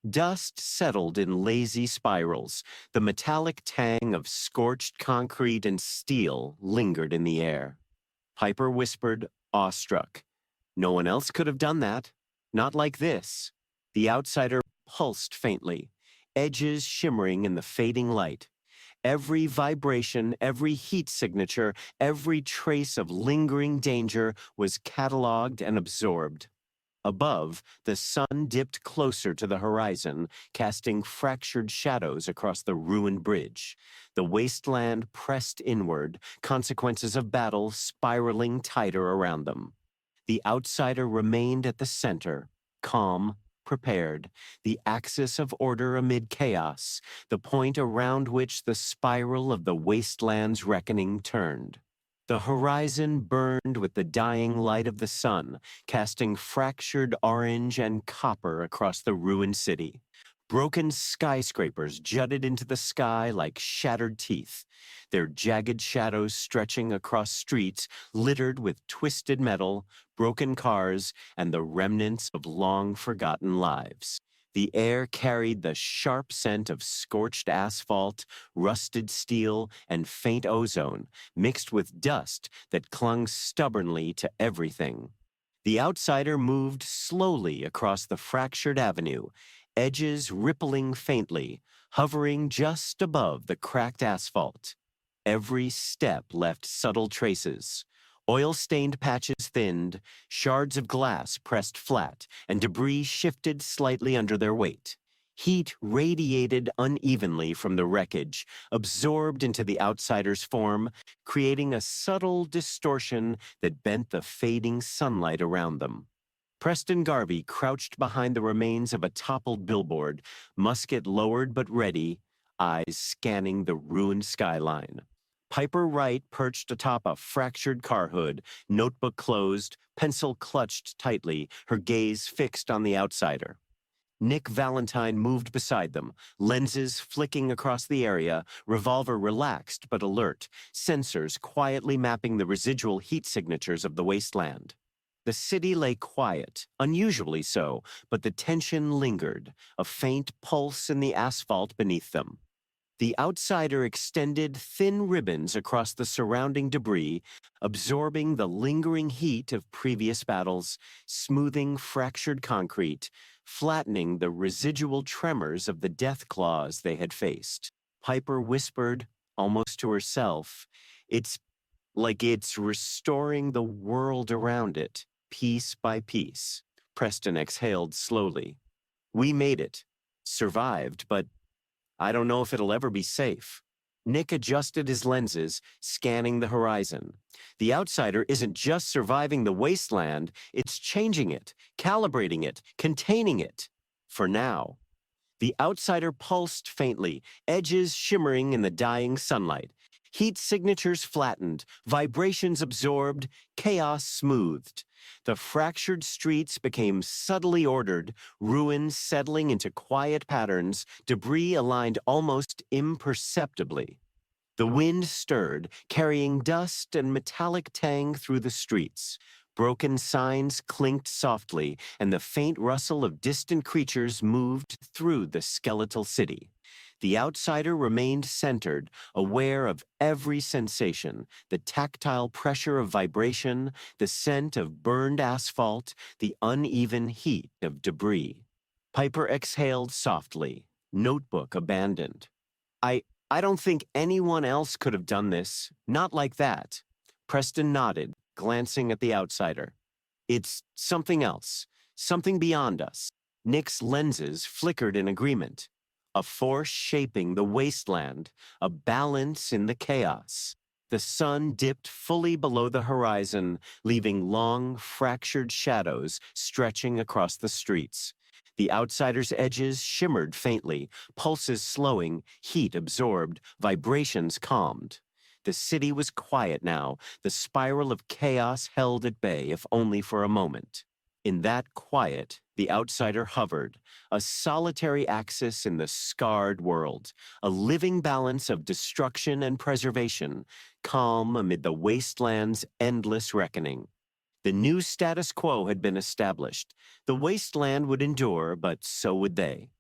Dust settled in lazy spirals. The metallic tang of scorched concrete and steel lingered in the air. Piper whispered, awestruck, "No one else could have done that. Not like this." The outsider pulsed faintly, edges shimmering in the fading light. Every vibration, every heat signature, every trace of lingering danger was cataloged and absorbed. Above, the sun dipped closer to the horizon, casting fractured shadows across the ruined bridge. The wasteland pressed inward, consequences of battle spiraling tighter around them. The outsider remained at the center, calm, prepared, the axis of order amid chaos, the point around which the spiral of the wasteland's reckoning turned. The horizon burned with the dying light of the sun, casting fractured orange and copper across the ruined city. Broken skyscrapers jutted into the sky like shattered teeth, their jagged shadows stretching across streets littered with twisted metal, broken cars, and the remnants of long-forgotten lives. The air carried the sharp scent of scorched asphalt, rusted steel, and faint ozone, mixed with dust that clung stubbornly to everything. The outsider moved slowly across the fractured avenue, edges rippling faintly, hovering just above the cracked asphalt. Every step left subtle traces. Oil-stained patches thinned, shards of glass pressed flat, and debris shifted slightly under their weight. Heat radiated unevenly from the wreckage, absorbed into the outsider's form, creating a subtle distortion that bent the fading sunlight around them. Preston Garvey crouched behind the remains of a toppled billboard, musket lowered but ready, eyes scanning the ruined skyline. Piper Wright perched atop a fractured car hood, notebook closed, pencil clutched tightly, her gaze fixed on the outsider. Nick Valentine moved beside them, lenses flicking across the area, revolver relaxed but alert, sensors quietly mapping the residual heat signatures of the wasteland. The city lay quiet, unusually so, but the tension lingered, a faint pulse in the asphalt beneath them. The outsider extended thin ribbons across the surrounding debris, absorbing the lingering heat of previous battles, smoothing fractured concrete, flattening the residual tremors of the deathclaws they had faced. Piper whispered, almost to herself, "It's like it's restoring the world around it, piece by piece." Preston exhaled slowly. "We made it. Survived, but I don't know if it'll ever be safe." Nick adjusted his lenses, scanning the horizon. The outsider isn't just surviving the wasteland, it's changing it, calibrating it, containing it. For now. The outsider pulsed faintly, edges shimmering in the dying sunlight. Heat signatures flattened, vibrations absorbed, chaos smoothed. The fractured streets became subtly ordered, ruins settling into quiet patterns, debris aligned almost imperceptibly. The wind stirred, carrying dust and metallic tang through the streets. Broken signs clinked softly, and the faint rustle of distant creatures moved through the skeletal city. The outsider remained centered, aware of every sensation, the tactile pressure of vibration, the scent of burned asphalt, the uneven heat of debris. Piper exhaled softly, notebook abandoned. I don't think anyone else could have done this, not like that." Preston nodded, glancing at the outsider. "It's something else, something beyond us." Nick's lenses flickered in agreement. A force shaping the wasteland, a balance in the chaos. The sun dipped fully below the horizon, leaving long, fractured shadows stretching across the streets. The outsider's edges shimmered faintly, pulses slowing, heat absorbed, vibrations calmed. The city was quiet now, the spiral of chaos held at bay, if only for a moment. In that quiet, the outsider hovered, a solitary axis in the scarred world, a living balance of destruction and preservation, calm amid the wasteland's endless reckoning. The new status quo had been established. The wasteland would endure, but so would they.